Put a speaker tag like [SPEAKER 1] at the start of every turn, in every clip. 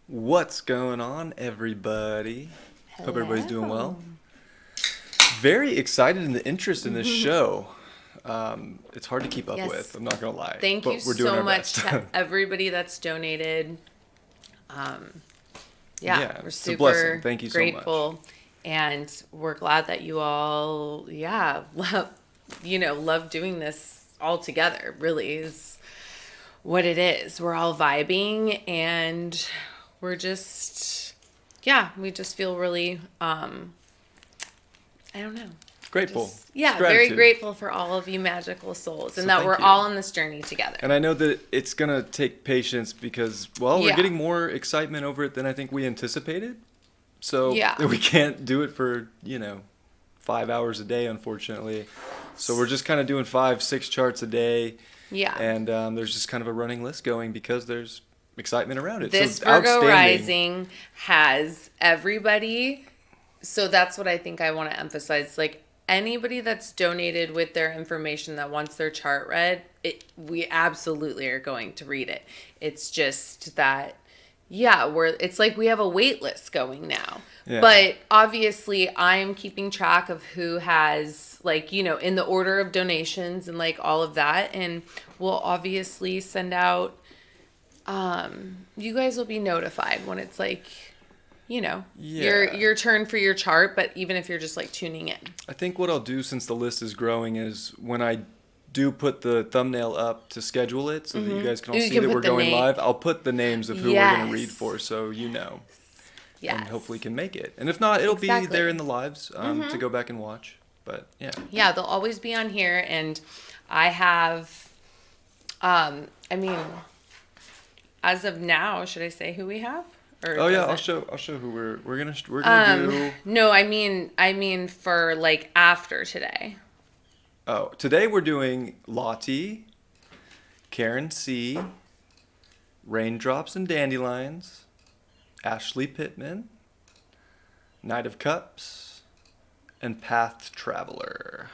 [SPEAKER 1] What's going on, everybody?
[SPEAKER 2] Hello.
[SPEAKER 1] Hope everybody's doing well. Very excited in the interest in this show. It's hard to keep up with, I'm not going to lie.
[SPEAKER 2] Thank you
[SPEAKER 1] we're doing
[SPEAKER 2] so
[SPEAKER 1] our
[SPEAKER 2] much
[SPEAKER 1] best.
[SPEAKER 2] to everybody that's donated.
[SPEAKER 1] Yeah,
[SPEAKER 2] we're
[SPEAKER 1] it's a blessing. Thank you so much.
[SPEAKER 2] grateful. And we're glad that you all, love doing this all together, really is what it is. We're all vibing and we're just, we just feel really, I don't know.
[SPEAKER 1] Grateful.
[SPEAKER 2] Very grateful for all of you magical souls and that we're all on this journey together.
[SPEAKER 1] And I know that it's going to take patience because, we're getting more excitement over it than I think we anticipated. So we can't do it for, 5 hours a day, unfortunately. So we're just kind of doing 5-6 charts a day. Yeah. And there's just kind of a running list going because there's excitement around it.
[SPEAKER 2] This
[SPEAKER 1] so
[SPEAKER 2] Virgo rising has everybody. So that's what I think I want to emphasize. Like anybody that's donated with their information that wants their chart read, we absolutely are going to read it. It's just that, it's like we have a wait list going now. Yeah. But obviously I'm keeping track of who has in the order of donations and all of that. And we'll obviously send out, you guys will be notified when it's your turn for your chart, but even if you're just tuning in.
[SPEAKER 1] I think what I'll do since the list is growing is when I do put the thumbnail up to schedule it so that you guys can all see that we're going live, I'll put the names of who we're going to read for so you know. Yes. And hopefully can make it. And if not, it'll be there in the lives to go back and watch. But yeah. Yeah,
[SPEAKER 2] they'll always be on here. And I have, as of now, should I say who we have? Or
[SPEAKER 1] I'll show who we're gonna do.
[SPEAKER 2] No, I mean for after today.
[SPEAKER 1] Oh, today we're doing Lottie, Karen C, Raindrops and Dandelions, Ashley Pittman, Knight of Cups, and Path Traveler.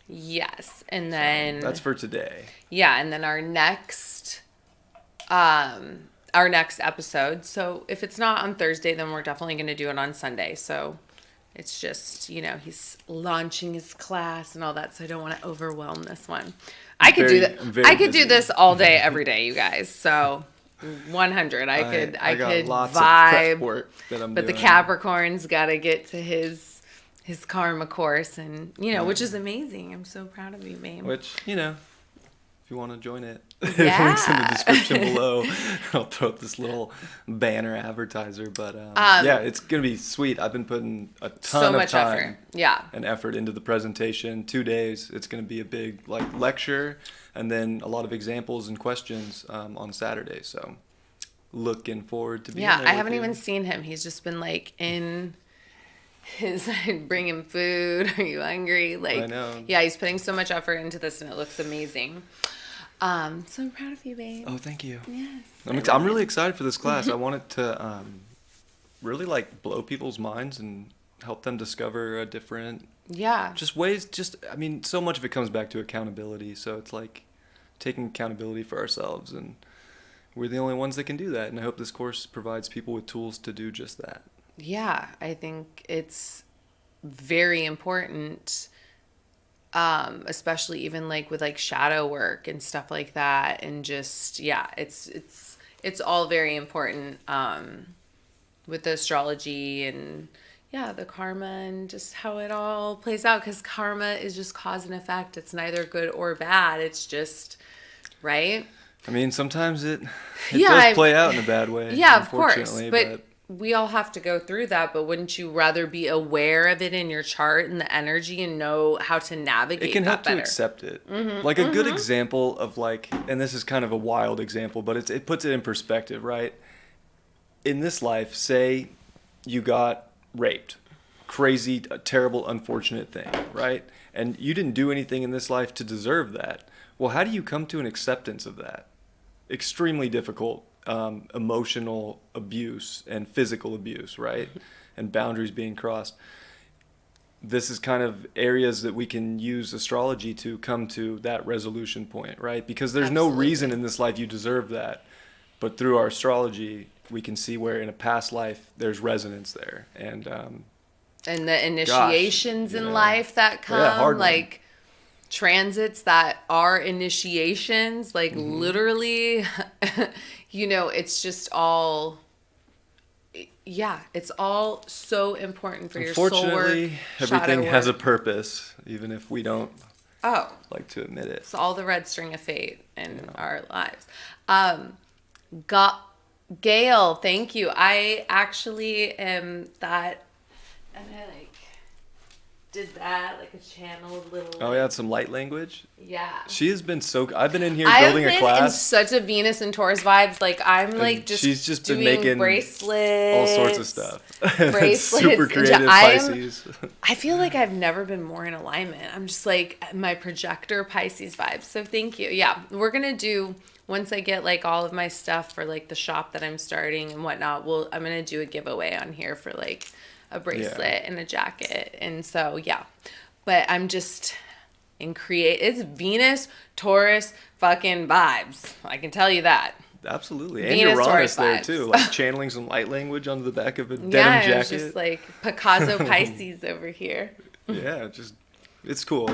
[SPEAKER 2] Yes, and then
[SPEAKER 1] that's for today.
[SPEAKER 2] Yeah, and then our next episode. So if it's not on Thursday, then we're definitely going to do it on Sunday. So it's just, he's launching his class and all that. So I don't want to overwhelm this one. I could do this all day, every day, you guys. So 100. I could
[SPEAKER 1] lots
[SPEAKER 2] vibe.
[SPEAKER 1] Of prep work that I'm
[SPEAKER 2] but
[SPEAKER 1] doing.
[SPEAKER 2] The Capricorn's got to get to his karma course and, which is amazing. I'm so proud of you, babe.
[SPEAKER 1] Which, if you want to join it, links in the description below. I'll throw up this little banner advertiser, but it's gonna be sweet. I've been putting a ton of time and effort into the presentation. 2 days. It's gonna be a big lecture and then a lot of examples and questions on Saturday. So looking forward to being there.
[SPEAKER 2] I haven't even seen him. He's just been in his bring him food. Are you hungry?
[SPEAKER 1] I know.
[SPEAKER 2] Yeah, he's putting so much effort into this and it looks amazing. So I'm proud of you, babe.
[SPEAKER 1] Oh, thank you.
[SPEAKER 2] Yes.
[SPEAKER 1] I'm really excited for this class. I want it to really blow people's minds and help them discover a different ways. So much of it comes back to accountability. So it's taking accountability for ourselves, and we're the only ones that can do that. And I hope this course provides people with tools to do just that.
[SPEAKER 2] Yeah, I think it's very important. Especially even with shadow work and stuff like that, and just it's all very important with the astrology and the karma and just how it all plays out, because karma is just cause and effect. It's neither good or bad. It's just right.
[SPEAKER 1] Sometimes it does play out in a bad way.
[SPEAKER 2] Yeah, of course, but we all have to go through that, but wouldn't you rather be aware of it in your chart and the energy and know how to navigate that better?
[SPEAKER 1] It can help to accept it. Mm-hmm. A good example of and this is kind of a wild example, but it puts it in perspective, right? In this life, say you got raped, crazy, terrible, unfortunate thing, right? And you didn't do anything in this life to deserve that. Well, how do you come to an acceptance of that? Extremely difficult, emotional abuse and physical abuse, right? And boundaries being crossed. This is kind of areas that we can use astrology to come to that resolution point, right? Because there's no reason in this life you deserve that. But through our astrology, we can see where in a past life there's resonance there. And
[SPEAKER 2] the initiations in life that come, like transits that are initiations, like literally, it's just all... Yeah, it's all so important for your soul work.
[SPEAKER 1] Unfortunately, everything has a purpose, even if we don't like to admit it.
[SPEAKER 2] It's all the red string of fate in our lives. Gail, thank you. I actually am that, and I did that, a channeled little...
[SPEAKER 1] Oh, yeah, some light language?
[SPEAKER 2] Yeah.
[SPEAKER 1] She has been I've been in here building a class.
[SPEAKER 2] I've been in such a Venus and Taurus vibes. I'm
[SPEAKER 1] she's just
[SPEAKER 2] doing
[SPEAKER 1] been making
[SPEAKER 2] bracelets.
[SPEAKER 1] All sorts of stuff.
[SPEAKER 2] Bracelets.
[SPEAKER 1] Super creative Pisces.
[SPEAKER 2] I feel like I've never been more in alignment. I'm just my projector Pisces vibes. So thank you. Yeah, we're going to do... Once I get all of my stuff for the shop that I'm starting and whatnot, I'm going to do a giveaway on here for a bracelet and a jacket. And so, yeah. But I'm just it's Venus, Taurus fucking vibes. I can tell you that.
[SPEAKER 1] Absolutely. And Uranus there too. Channeling some light language onto the back of a denim jacket. Yeah,
[SPEAKER 2] it's just Picasso Pisces over here.
[SPEAKER 1] Yeah, it's cool.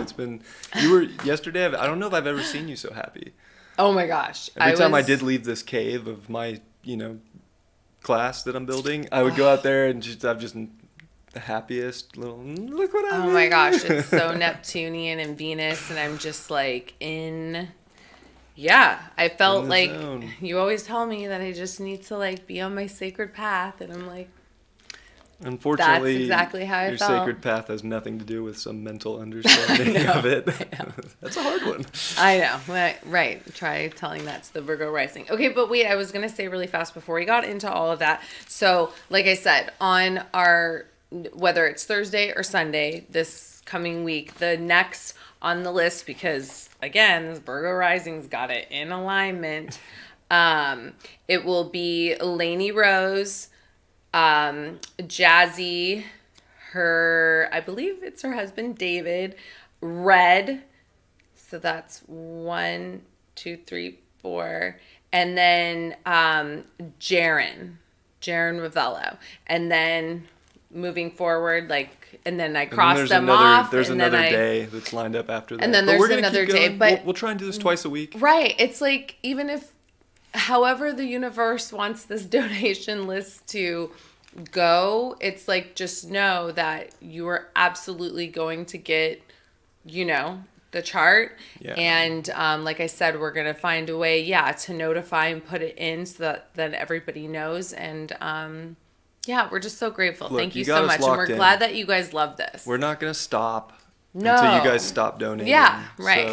[SPEAKER 1] You were yesterday, I don't know if I've ever seen you so happy.
[SPEAKER 2] Oh my gosh.
[SPEAKER 1] Every time I did leave this cave of my, class that I'm building, I would go out there and I'm just the happiest little, look what I made.
[SPEAKER 2] Oh my gosh. It's so Neptunian and Venus, and I'm just I felt
[SPEAKER 1] zone.
[SPEAKER 2] You always tell me that I just need to be on my sacred path, and I'm
[SPEAKER 1] unfortunately,
[SPEAKER 2] that's exactly how I
[SPEAKER 1] your
[SPEAKER 2] felt.
[SPEAKER 1] sacred path has nothing to do with some mental understanding of it. That's a hard one.
[SPEAKER 2] I know. Right. Try telling that to the Virgo rising. Okay, but wait, I was going to say really fast before we got into all of that. So, like I said, on our, whether it's Thursday or Sunday this coming week, the next on the list, because, again, this Virgo rising's got it in alignment, it will be Lainey Rose, Jazzy, I believe it's her husband, David, Red. So that's 1, 2, 3, 4. And then, Jaren Ravello. And then moving forward, and then I cross them off.
[SPEAKER 1] There's another day that's lined up after that.
[SPEAKER 2] And then there's another day. But
[SPEAKER 1] we'll try and do this twice a week.
[SPEAKER 2] Right. It's even if, however the universe wants this donation list to go, it's just know that you are absolutely going to get, the chart. Yeah. And like I said, we're going to find a way, to notify and put it in so that everybody knows. And we're just so grateful. Thank you so much. And we're glad that you guys love this.
[SPEAKER 1] We're not going to stop until you guys stop donating.
[SPEAKER 2] Yeah, right.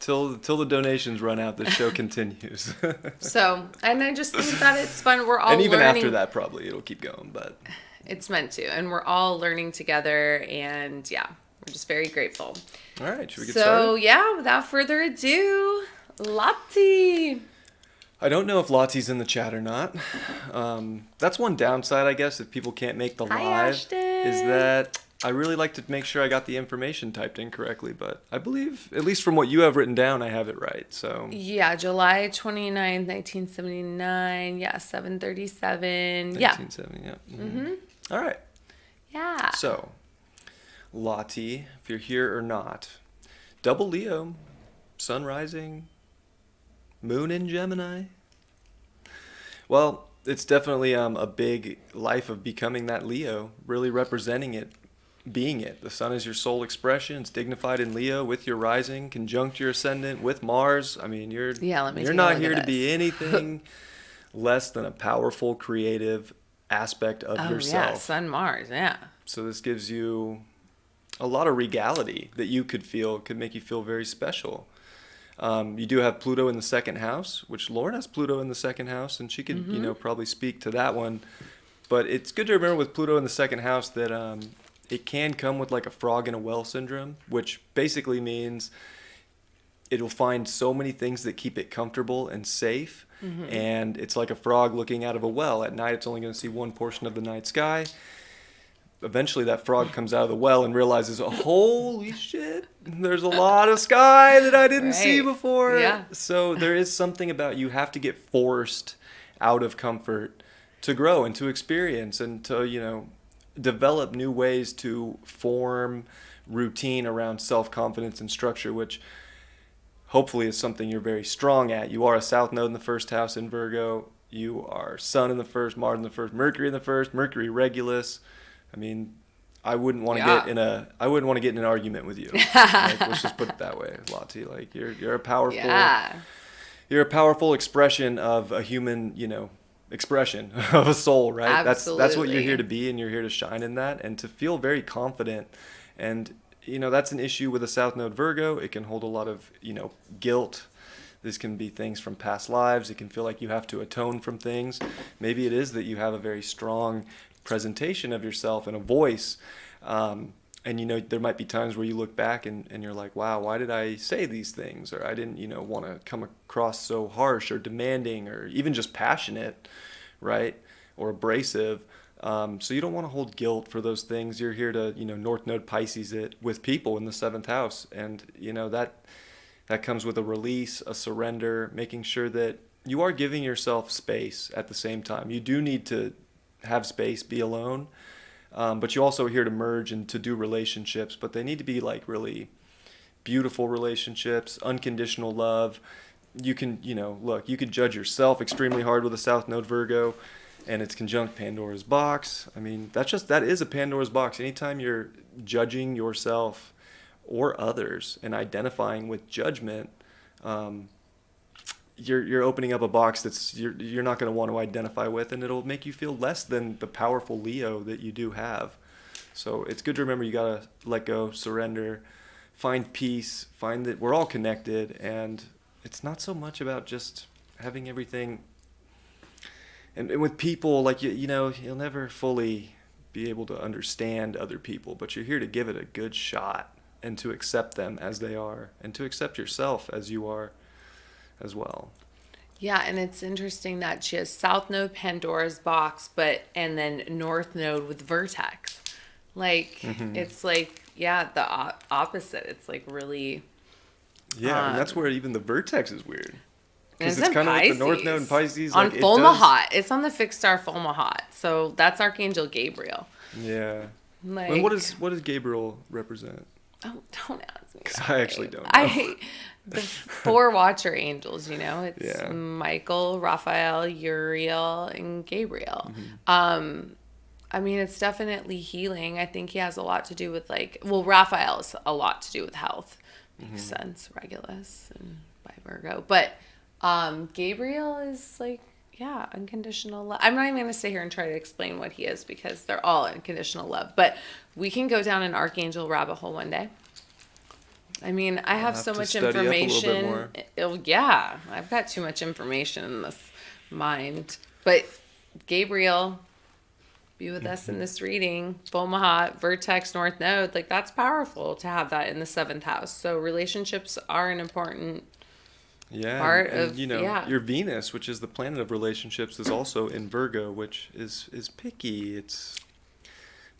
[SPEAKER 1] So until the donations run out, the show continues.
[SPEAKER 2] So, and I just think that it's fun. We're all
[SPEAKER 1] and even
[SPEAKER 2] learning.
[SPEAKER 1] After that, probably it'll keep going, but
[SPEAKER 2] it's meant to. And we're all learning together, and we're just very grateful.
[SPEAKER 1] All right, should we get started?
[SPEAKER 2] So, without further ado, Lottie.
[SPEAKER 1] I don't know if Lottie's in the chat or not. That's one downside, I guess, if people can't make the live.
[SPEAKER 2] Hi, Ashton.
[SPEAKER 1] Is that I really like to make sure I got the information typed in correctly, but I believe, at least from what you have written down, I have it right. So
[SPEAKER 2] yeah, July 29th, 1979. Yeah, 7:37.
[SPEAKER 1] 1970, yeah. Mm-hmm. All right.
[SPEAKER 2] Yeah.
[SPEAKER 1] So, Lottie, if you're here or not, double Leo, sun rising, moon in Gemini. Well, it's definitely a big life of becoming that Leo, really representing it, being it. The sun is your soul expression. It's dignified in Leo with your rising, conjunct your ascendant with Mars. I mean, you're not here to be anything less than a powerful, creative aspect of yourself.
[SPEAKER 2] Yeah, Sun, Mars, yeah.
[SPEAKER 1] So this gives you a lot of regality that you could make you feel very special. You do have Pluto in the second house, which Lauren has Pluto in the second house, and she could, probably speak to that one. But it's good to remember with Pluto in the second house that it can come with like a frog in a well syndrome, which basically means it'll find so many things that keep it comfortable and safe. And it's like a frog looking out of a well. At night, it's only going to see one portion of the night sky. Eventually, that frog comes out of the well and realizes, holy shit, there's a lot of sky that I didn't see before.
[SPEAKER 2] Yeah.
[SPEAKER 1] So there is something about you have to get forced out of comfort to grow and to experience and to, you know, develop new ways to form routine around self-confidence and structure, which hopefully is something you're very strong at. You are a south node in the first house in Virgo. You are Sun in the first, Mars in the first, Mercury in the first, Mercury Regulus. I mean, I wouldn't want to get in an argument with you. Like, let's just put it that way, Lottie. Like you're a powerful you're a powerful expression of a human, you know, expression of a soul, right?
[SPEAKER 2] Absolutely.
[SPEAKER 1] That's what you're here to be, and you're here to shine in that and to feel very confident. And you know, that's an issue with a South Node Virgo. It can hold a lot of, you know, guilt. This can be things from past lives. It can feel like you have to atone from things. Maybe it is that you have a very strong presentation of yourself and a voice. And, you know, there might be times where you look back and you're like, wow, why did I say these things? Or I didn't, you know, want to come across so harsh or demanding or even just passionate, right? Or abrasive. So you don't want to hold guilt for those things. You're here to, you know, North Node Pisces it with people in the 7th house. And, you know, that comes with a release, a surrender, making sure that you are giving yourself space at the same time. You do need to have space, be alone. But you also are here to merge and to do relationships. But they need to be like really beautiful relationships, unconditional love. You can, you know, look, you could judge yourself extremely hard with a South Node Virgo. And it's conjunct Pandora's box. I mean, that is a Pandora's box. Anytime you're judging yourself or others and identifying with judgment, you're opening up a box that's you're not going to want to identify with, and it'll make you feel less than the powerful Leo that you do have. So it's good to remember you got to let go, surrender, find peace, find that we're all connected, and it's not so much about just having everything. And with people, like, you know, you'll never fully be able to understand other people, but you're here to give it a good shot and to accept them as they are and to accept yourself as you are as well.
[SPEAKER 2] Yeah, and it's interesting that she has South Node Pandora's box, and then North Node with Vertex. Like, it's like, the opposite. It's like really...
[SPEAKER 1] Yeah, and that's where even the Vertex is weird. Because it's kind of like the North Node in Pisces.
[SPEAKER 2] On like, Fulmahat. It's on the fixed star Fulmahat. So that's Archangel Gabriel.
[SPEAKER 1] Yeah. Like, and what does Gabriel represent?
[SPEAKER 2] Oh, don't ask me.
[SPEAKER 1] Because I actually don't know.
[SPEAKER 2] I hate the 4 Watcher angels, you know? It's Michael, Raphael, Uriel, and Gabriel. I mean, it's definitely healing. I think he has a lot to do with, like... Well, Raphael has a lot to do with health. Makes sense. Regulus and by Virgo. But... Gabriel is like, unconditional love. I'm not even going to sit here and try to explain what he is because they're all unconditional love. But we can go down an Archangel rabbit hole one day. I mean, I have so much information. I've got too much information in this mind. But Gabriel, be with us in this reading. Fulmahat, Vertex, North Node. Like, that's powerful to have that in the 7th house. So relationships are an important... part of, you know,
[SPEAKER 1] your Venus, which is the planet of relationships, is also in Virgo, which is picky. It's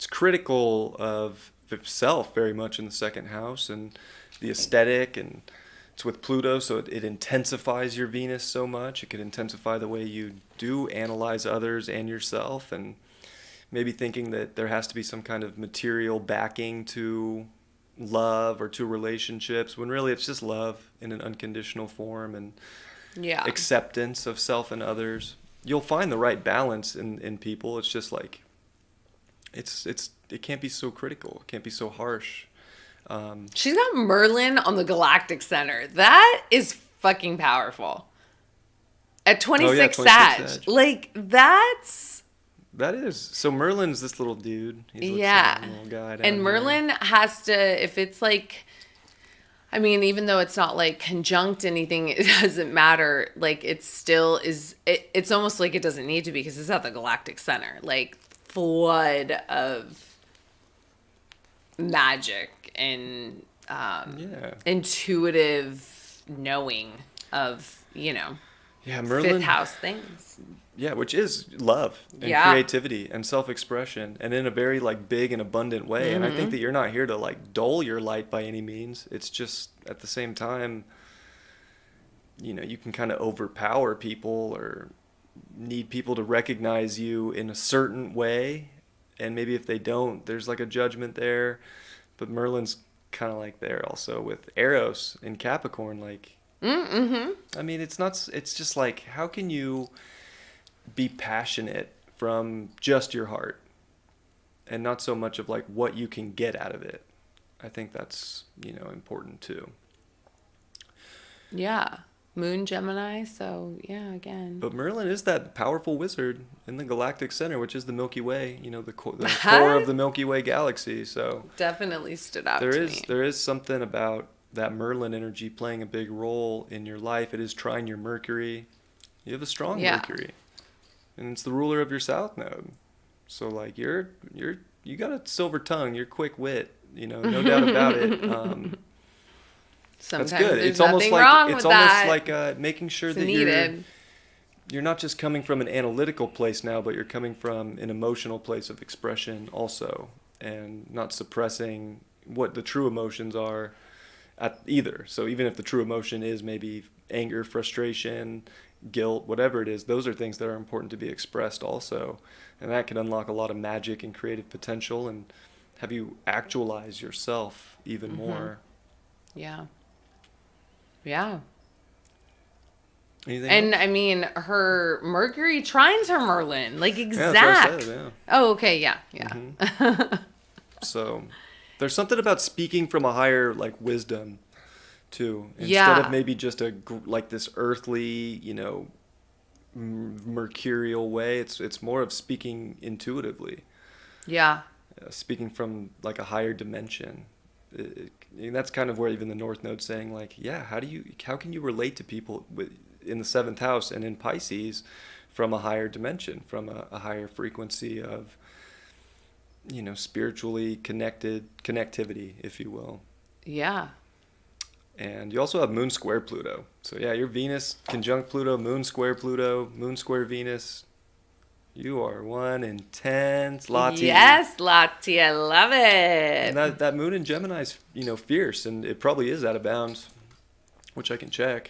[SPEAKER 1] critical of self very much in the 2nd house and the aesthetic, and it's with Pluto, so it intensifies your Venus so much. It could intensify the way you do analyze others and yourself, and maybe thinking that there has to be some kind of material backing to love or to relationships, when really it's just love in an unconditional form and acceptance of self and others. You'll find the right balance in people. It's just like it can't be so critical. It can't be so harsh.
[SPEAKER 2] She's got Merlin on the Galactic Center. That is fucking powerful. At 26 Sag. Like, that is. So Merlin's
[SPEAKER 1] this little dude.
[SPEAKER 2] He's like some little guy down Merlin has to, if it's like, I mean, even though it's not like conjunct anything, it doesn't matter. Like, it still is, it's almost like it doesn't need to be because it's at the Galactic Center. Like, flood of magic and intuitive knowing of,
[SPEAKER 1] Merlin,
[SPEAKER 2] fifth house things.
[SPEAKER 1] Yeah, which is love and creativity and self-expression, and in a very like big and abundant way. And I think that you're not here to like dull your light by any means. It's just at the same time, you can kind of overpower people or need people to recognize you in a certain way. And maybe if they don't, there's like a judgment there. But Merlin's kind of like there also with Eros in Capricorn. Like, I mean, it's just like, how can you be passionate from just your heart and not so much of like what you can get out of it? I think that's, important too.
[SPEAKER 2] Yeah. Moon Gemini, so yeah, again.
[SPEAKER 1] But Merlin is that powerful wizard in the galactic center, which is the Milky Way, the core of the Milky Way galaxy. So
[SPEAKER 2] definitely stood out to me.
[SPEAKER 1] There is something about that Merlin energy playing a big role in your life. It is trine your Mercury. You have a strong Mercury, and it's the ruler of your South Node. So like you got a silver tongue, you're quick wit, no doubt about it.
[SPEAKER 2] Sometimes
[SPEAKER 1] that's good.
[SPEAKER 2] There's
[SPEAKER 1] it's almost
[SPEAKER 2] nothing
[SPEAKER 1] like
[SPEAKER 2] wrong
[SPEAKER 1] it's
[SPEAKER 2] with
[SPEAKER 1] almost
[SPEAKER 2] that.
[SPEAKER 1] like making sure
[SPEAKER 2] It's
[SPEAKER 1] that
[SPEAKER 2] needed.
[SPEAKER 1] you're not just coming from an analytical place now, but you're coming from an emotional place of expression also, and not suppressing what the true emotions are at either. So even if the true emotion is maybe anger, frustration, guilt, whatever it is, those are things that are important to be expressed also, and that can unlock a lot of magic and creative potential and have you actualize yourself even more.
[SPEAKER 2] Yeah.
[SPEAKER 1] Anything
[SPEAKER 2] and
[SPEAKER 1] else?
[SPEAKER 2] I mean, her Mercury trines her Merlin, like exact.
[SPEAKER 1] Yeah, that's what I said,
[SPEAKER 2] Oh, okay, yeah.
[SPEAKER 1] So there's something about speaking from a higher like wisdom too, instead of maybe just like this earthly, mercurial way. It's more of speaking intuitively.
[SPEAKER 2] Yeah.
[SPEAKER 1] Speaking from like a higher dimension. And that's kind of where even the North Node's saying like, how can you relate to people in the 7th house and in Pisces from a higher dimension, from a higher frequency of, spiritually connectivity, if you will.
[SPEAKER 2] Yeah.
[SPEAKER 1] And you also have Moon square Pluto. So yeah, your Venus conjunct Pluto, Moon square Venus. You are one intense Lottie.
[SPEAKER 2] Yes, Lottie, I love it.
[SPEAKER 1] And that moon in Gemini is, fierce, and it probably is out of bounds, which I can check.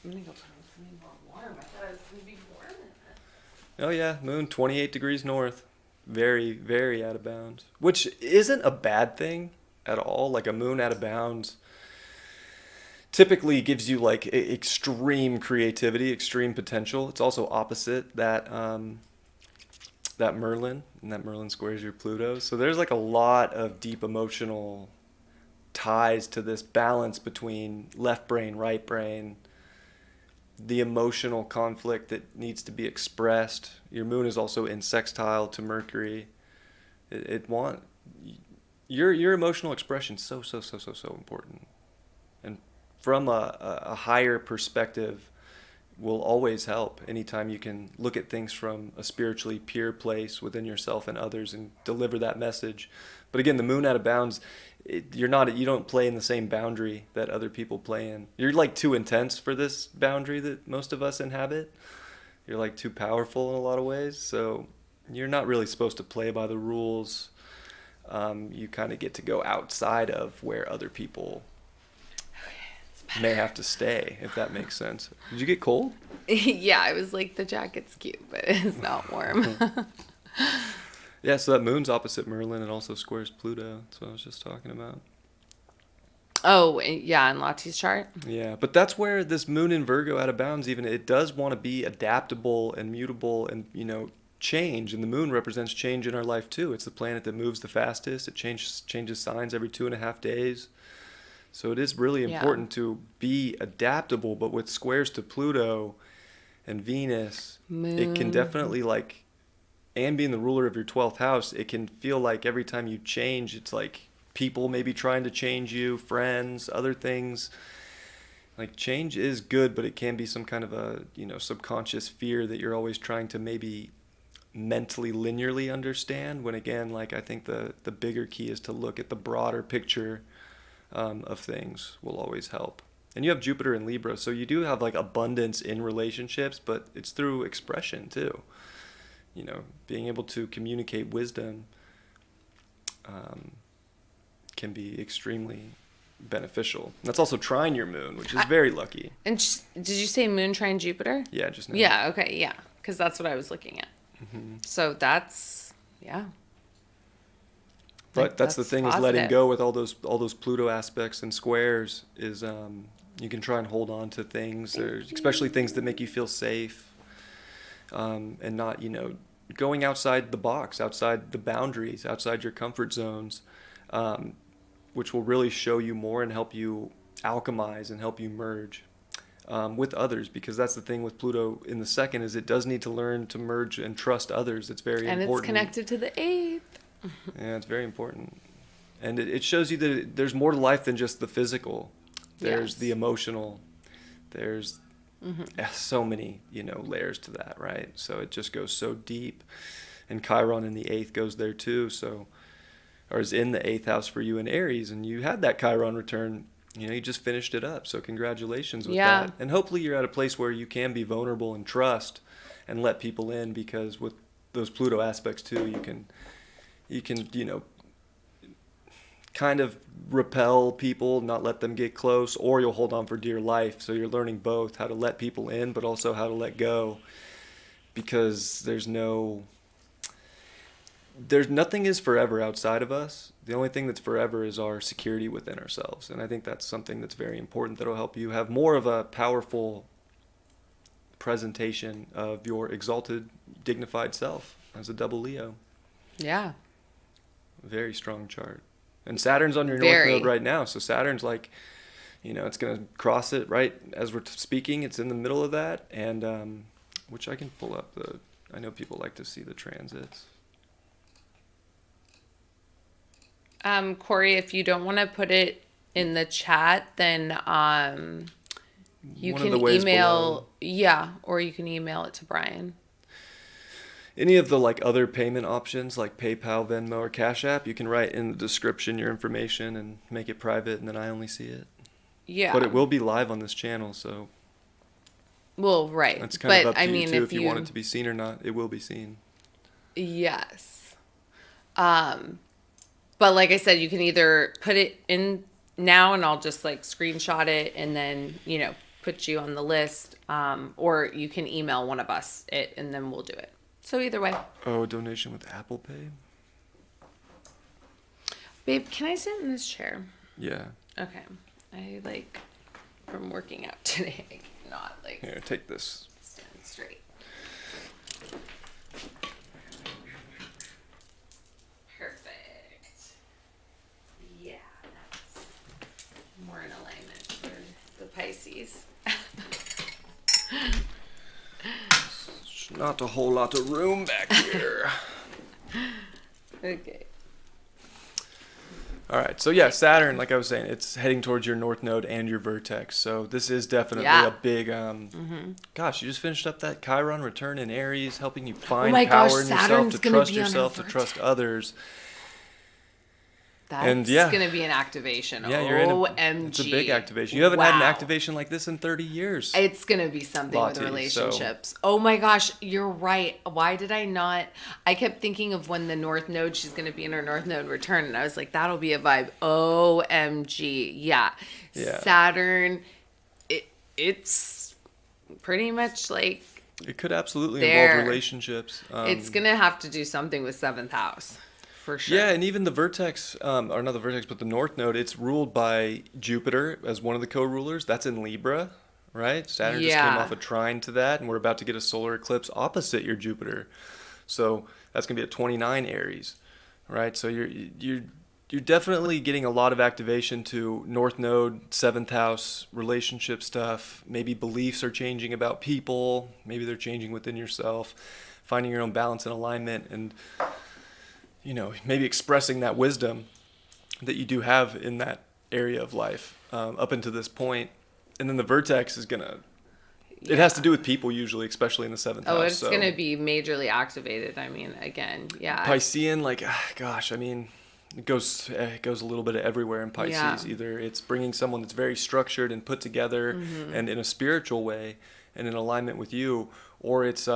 [SPEAKER 2] I'm gonna go put on something more warm. I thought it was gonna be warm in it.
[SPEAKER 1] Oh yeah, moon 28 degrees north. Very, very out of bounds. Which isn't a bad thing at all. Like a moon out of bounds typically gives you like extreme creativity, extreme potential. It's also opposite that Merlin, and that Merlin squares your Pluto. So there's like a lot of deep emotional ties to this balance between left brain, right brain, the emotional conflict that needs to be expressed. Your moon is also in sextile to Mercury. Your emotional expression so important. And from a higher perspective will always help anytime you can look at things from a spiritually pure place within yourself and others and deliver that message. But again, the moon out of bounds, you don't play in the same boundary that other people play in. You're like too intense for this boundary that most of us inhabit. You're like too powerful in a lot of ways. So you're not really supposed to play by the rules. You kind of get to go outside of where other people may have to stay, if that makes sense. Did you get cold?
[SPEAKER 2] Yeah, I was like, the jacket's cute, but it's not warm.
[SPEAKER 1] Yeah, so that moon's opposite Merlin and also squares Pluto. That's what I was just talking about.
[SPEAKER 2] Oh, yeah, in Lottie's chart?
[SPEAKER 1] Yeah, but that's where this moon in Virgo out of bounds, even, it does want to be adaptable and mutable and, change. And the moon represents change in our life, too. It's the planet that moves the fastest. It changes signs every 2.5 days. So it is really important to be adaptable, but with squares to Pluto and Venus, it can definitely and being the ruler of your 12th house, it can feel like every time you change, it's like people maybe trying to change you, friends, other things. Like change is good, but it can be some kind of a, subconscious fear that you're always trying to maybe mentally linearly understand, when again, like I think the bigger key is to look at the broader picture of things will always help. And you have Jupiter in Libra, so you do have like abundance in relationships, but it's through expression too. Being able to communicate wisdom can be extremely beneficial. And that's also trine your moon, which is very lucky.
[SPEAKER 2] And did you say moon trine Jupiter?
[SPEAKER 1] Yeah, just now.
[SPEAKER 2] Yeah, okay, yeah. Because that's what I was looking at.
[SPEAKER 1] Mm-hmm.
[SPEAKER 2] So that's, yeah.
[SPEAKER 1] But
[SPEAKER 2] like,
[SPEAKER 1] that's the thing
[SPEAKER 2] positive.
[SPEAKER 1] Is letting go with all those Pluto aspects and squares is you can try and hold on to things, especially things that make you feel safe, and not, going outside the box, outside the boundaries, outside your comfort zones, which will really show you more and help you alchemize and help you merge with others, because that's the thing with Pluto in the second is it does need to learn to merge and trust others. It's very important.
[SPEAKER 2] And it's connected to the 8th.
[SPEAKER 1] Yeah, it's very important. And it shows you that there's more to life than just the physical. There's the emotional. There's so many, layers to that, right? So it just goes so deep. And Chiron in the 8th goes there too. So, or is in the 8th house for you in Aries, and you had that Chiron return. You just finished it up. So congratulations with that. And hopefully you're at a place where you can be vulnerable and trust and let people in, because with those Pluto aspects too, you can kind of repel people, not let them get close, or you'll hold on for dear life. So you're learning both, how to let people in, but also how to let go, because nothing is forever outside of us. The only thing that's forever is our security within ourselves. And I think that's something that's very important that'll help you have more of a powerful presentation of your exalted, dignified self as a double Leo.
[SPEAKER 2] Yeah.
[SPEAKER 1] Very strong chart. And Saturn's on your North Node right now. So Saturn's like, it's going to cross it right as we're speaking. It's in the middle of that. And which I can pull up I know people like to see the transits.
[SPEAKER 2] Corey, if you don't want to put it in the chat, then you can email, or you can email it to Bryan.
[SPEAKER 1] Any of the other payment options like PayPal, Venmo, or Cash App, you can write in the description your information and make it private, and then I only see it.
[SPEAKER 2] Yeah.
[SPEAKER 1] But it will be live on this channel, so.
[SPEAKER 2] Well, right.
[SPEAKER 1] It's kind of up to you too if you want it to be seen or not. It will be seen.
[SPEAKER 2] Yes. But like I said, you can either put it in now and I'll just screenshot it and then, put you on the list. Or you can email one of us it and then we'll do it. So either way.
[SPEAKER 1] Oh, donation with Apple Pay?
[SPEAKER 2] Babe, can I sit in this chair?
[SPEAKER 1] Yeah.
[SPEAKER 2] Okay. I from working out today, I cannot
[SPEAKER 1] Here, take this.
[SPEAKER 2] Stand straight. Perfect. Yeah, that's more in alignment for the Pisces.
[SPEAKER 1] Not a whole lot of room back here.
[SPEAKER 2] Okay.
[SPEAKER 1] All right. So yeah, Saturn, like I was saying, it's heading towards your North Node and your vertex. So this is definitely a big, gosh, you just finished up that Chiron return in Aries, helping you find power in yourself, to trust yourself, to trust others.
[SPEAKER 2] That's going to be an activation.
[SPEAKER 1] Yeah,
[SPEAKER 2] OMG.
[SPEAKER 1] It's a big activation. You haven't had an activation like this in 30 years.
[SPEAKER 2] It's going to be something
[SPEAKER 1] Lottie,
[SPEAKER 2] with relationships. So. Oh my gosh, you're right. Why did I not? I kept thinking of when the North Node, she's going to be in her North Node return. And I was like, that'll be a vibe. OMG. Yeah. Saturn, it's pretty much
[SPEAKER 1] it could absolutely involve relationships.
[SPEAKER 2] It's going to have to do something with 7th house. For sure.
[SPEAKER 1] Yeah, and even the vertex, or not the vertex, but the North Node, it's ruled by Jupiter as one of the co-rulers. That's in Libra, right? Saturn just came off a trine to that, and we're about to get a solar eclipse opposite your Jupiter. So that's going to be at 29 Aries, right? So you're definitely getting a lot of activation to North Node, 7th house, relationship stuff. Maybe beliefs are changing about people. Maybe they're changing within yourself, finding your own balance and alignment, and maybe expressing that wisdom that you do have in that area of life up until this point. And then the vertex is going to It has to do with people usually, especially in the 7th house.
[SPEAKER 2] Oh, it's going to be majorly activated. I mean, again, yeah.
[SPEAKER 1] Piscean, like, gosh, I mean, it goes a little bit everywhere in Pisces. Yeah. Either it's bringing someone that's very structured and put together and in a spiritual way and in alignment with you, or it's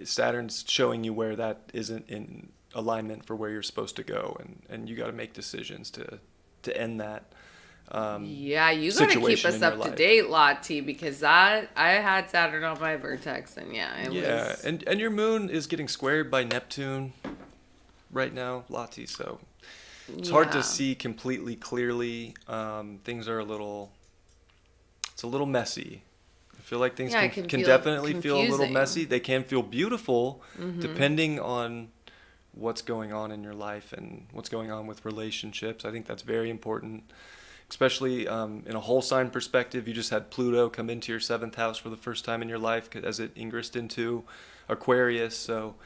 [SPEAKER 1] Saturn's showing you where that isn't in alignment for where you're supposed to go, and you got to make decisions to end that.
[SPEAKER 2] You got to keep us up to date, Lottie, because I had Saturn on my vertex, and was...
[SPEAKER 1] and your moon is getting squared by Neptune right now, Lottie, so it's hard to see completely clearly. Things are a little messy. I feel like things can definitely feel a little messy. They can feel beautiful depending on what's going on in your life and what's going on with relationships. I think that's very important. Especially in a whole sign perspective, you just had Pluto come into your 7th house for the first time in your life as it ingressed into Aquarius. So,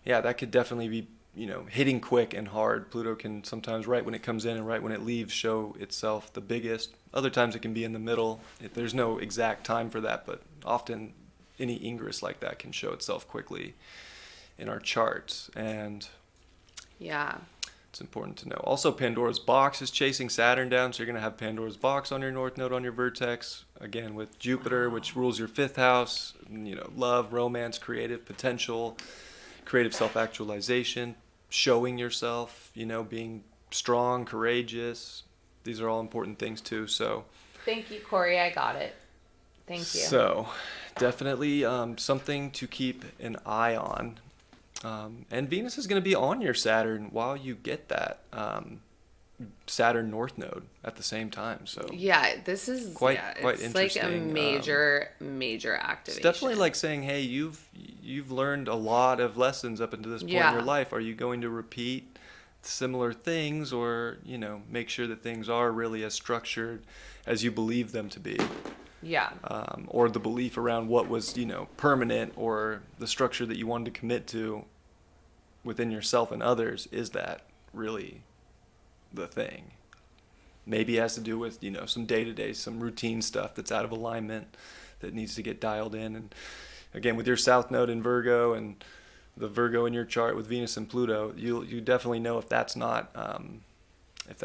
[SPEAKER 1] yeah, that could definitely be, hitting quick and hard. Pluto can sometimes, right when it comes in and right when it leaves, show itself the biggest. Other times it can be in the middle. There's no exact time for that, but often any ingress like that can show itself quickly in our charts. And it's important to know. Also, Pandora's box is chasing Saturn down, so you're going to have Pandora's box on your North Node on your vertex. Again, with Jupiter, which rules your 5th house, love, romance, creative potential, creative self-actualization, showing yourself, being strong, courageous. These are all important things too. So,
[SPEAKER 2] thank you, Corey. I got it. Thank you.
[SPEAKER 1] So, definitely something to keep an eye on. And Venus is going to be on your Saturn while you get that Saturn North Node at the same time. So
[SPEAKER 2] this is
[SPEAKER 1] quite
[SPEAKER 2] it's
[SPEAKER 1] interesting.
[SPEAKER 2] Like a major activation.
[SPEAKER 1] It's definitely like saying, hey, you've learned a lot of lessons up until this point in your life. Are you going to repeat similar things, or make sure that things are really as structured as you believe them to be? Or the belief around what was, permanent, or the structure that you wanted to commit to within yourself and others, is that really the thing? Maybe it has to do with, some day-to-day, some routine stuff that's out of alignment that needs to get dialed in. And again, with your South Node in Virgo and the Virgo in your chart with Venus and Pluto, you definitely know if that's not good, if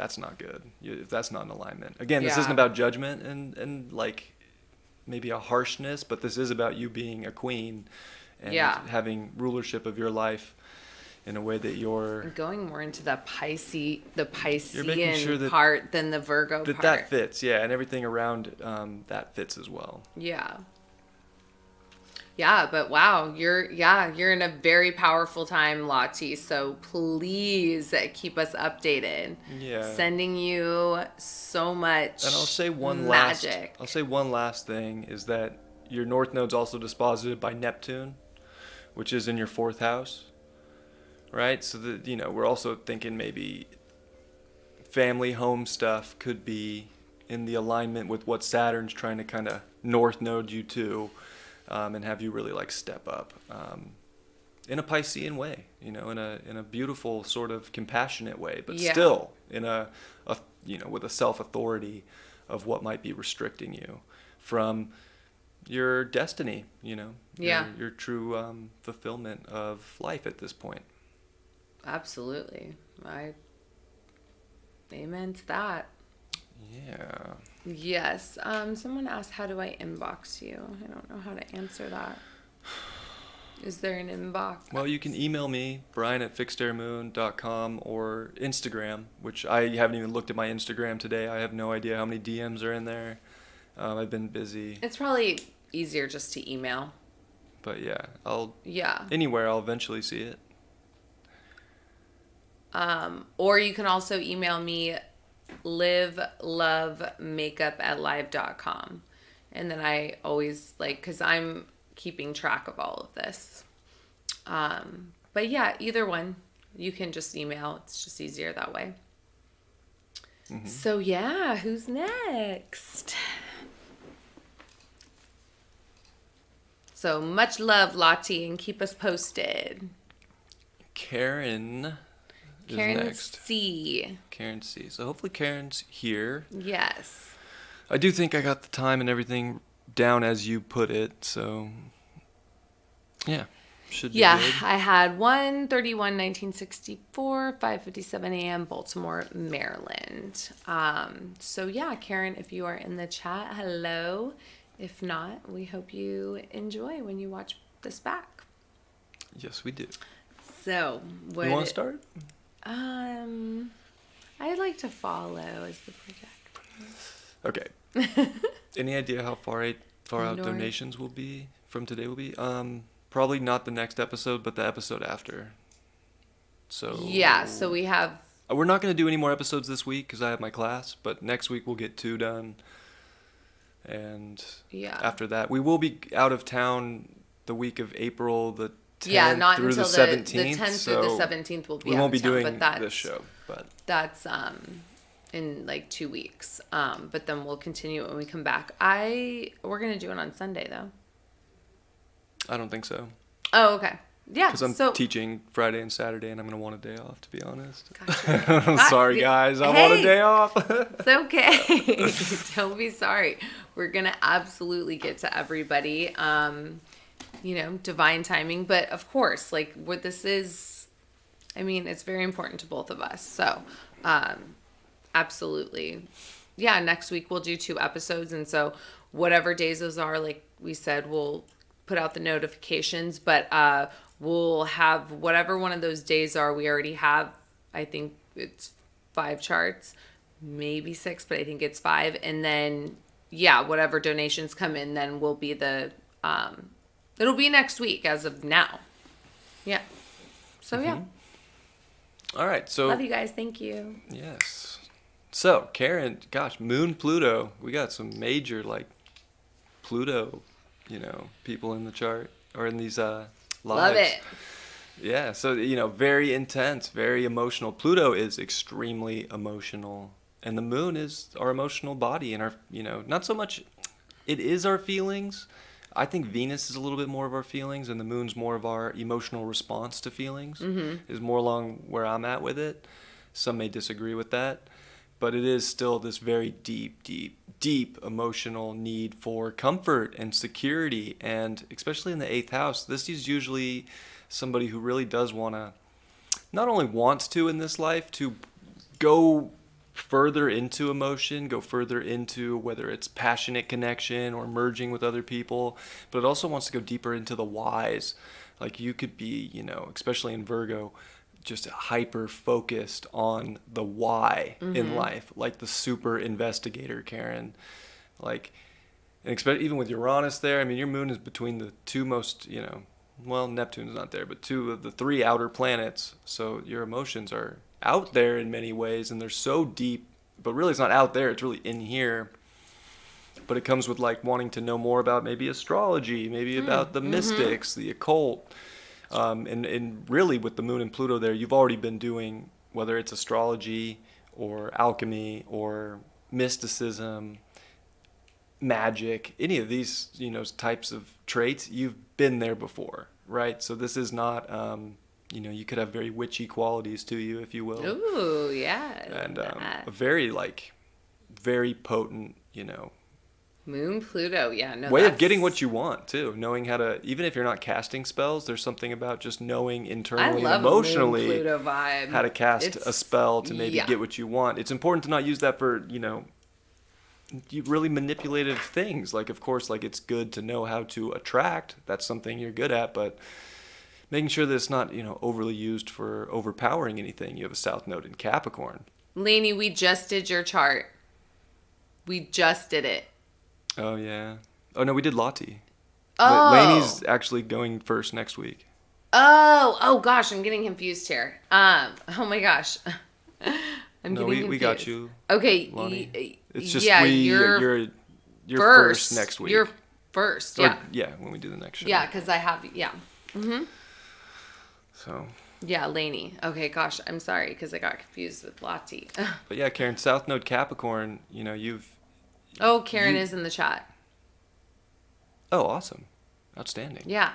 [SPEAKER 1] that's not in alignment. Again, this isn't about judgment and like maybe a harshness, but this is about you being a queen and having rulership of your life in a way that you're
[SPEAKER 2] going more into the Piscean sure part than the Virgo part.
[SPEAKER 1] That fits, and everything around that fits as well.
[SPEAKER 2] But wow, you're in a very powerful time, Lottie. So please keep us updated. Sending you so much.
[SPEAKER 1] And I'll say one last thing is that your North Node's also disposited by Neptune, which is in your 4th house. Right? So that we're also thinking maybe family home stuff could be in the alignment with what Saturn's trying to kind of North Node you to. And have you really like step up in a Piscean way, in a beautiful sort of compassionate way, but still in a with a self-authority of what might be restricting you from your destiny, your true fulfillment of life at this point.
[SPEAKER 2] Absolutely. Amen to that.
[SPEAKER 1] Yeah.
[SPEAKER 2] Yes. Someone asked, how do I inbox you? I don't know how to answer that. Is there an inbox?
[SPEAKER 1] Well, you can email me, Bryan at fixedairmoon.com, or Instagram, which I haven't even looked at my Instagram today. I have no idea how many DMs are in there. I've been busy.
[SPEAKER 2] It's probably easier just to email.
[SPEAKER 1] But anywhere I'll eventually see it.
[SPEAKER 2] Or you can also email me livelovemakeup@live.com. And then I always because I'm keeping track of all of this. But either one, you can just email. It's just easier that way. Mm-hmm. So who's next? So much love, Lottie, and keep us posted.
[SPEAKER 1] Karen next.
[SPEAKER 2] C.
[SPEAKER 1] Karen C. So hopefully Karen's here.
[SPEAKER 2] Yes.
[SPEAKER 1] I do think I got the time and everything down as you put it. So, yeah. Should be
[SPEAKER 2] Yeah,
[SPEAKER 1] good.
[SPEAKER 2] I had 1/31/1964, 5:57 a.m., Baltimore, Maryland. So yeah, Karen, if you are in the chat, hello. If not, we hope you enjoy when you watch this back.
[SPEAKER 1] Yes, we do.
[SPEAKER 2] So,
[SPEAKER 1] you want to start?
[SPEAKER 2] I'd like to follow as the projector.
[SPEAKER 1] Okay. Any idea how far out donations will be from today will be? Probably not the next episode, but the episode after. So
[SPEAKER 2] yeah, so we have.
[SPEAKER 1] We're not going to do any more episodes this week because I have my class, but next week we'll get 2 done. And after that, we will be out of town the week of April the 10th
[SPEAKER 2] not
[SPEAKER 1] through
[SPEAKER 2] until
[SPEAKER 1] the 17th.
[SPEAKER 2] The 10th
[SPEAKER 1] so
[SPEAKER 2] through the 17th will be.
[SPEAKER 1] We won't be
[SPEAKER 2] town,
[SPEAKER 1] doing this show, but
[SPEAKER 2] that's in like 2 weeks. But then we'll continue when we come back. We're gonna do it on Sunday though.
[SPEAKER 1] I don't think so.
[SPEAKER 2] Oh, okay. Yeah.
[SPEAKER 1] Because I'm teaching Friday and Saturday, and I'm going to want a day off, to be honest.
[SPEAKER 2] Gotcha.
[SPEAKER 1] I'm sorry, guys. I want a day off.
[SPEAKER 2] It's okay. Don't be sorry. We're going to absolutely get to everybody. Divine timing. But, of course, like, what this is, it's very important to both of us. So, absolutely. Yeah, next week we'll do 2 episodes. And so, whatever days those are, like we said, we'll put out the notifications, but we'll have whatever one of those days are. We already have, I think it's 5 charts, maybe 6, but I think it's 5. And then, whatever donations come in, then will be it'll be next week as of now. Yeah. So, yeah.
[SPEAKER 1] All right. So
[SPEAKER 2] love you guys. Thank you.
[SPEAKER 1] Yes. So, Karen, gosh, Moon, Pluto, we got some major, like, Pluto people in the chart or in these lives.
[SPEAKER 2] Love it.
[SPEAKER 1] Yeah, so very intense, very emotional. Pluto is extremely emotional, and the moon is our emotional body and our not so much it is our feelings. I think Venus is a little bit more of our feelings, and the moon's more of our emotional response to feelings. Is more along where I'm at with it. Some may disagree with that. But it is still this very deep emotional need for comfort and security. And especially in the 8th house, this is usually somebody who really does want to, not only wants to in this life, to go further into emotion, go further into whether it's passionate connection or merging with other people, but it also wants to go deeper into the whys. Like you could be, especially in Virgo, just hyper focused on the why in life, like the super investigator, Karen. Like, and even with Uranus there, your moon is between the 2 most, Neptune's not there, but 2 of the 3 outer planets. So your emotions are out there in many ways, and they're so deep, but really it's not out there, it's really in here. But it comes with like wanting to know more about maybe astrology, maybe about the mystics, the occult. And really with the moon and Pluto there, you've already been doing, whether it's astrology or alchemy or mysticism, magic, any of these, types of traits, you've been there before, right? So this is not, you could have very witchy qualities to you, if you will.
[SPEAKER 2] Ooh, yeah.
[SPEAKER 1] And a very, very potent,
[SPEAKER 2] Moon, Pluto,
[SPEAKER 1] way of getting what you want too, knowing how to, even if you're not casting spells, there's something about just knowing internally and emotionally
[SPEAKER 2] Moon, Pluto vibe.
[SPEAKER 1] How to cast a spell to maybe get what you want. It's important to not use that for, really manipulative things. Like, of course, like it's good to know how to attract. That's something you're good at, but making sure that it's not, overly used for overpowering anything. You have a South Node in Capricorn.
[SPEAKER 2] Lainey, we just did your chart. We just did it.
[SPEAKER 1] Oh, yeah. Oh, no, we did Lottie.
[SPEAKER 2] Oh.
[SPEAKER 1] Lainey's actually going first next week.
[SPEAKER 2] Oh, gosh, I'm getting confused here. Oh, my gosh. I'm getting confused.
[SPEAKER 1] We got you.
[SPEAKER 2] Okay.
[SPEAKER 1] It's just you're first next week.
[SPEAKER 2] You're first, yeah.
[SPEAKER 1] Or, when we do the next show.
[SPEAKER 2] Yeah, because I have,
[SPEAKER 1] So.
[SPEAKER 2] Yeah, Lainey. Okay, gosh, I'm sorry, because I got confused with Lottie.
[SPEAKER 1] But yeah, Karen, South Node Capricorn, you've...
[SPEAKER 2] Oh, Karen is in the chat.
[SPEAKER 1] Oh, awesome. Outstanding.
[SPEAKER 2] Yeah.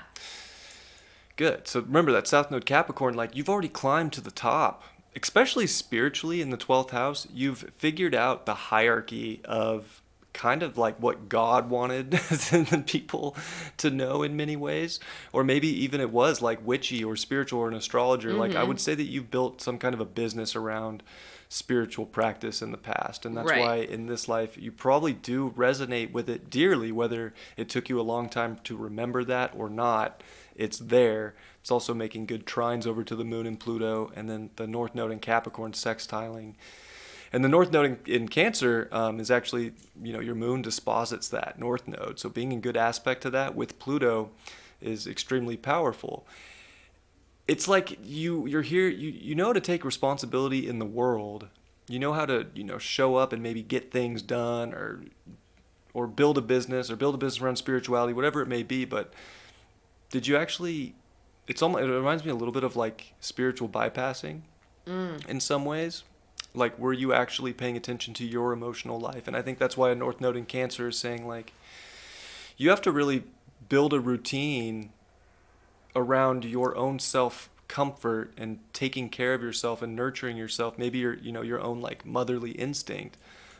[SPEAKER 1] Good. So remember that South Node Capricorn, like you've already climbed to the top, especially spiritually in the 12th house. You've figured out the hierarchy of kind of like what God wanted the people to know in many ways. Or maybe even it was like witchy or spiritual or an astrologer. Like I would say that you've built some kind of a business around spiritual practice in the past. And that's why in this life you probably do resonate with it dearly, whether it took you a long time to remember that or not. It's there. It's also making good trines over to the moon and Pluto, and then the North Node in Capricorn sextiling. And the North Node in Cancer is actually, your moon disposits that North Node. So being in good aspect to that with Pluto is extremely powerful. It's like you're here, you know how to take responsibility in the world. You know how to, show up and maybe get things done or build a business around spirituality, whatever it may be. But did you actually... it reminds me a little bit of like spiritual bypassing in some ways. Like, were you actually paying attention to your emotional life? And I think that's why a North Node in Cancer is saying, like, you have to really build a routine around your own self-comfort and taking care of yourself and nurturing yourself. Maybe your own like motherly instinct.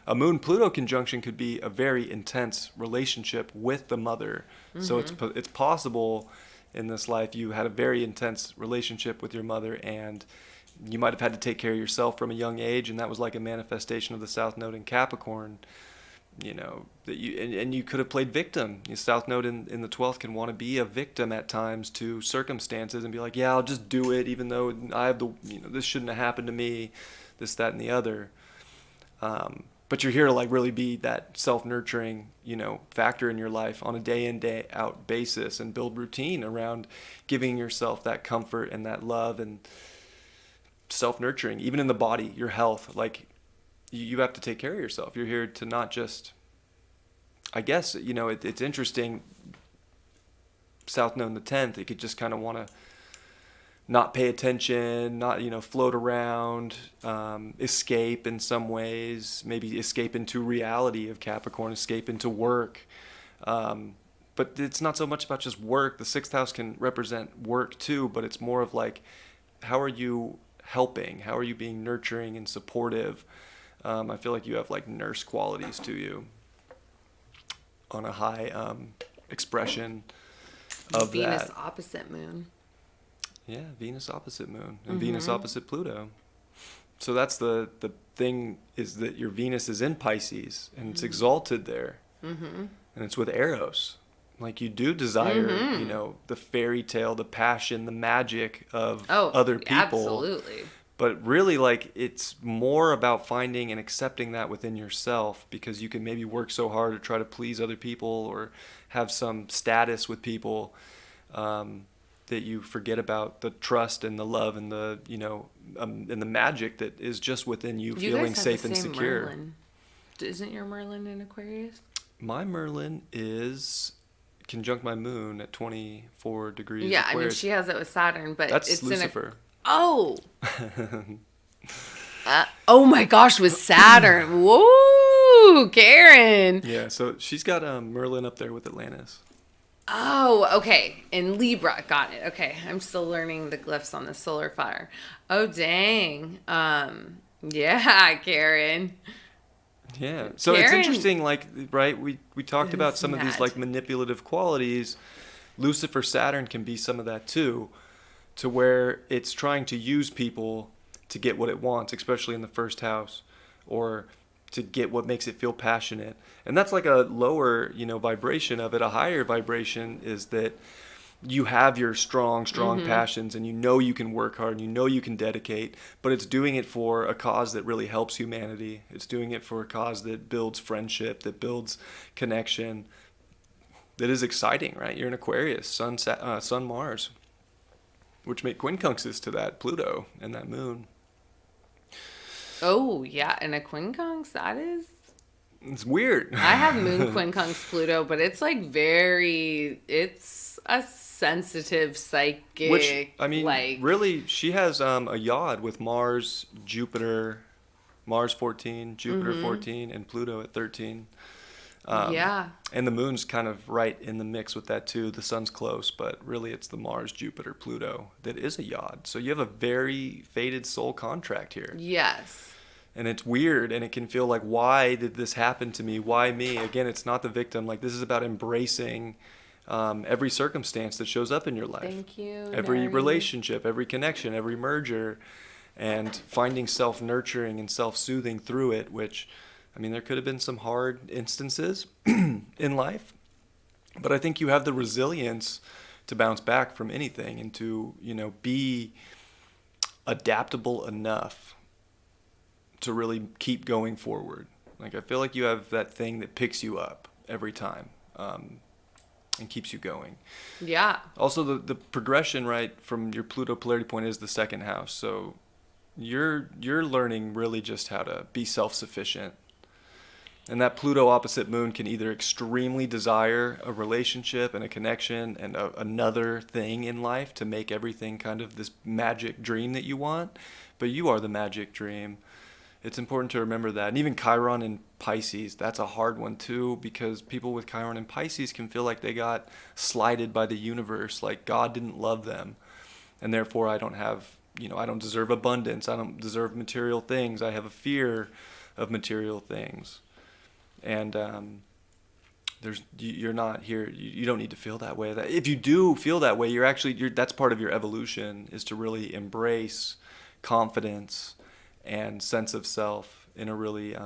[SPEAKER 1] A Moon-Pluto conjunction could be a very intense relationship with the mother. So it's possible in this life you had a very intense relationship with your mother, and you might have had to take care of yourself from a young age, and that was like a manifestation of the South Node in Capricorn. That you could have played victim. Your South Node in the 12th can want to be a victim at times to circumstances and be like, yeah, I'll just do it, even though I have this shouldn't have happened to me, this, that, and the other. But you're here to like really be that self-nurturing, factor in your life on a day in, day out basis, and build routine around giving yourself that comfort and that love and self-nurturing, even in the body, your health. Like, you have to take care of yourself. You're here to not just, I guess, it's interesting. South Node in the 10th, it could just kind of want to not pay attention, not, float around, escape in some ways, maybe escape into reality of Capricorn, escape into work. But it's not so much about just work. The 6th house can represent work too, but it's more of like, how are you helping? How are you being nurturing and supportive? I feel like you have like nurse qualities to you on a high expression of
[SPEAKER 2] Venus
[SPEAKER 1] that.
[SPEAKER 2] opposite moon.
[SPEAKER 1] Yeah, Venus opposite moon and Venus opposite Pluto. So that's the thing, is that your Venus is in Pisces and it's exalted there. And it's with Eros. Like, you do desire, the fairy tale, the passion, the magic of other people.
[SPEAKER 2] Absolutely.
[SPEAKER 1] But really, like, it's more about finding and accepting that within yourself, because you can maybe work so hard to try to please other people or have some status with people that you forget about the trust and the love and the, and the magic that is just within you, feeling safe and secure.
[SPEAKER 2] Merlin. Isn't your Merlin in Aquarius?
[SPEAKER 1] My Merlin is conjunct my moon at 24 degrees
[SPEAKER 2] Yeah,
[SPEAKER 1] Aquarius.
[SPEAKER 2] I mean, she has it with Saturn, but
[SPEAKER 1] that's
[SPEAKER 2] it's
[SPEAKER 1] Lucifer.
[SPEAKER 2] Oh my gosh, with Saturn. Whoa, Karen.
[SPEAKER 1] Yeah, so she's got Merlin up there with Atlantis.
[SPEAKER 2] Oh, okay. In Libra. Got it. Okay. I'm still learning the glyphs on the solar fire. Oh, dang. Yeah, Karen.
[SPEAKER 1] Yeah. So Karen, it's interesting, like, right, we talked about some of these, like, manipulative qualities. Lucifer, Saturn can be some of that, too, to where it's trying to use people to get what it wants, especially in the first house, or to get what makes it feel passionate. And that's like a lower, vibration of it. A higher vibration is that you have your strong passions, and you can work hard, and you can dedicate, but it's doing it for a cause that really helps humanity. It's doing it for a cause that builds friendship, that builds connection, that is exciting, right? You're in Aquarius, Sun, Mars, which make quincunxes to that Pluto and that moon.
[SPEAKER 2] Oh, yeah, and a quincunx, that is...
[SPEAKER 1] It's weird.
[SPEAKER 2] I have moon quincunx Pluto, but it's like it's a sensitive psychic.
[SPEAKER 1] Which, I mean, really, she has a yod with Mars, Jupiter, Mars 14, Jupiter 14, and Pluto at 13.
[SPEAKER 2] Yeah.
[SPEAKER 1] And the moon's kind of right in the mix with that too. The sun's close, but really it's the Mars, Jupiter, Pluto that is a yod. So you have a very fated soul contract here.
[SPEAKER 2] Yes.
[SPEAKER 1] And it's weird, and it can feel like, why did this happen to me? Why me? Again, it's not the victim. Like, this is about embracing every circumstance that shows up in your life.
[SPEAKER 2] Thank you,
[SPEAKER 1] every
[SPEAKER 2] Neri.
[SPEAKER 1] relationship, every connection, every merger, and finding self-nurturing and self-soothing through it, which, I mean, there could have been some hard instances in life, but I think you have the resilience to bounce back from anything and to, be adaptable enough to really keep going forward. Like, I feel like you have that thing that picks you up every time, and keeps you going.
[SPEAKER 2] Yeah.
[SPEAKER 1] Also, the progression, right, from your Pluto polarity point is the second house. So you're learning really just how to be self-sufficient. And that Pluto opposite moon can either extremely desire a relationship and a connection and another thing in life to make everything kind of this magic dream that you want, but you are the magic dream. It's important to remember that. And even Chiron in Pisces, that's a hard one too, because people with Chiron in Pisces can feel like they got slighted by the universe, like God didn't love them, and therefore I don't have, I don't deserve abundance, I don't deserve material things, I have a fear of material things. And you're not here, you don't need to feel that way. If you do feel that way, that's part of your evolution, is to really embrace confidence and sense of self in a really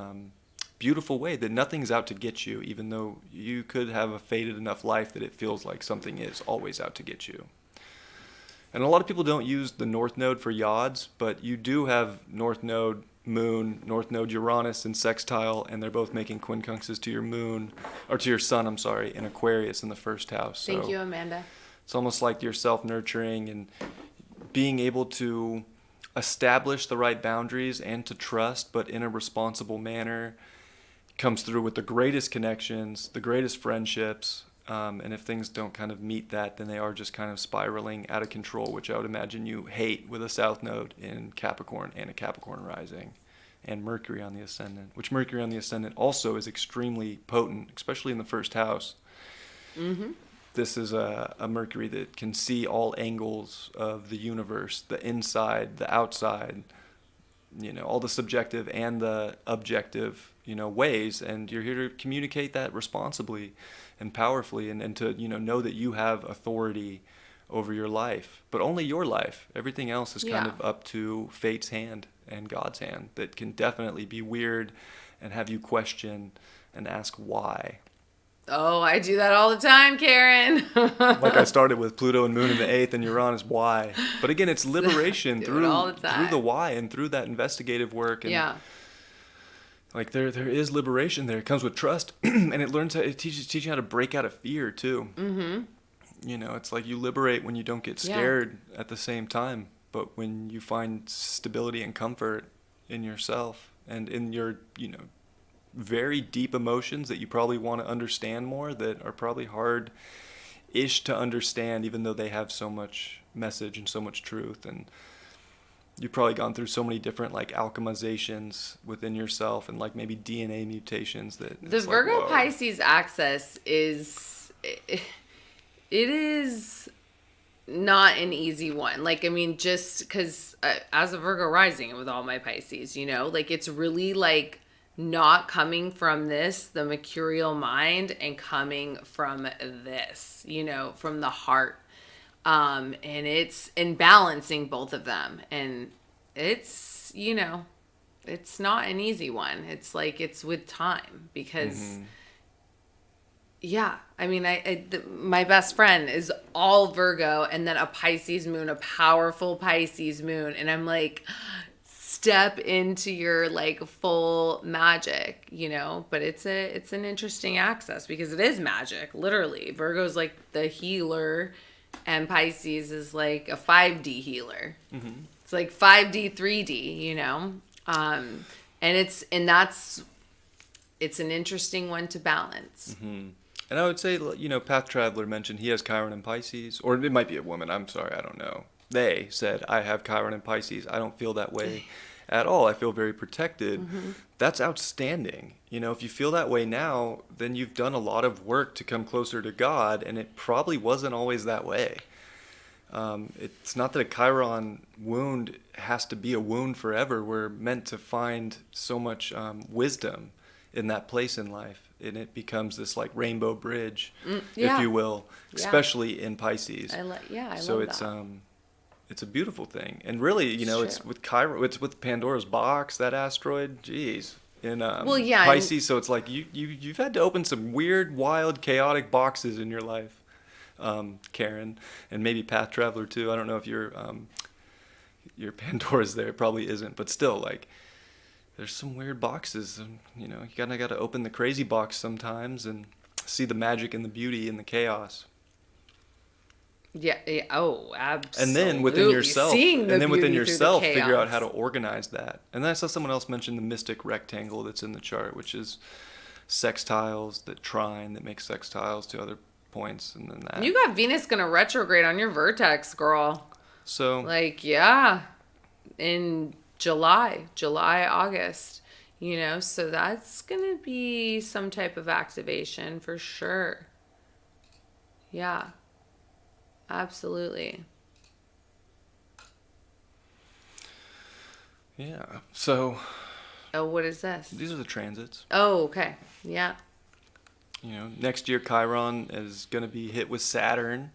[SPEAKER 1] beautiful way, that nothing's out to get you, even though you could have a fated enough life that it feels like something is always out to get you. And a lot of people don't use the North Node for yods, but you do have North Node Moon, North Node Uranus in sextile, and they're both making quincunxes to your moon, or to your sun, in Aquarius in the first house. So
[SPEAKER 2] thank you, Amanda.
[SPEAKER 1] it's almost like you're self-nurturing and being able to establish the right boundaries and to trust, but in a responsible manner, comes through with the greatest connections, the greatest friendships. And if things don't kind of meet that, then they are just kind of spiraling out of control, which I would imagine you hate with a South Node in Capricorn and a Capricorn rising, and Mercury on the ascendant, which Mercury on the ascendant also is extremely potent, especially in the first house. Mm-hmm. This is a Mercury that can see all angles of the universe, the inside, the outside, all the subjective and the objective, ways. And you're here to communicate that responsibly and powerfully, and to, know that you have authority over your life, but only your life. Everything else is kind of up to fate's hand and God's hand, that can definitely be weird and have you question and ask why.
[SPEAKER 2] Oh, I do that all the time, Karen.
[SPEAKER 1] Like I started with Pluto and Moon in the 8th and Uranus, why? But again, it's liberation through the why and through that investigative work. And like there is liberation there. It comes with trust, and it teaches you how to break out of fear too. Mm-hmm. It's like you liberate when you don't get scared at the same time, but when you find stability and comfort in yourself and in your, very deep emotions that you probably want to understand more, that are probably hard-ish to understand, even though they have so much message and so much truth. And you've probably gone through so many different like alchemizations within yourself, and like maybe DNA mutations that
[SPEAKER 2] the Virgo Pisces axis is, it is not an easy one. Like, I mean, just because as a Virgo rising and with all my Pisces, like it's really like not coming from the mercurial mind, and coming from this, from the heart. And it's in balancing both of them. And it's, it's not an easy one. It's like, it's with time, because I mean, my best friend is all Virgo, and then a Pisces moon, a powerful Pisces moon. And I'm like, step into your like full magic, but it's an interesting access, because it is magic, literally. Virgo's like the healer, and Pisces is like a 5D healer. Mm-hmm. It's like 5D, 3D, and it's an interesting one to balance.
[SPEAKER 1] Mm-hmm. And I would say, Path Traveler mentioned he has Chiron in Pisces, or it might be a woman, I'm sorry, I don't know. They said, I have Chiron in Pisces. I don't feel that way at all. I feel very protected. Mm-hmm. That's outstanding. If you feel that way now, then you've done a lot of work to come closer to God, and it probably wasn't always that way. It's not that a Chiron wound has to be a wound forever. We're meant to find so much wisdom in that place in life, and it becomes this like rainbow bridge, if you will, especially in Pisces.
[SPEAKER 2] I love that.
[SPEAKER 1] It's a beautiful thing, and really, it's with Chiron, it's with Pandora's box, that asteroid. Jeez. In Pisces, so it's like you've had to open some weird, wild, chaotic boxes in your life, Karen, and maybe Path Traveler too. I don't know if your Pandora's there, it probably isn't, but still, like, there's some weird boxes, and you got to open the crazy box sometimes and see the magic and the beauty and the chaos.
[SPEAKER 2] Yeah. Oh, absolutely.
[SPEAKER 1] And then within yourself, figure out how to organize that. And then I saw someone else mention the mystic rectangle that's in the chart, which is sextiles, that trine that makes sextiles to other points, and then that.
[SPEAKER 2] You got Venus gonna retrograde on your vertex, girl.
[SPEAKER 1] So.
[SPEAKER 2] Like, in July, August. So that's gonna be some type of activation for sure. Yeah. Absolutely.
[SPEAKER 1] Yeah. So.
[SPEAKER 2] Oh, what is this?
[SPEAKER 1] These are the transits.
[SPEAKER 2] Oh, okay. Yeah.
[SPEAKER 1] Next year Chiron is going to be hit with Saturn,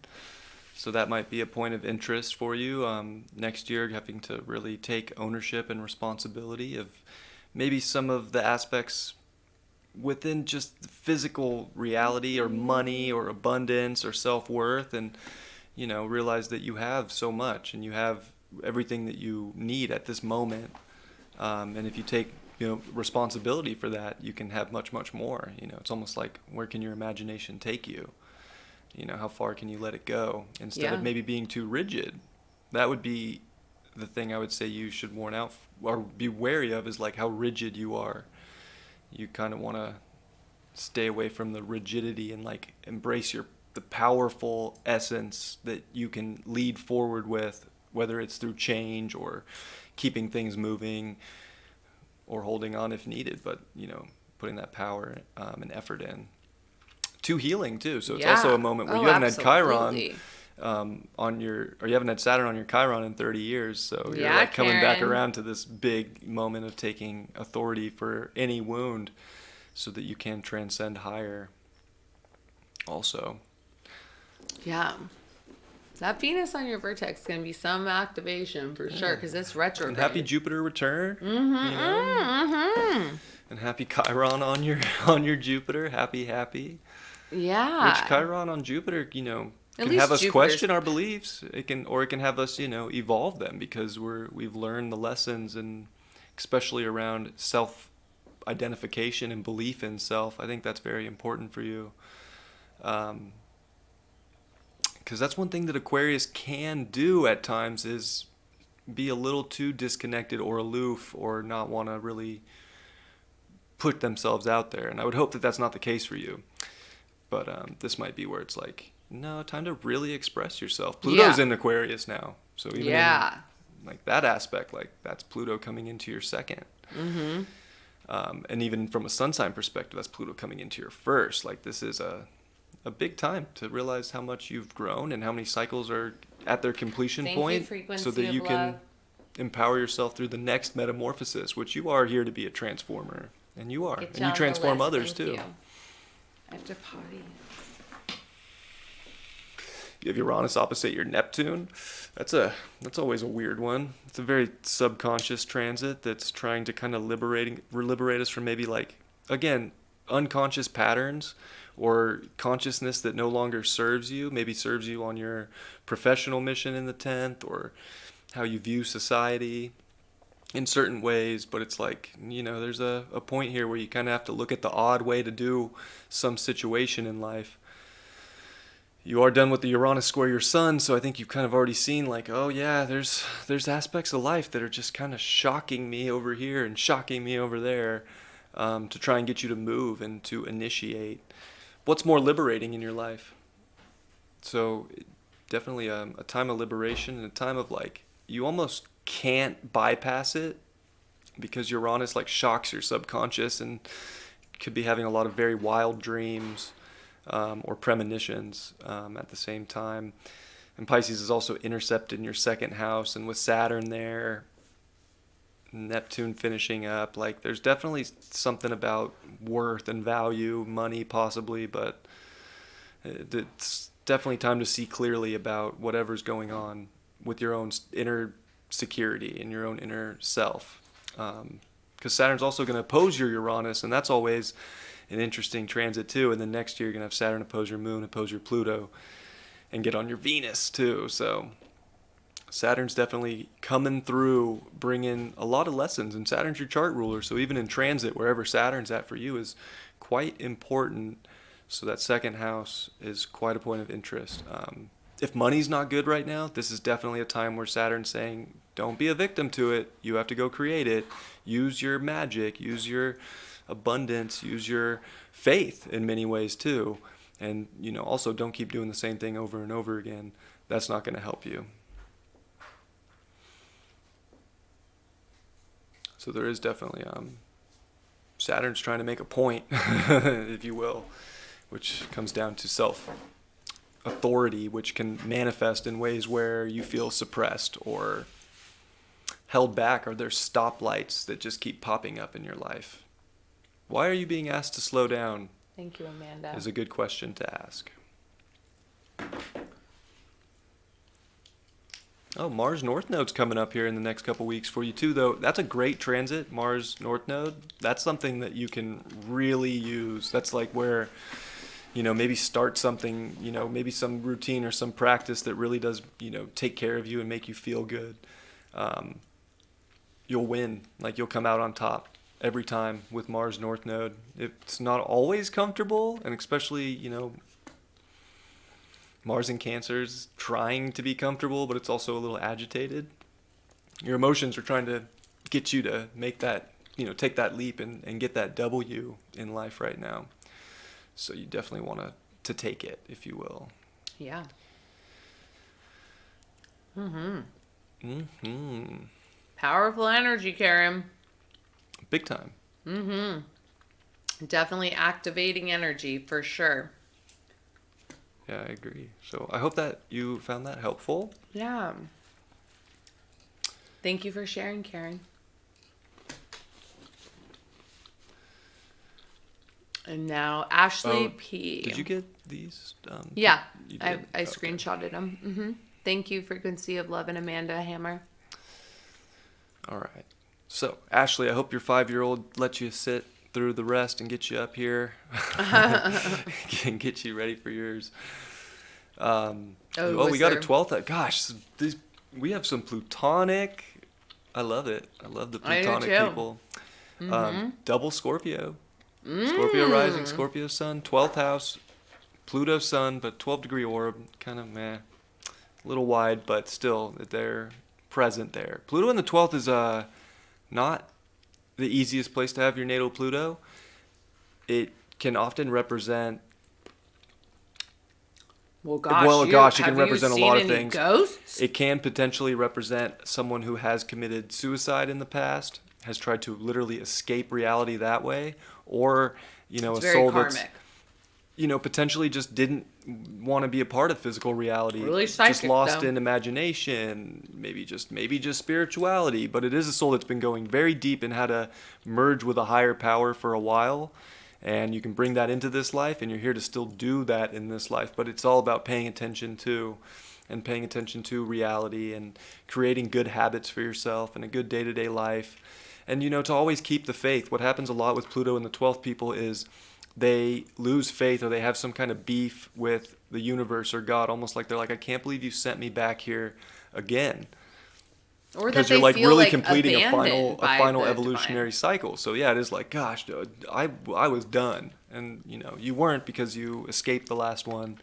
[SPEAKER 1] so that might be a point of interest for you. Next year, having to really take ownership and responsibility of maybe some of the aspects within just physical reality, or money, or abundance, or self-worth, and realize that you have so much and you have everything that you need at this moment. And if you take, responsibility for that, you can have much, much more. It's almost like, where can your imagination take you? How far can you let it go instead of maybe being too rigid? That would be the thing I would say you should warn out or be wary of, is like how rigid you are. You kind of want to stay away from the rigidity and like embrace the powerful essence that you can lead forward with, whether it's through change or keeping things moving or holding on if needed, but putting that power and effort in to healing too. So it's also a moment where you haven't had Chiron you haven't had Saturn on your Chiron in 30 years, so you're like coming back around to this big moment of taking authority for any wound so that you can transcend higher also. Yeah.
[SPEAKER 2] That Venus on your vertex is going to be some activation for sure, because it's retrograde.
[SPEAKER 1] And happy Jupiter return. And happy Chiron on your Jupiter. Happy.
[SPEAKER 2] Yeah.
[SPEAKER 1] Which Chiron on Jupiter, can have us question our beliefs. It can have us, evolve them, because we've learned the lessons, and especially around self-identification and belief in self. I think that's very important for you. Because that's one thing that Aquarius can do at times, is be a little too disconnected or aloof, or not want to really put themselves out there. And I would hope that that's not the case for you. But this might be where it's like, no, time to really express yourself. Pluto's in Aquarius now. So even in, like, that aspect, like, that's Pluto coming into your second. Mm-hmm. And even from a sun sign perspective, that's Pluto coming into your first. Like, this is a big time to realize how much you've grown and how many cycles are at their completion point, so that you can empower yourself through the next metamorphosis, which you are here to be a transformer, and you are, and you transform others too.
[SPEAKER 2] I have to potty.
[SPEAKER 1] You have Uranus opposite your Neptune. That's always a weird one. It's a very subconscious transit that's trying to kind of liberate us from maybe, like, again, unconscious patterns or consciousness that no longer serves you, maybe serves you on your professional mission in the 10th, or how you view society in certain ways. But it's like, there's a point here where you kind of have to look at the odd way to do some situation in life. You are done with the Uranus square your sun, so I think you've kind of already seen, like, oh yeah, there's aspects of life that are just kind of shocking me over here and shocking me over there, to try and get you to move and to initiate what's more liberating in your life. So definitely a time of liberation, and a time of, like, you almost can't bypass it, because Uranus, like, shocks your subconscious and could be having a lot of very wild dreams, or premonitions at the same time. And Pisces is also intercepted in your second house, and with Saturn there, Neptune finishing up, like there's definitely something about worth and value, money possibly, but it's definitely time to see clearly about whatever's going on with your own inner security and your own inner self. Because Saturn's also going to oppose your Uranus, and that's always an interesting transit too. And then next year you're going to have Saturn oppose your Moon, oppose your Pluto, and get on your Venus too. So Saturn's definitely coming through, bringing a lot of lessons. And Saturn's your chart ruler, so even in transit, wherever Saturn's at for you is quite important. So that second house is quite a point of interest. If money's not good right now, this is definitely a time where Saturn's saying, don't be a victim to it. You have to go create it. Use your magic, use your abundance, use your faith in many ways too. And, also don't keep doing the same thing over and over again. That's not going to help you. So there is definitely, Saturn's trying to make a point, if you will, which comes down to self-authority, which can manifest in ways where you feel suppressed or held back, or there's stoplights that just keep popping up in your life. Why are you being asked to slow down?
[SPEAKER 2] Thank you, Amanda.
[SPEAKER 1] Is a good question to ask. Oh, Mars North Node's coming up here in the next couple weeks for you too, though. That's a great transit, Mars North Node. That's something that you can really use. That's like where, maybe start something, maybe some routine or some practice that really does, take care of you and make you feel good. You'll win. Like you'll come out on top every time with Mars North Node. It's not always comfortable, and especially, Mars in Cancer's trying to be comfortable, but it's also a little agitated. Your emotions are trying to get you to make that, take that leap and get that W in life right now. So you definitely want to take it, if you will.
[SPEAKER 2] Yeah. Powerful energy, Karen.
[SPEAKER 1] Big time.
[SPEAKER 2] Definitely activating energy, for sure.
[SPEAKER 1] Yeah, I agree. So I hope that you found that helpful.
[SPEAKER 2] Yeah. Thank you for sharing, Karen. And now Ashley P.
[SPEAKER 1] Did you get these?
[SPEAKER 2] Yeah, I screenshotted them. Thank you, Frequency of Love and Amanda Hammer.
[SPEAKER 1] All right. So, Ashley, I hope your 5-year-old lets you sit through the rest and get you up here and get you ready for yours. We got a 12th. Gosh, we have some Plutonic. I love it. I love the Plutonic people. Double Scorpio. Scorpio rising, Scorpio sun, 12th house, Pluto sun, but 12-degree orb, kind of meh. A little wide, but still, they're present there. Pluto in the 12th is not the easiest place to have your natal Pluto. It can often represent...
[SPEAKER 2] Well, gosh,
[SPEAKER 1] it can represent a lot of things.
[SPEAKER 2] Ghosts?
[SPEAKER 1] It can potentially represent someone who has committed suicide in the past, has tried to literally escape reality that way, or,
[SPEAKER 2] it's
[SPEAKER 1] a
[SPEAKER 2] very
[SPEAKER 1] soul
[SPEAKER 2] karmic.
[SPEAKER 1] that's, potentially just didn't want to be a part of physical reality.
[SPEAKER 2] Really psychic,
[SPEAKER 1] just lost
[SPEAKER 2] though.
[SPEAKER 1] in imagination, maybe just spirituality, but it is a soul that's been going very deep in how to merge with a higher power for a while. And you can bring that into this life, and you're here to still do that in this life. But it's all about paying attention to reality and creating good habits for yourself and a good day-to-day life. And, to always keep the faith. What happens a lot with Pluto and the 12th people is they lose faith, or they have some kind of beef with the universe or God, almost like they're like, I can't believe you sent me back here again.
[SPEAKER 2] Or that
[SPEAKER 1] because
[SPEAKER 2] they
[SPEAKER 1] you're like
[SPEAKER 2] feel
[SPEAKER 1] really
[SPEAKER 2] like
[SPEAKER 1] completing a final
[SPEAKER 2] the
[SPEAKER 1] evolutionary
[SPEAKER 2] divine.
[SPEAKER 1] cycle. So yeah, it is like, gosh, I was done, and you weren't, because you escaped the last one,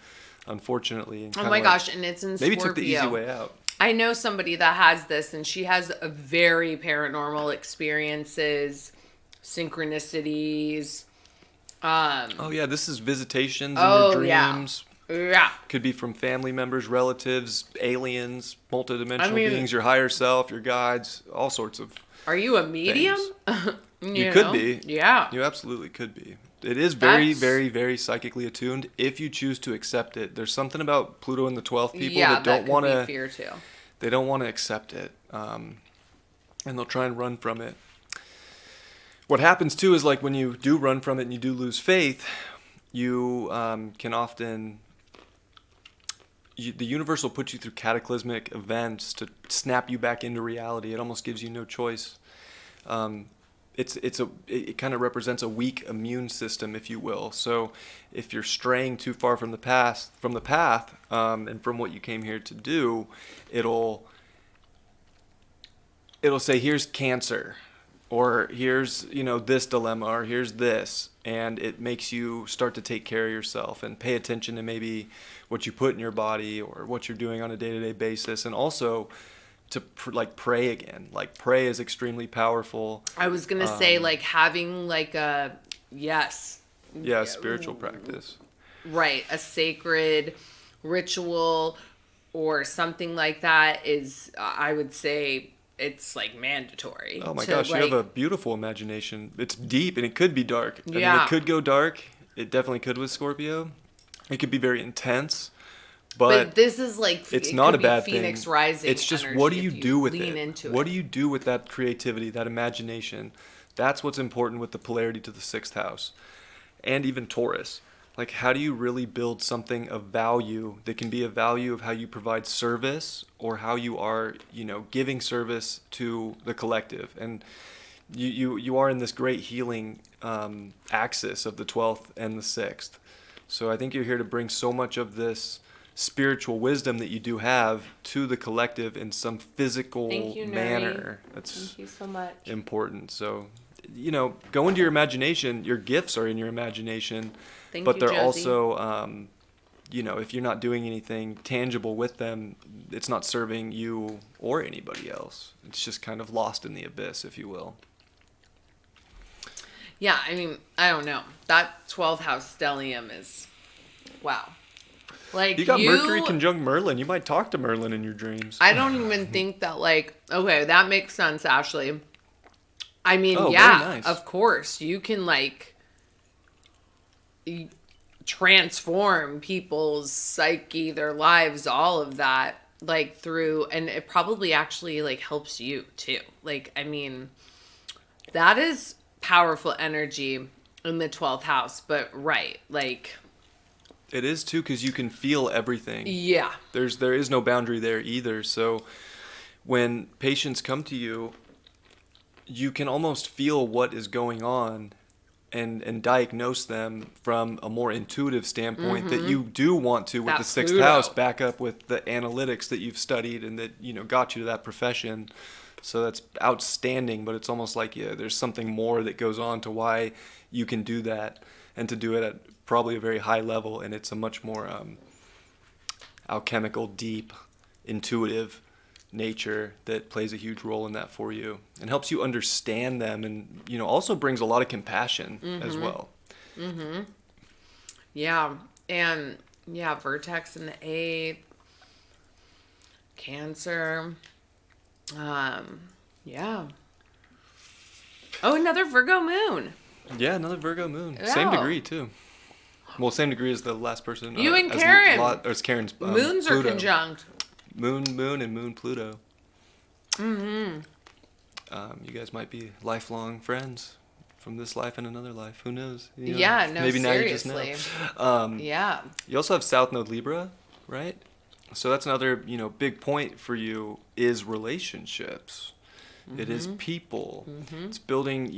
[SPEAKER 1] unfortunately. And
[SPEAKER 2] oh my gosh, and it's in
[SPEAKER 1] maybe
[SPEAKER 2] Scorpio.
[SPEAKER 1] took the easy way out.
[SPEAKER 2] I know somebody that has this, and she has a very paranormal synchronicities.
[SPEAKER 1] Oh yeah, this is visitations in your dreams.
[SPEAKER 2] Yeah.
[SPEAKER 1] Could be from family members, relatives, aliens, multidimensional beings, your higher self, your guides, all sorts of.
[SPEAKER 2] Are you a medium?
[SPEAKER 1] You could be.
[SPEAKER 2] Yeah.
[SPEAKER 1] You absolutely could be. It is very, very, very psychically attuned if you choose to accept it. There's something about Pluto in the 12th people that don't want to.
[SPEAKER 2] Fear too.
[SPEAKER 1] They don't want to accept it, and they'll try and run from it. What happens too is like when you do run from it and you do lose faith, you can often. The universe will put you through cataclysmic events to snap you back into reality. It almost gives you no choice. It kind of represents a weak immune system, if you will. So if you're straying too far from the path, and from what you came here to do, it'll say, here's cancer, or here's, this dilemma, or here's this. And it makes you start to take care of yourself and pay attention to maybe what you put in your body or what you're doing on a day-to-day basis. And also to pray again. Like pray is extremely powerful.
[SPEAKER 2] I was gonna say having
[SPEAKER 1] spiritual practice,
[SPEAKER 2] right? A sacred ritual or something like that is, I would say, it's mandatory.
[SPEAKER 1] Oh my gosh, you have a beautiful imagination. It's deep and it could be dark. I mean, it could go dark. It definitely could with Scorpio. It could be very intense. But
[SPEAKER 2] this is
[SPEAKER 1] it's not a bad
[SPEAKER 2] Phoenix
[SPEAKER 1] thing.
[SPEAKER 2] Rising.
[SPEAKER 1] It's just, what do you do with
[SPEAKER 2] it?
[SPEAKER 1] What do you do with that creativity, that imagination? That's what's important with the polarity to the 6th house. And even Taurus. Like, how do you really build something of value that can be a value of how you provide service or how you are, giving service to the collective? And you are in this great healing axis of the 12th and the 6th. So I think you're here to bring so much of this spiritual wisdom that you do have to the collective in some physical manner. That's
[SPEAKER 2] Thank you so much.
[SPEAKER 1] important. So, go into your imagination. Your gifts are in your imagination, but they're
[SPEAKER 2] Josie.
[SPEAKER 1] also, if you're not doing anything tangible with them, it's not serving you or anybody else. It's just kind of lost in the abyss, if you will.
[SPEAKER 2] Yeah, I mean, I don't know. That 12th house stellium is, wow.
[SPEAKER 1] You got Mercury conjunct Merlin. You might talk to Merlin in your dreams.
[SPEAKER 2] I don't even think that okay, that makes sense, Ashley. I mean,
[SPEAKER 1] very nice.
[SPEAKER 2] Of course. You can transform people's psyche, their lives, all of that, through, and it probably actually helps you too. I mean, that is powerful energy in the 12th house, but right,
[SPEAKER 1] it is too, because you can feel everything.
[SPEAKER 2] Yeah.
[SPEAKER 1] There is no boundary there either. So when patients come to you, you can almost feel what is going on and diagnose them from a more intuitive standpoint that you do want to with the 6th house back up with the analytics that you've studied and that got you to that profession. So that's outstanding, but it's almost like there's something more that goes on to why you can do that, and to do it at probably a very high level, and it's a much more alchemical, deep, intuitive nature that plays a huge role in that for you and helps you understand them, and also brings a lot of compassion as well.
[SPEAKER 2] Yeah, and Vertex in the 8th, Cancer. Oh, another Virgo moon.
[SPEAKER 1] Yeah, another Virgo moon. Yeah. Same degree too. Well, same degree as the last person.
[SPEAKER 2] You and Karen.
[SPEAKER 1] Or it's Karen's.
[SPEAKER 2] Moons
[SPEAKER 1] Pluto.
[SPEAKER 2] are conjunct.
[SPEAKER 1] Moon, and Moon, Pluto.
[SPEAKER 2] Mm-hmm.
[SPEAKER 1] You guys might be lifelong friends from this life and another life. Who knows?
[SPEAKER 2] Maybe
[SPEAKER 1] seriously.
[SPEAKER 2] Now you just know. Yeah.
[SPEAKER 1] You also have South Node Libra, right? So that's another, big point for you is relationships. Mm-hmm. It is people. Mm-hmm. It's building,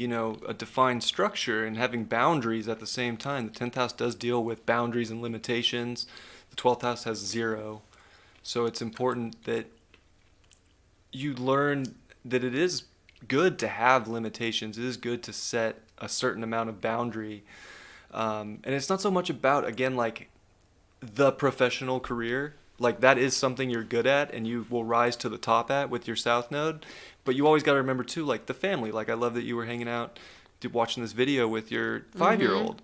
[SPEAKER 1] a defined structure and having boundaries at the same time. The 10th house does deal with boundaries and limitations. The 12th house has 0. So it's important that you learn that it is good to have limitations. It is good to set a certain amount of boundary. And it's not so much about, again, the professional career. That is something you're good at and you will rise to the top at with your South Node. But you always got to remember, too, the family. I love that you were hanging out, watching this video with your 5-year-old.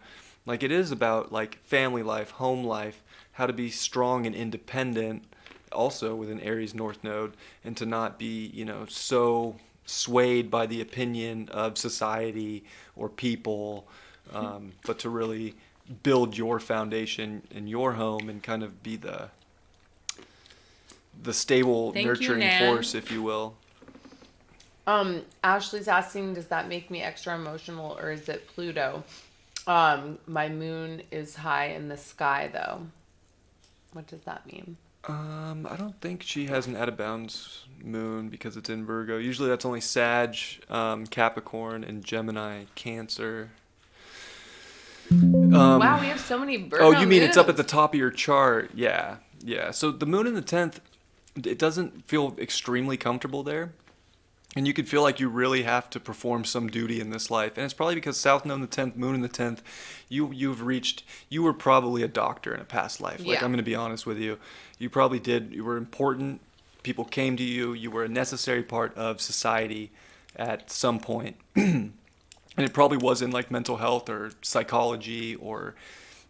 [SPEAKER 1] It is about, family life, home life, how to be strong and independent, also with an Aries North Node, and to not be, so swayed by the opinion of society or people, but to really build your foundation in your home and kind of be the stable, nurturing force, if you will.
[SPEAKER 2] Ashley's asking, does that make me extra emotional or is it Pluto? My moon is high in the sky though. What does that mean?
[SPEAKER 1] I don't think she has an out of bounds moon because it's in Virgo. Usually that's only Sag, Capricorn, and Gemini, Cancer.
[SPEAKER 2] Wow, we have so many Virgo
[SPEAKER 1] Oh, you mean
[SPEAKER 2] moons.
[SPEAKER 1] it's up at the top of your chart? Yeah. So the moon in the 10th, it doesn't feel extremely comfortable there. And you could feel like you really have to perform some duty in this life. And it's probably because South Node in the 10th, Moon in the 10th, you were probably a doctor in a past life. Like, I'm going to be honest with you. You probably did. You were important. People came to you. You were a necessary part of society at some point. And it probably was in like mental health or psychology or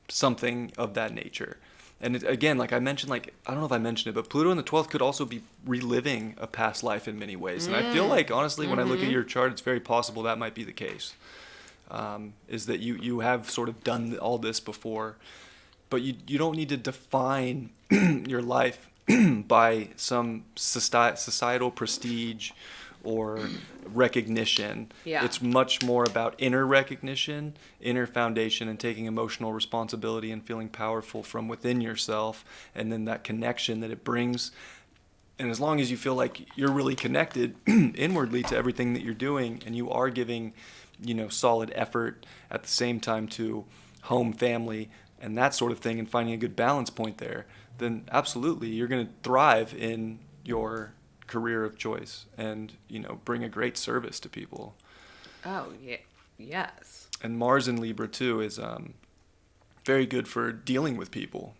[SPEAKER 1] something of that nature. And again, like I mentioned, like I don't know if I mentioned it, but Pluto in the 12th could also be reliving a past life in many ways. And I feel like, honestly, when I look at your chart, it's very possible that might be the case. Is that you have sort of done all this before, but you don't need to define your life by some societal prestige or recognition.
[SPEAKER 2] Yeah.
[SPEAKER 1] It's much more about inner recognition, inner foundation, and taking emotional responsibility and feeling powerful from within yourself, and then that connection that it brings. And as long as you feel like you're really connected inwardly to everything that you're doing, and you are giving, solid effort at the same time to home, family, and that sort of thing, and finding a good balance point there, then absolutely you're going to thrive in your career of choice and bring a great service to people.
[SPEAKER 2] Oh yeah, yes.
[SPEAKER 1] And Mars in Libra too is very good for dealing with people.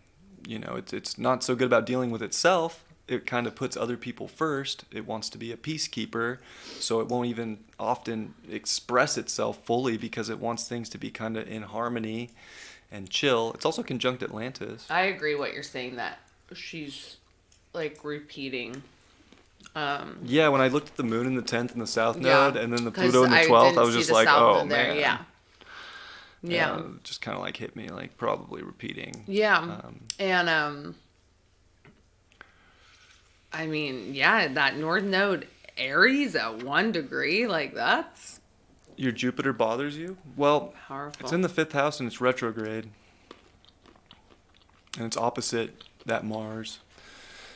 [SPEAKER 1] It's not so good about dealing with itself. It kind of puts other people first. It wants to be a peacekeeper, so it won't even often express itself fully because it wants things to be kind of in harmony and chill. It's also conjunct Atlantis.
[SPEAKER 2] I agree what you're saying, that she's like repeating.
[SPEAKER 1] Yeah, when I looked at the moon in the 10th and the south node, and then the Pluto in the 12th, I was just like, oh man.
[SPEAKER 2] Yeah.
[SPEAKER 1] It just kind of like hit me, like probably repeating.
[SPEAKER 2] Yeah. And I mean, that north node Aries at 1 degree, like that's
[SPEAKER 1] your Jupiter bothers you? Well,
[SPEAKER 2] powerful.
[SPEAKER 1] It's in the 5th house and it's retrograde. And it's opposite that Mars.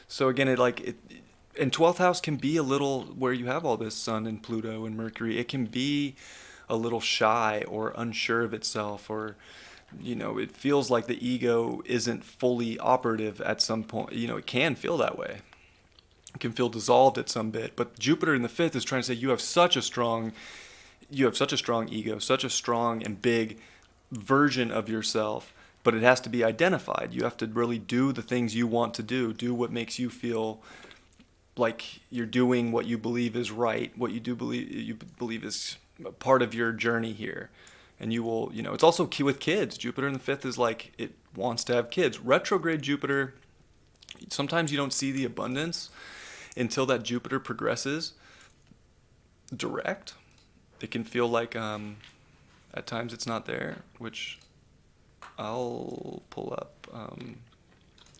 [SPEAKER 1] So again, and 12th house can be a little, where you have all this Sun and Pluto and Mercury, it can be a little shy or unsure of itself, or it feels like the ego isn't fully operative at some point. It can feel that way. It can feel dissolved at some bit. But Jupiter in the 5th is trying to say you have such a strong ego, such a strong and big version of yourself, but it has to be identified. You have to really do the things you want to do what makes you feel like you're doing what you believe is right, what you believe is part of your journey here. And you will, it's also key with kids. Jupiter in the 5th is like, it wants to have kids. Retrograde Jupiter, sometimes you don't see the abundance until that Jupiter progresses direct. It can feel like at times it's not there, which I'll pull up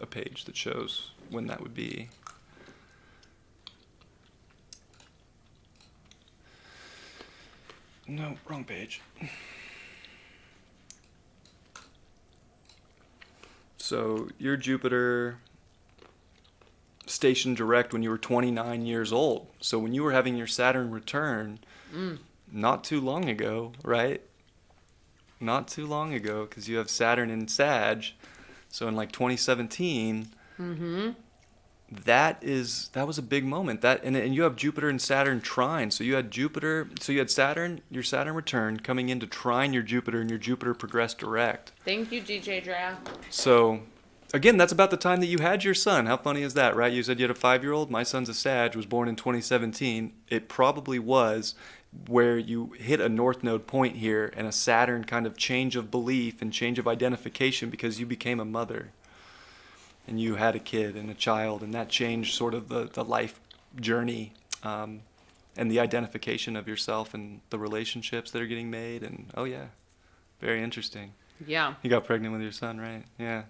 [SPEAKER 1] a page that shows when that would be. No, wrong page. So your Jupiter stationed direct when you were 29 years old. So when you were having your Saturn return, not too long ago, right? Not too long ago, because you have Saturn in Sag. So in like 2017, that was a big moment. And you have Jupiter and Saturn trine. So you had Saturn, your Saturn return coming in to trine your Jupiter, and your Jupiter progressed direct.
[SPEAKER 2] Thank you, DJ Dra.
[SPEAKER 1] So again, that's about the time that you had your son. How funny is that, right? You said you had a 5-year-old. My son's a Sag, was born in 2017. It probably was where you hit a North Node point here and a Saturn kind of change of belief and change of identification, because you became a mother. And you had a kid and a child, and that changed sort of the life journey and the identification of yourself and the relationships that are getting made. And oh yeah, very interesting.
[SPEAKER 2] Yeah.
[SPEAKER 1] You got pregnant with your son, right? Yeah.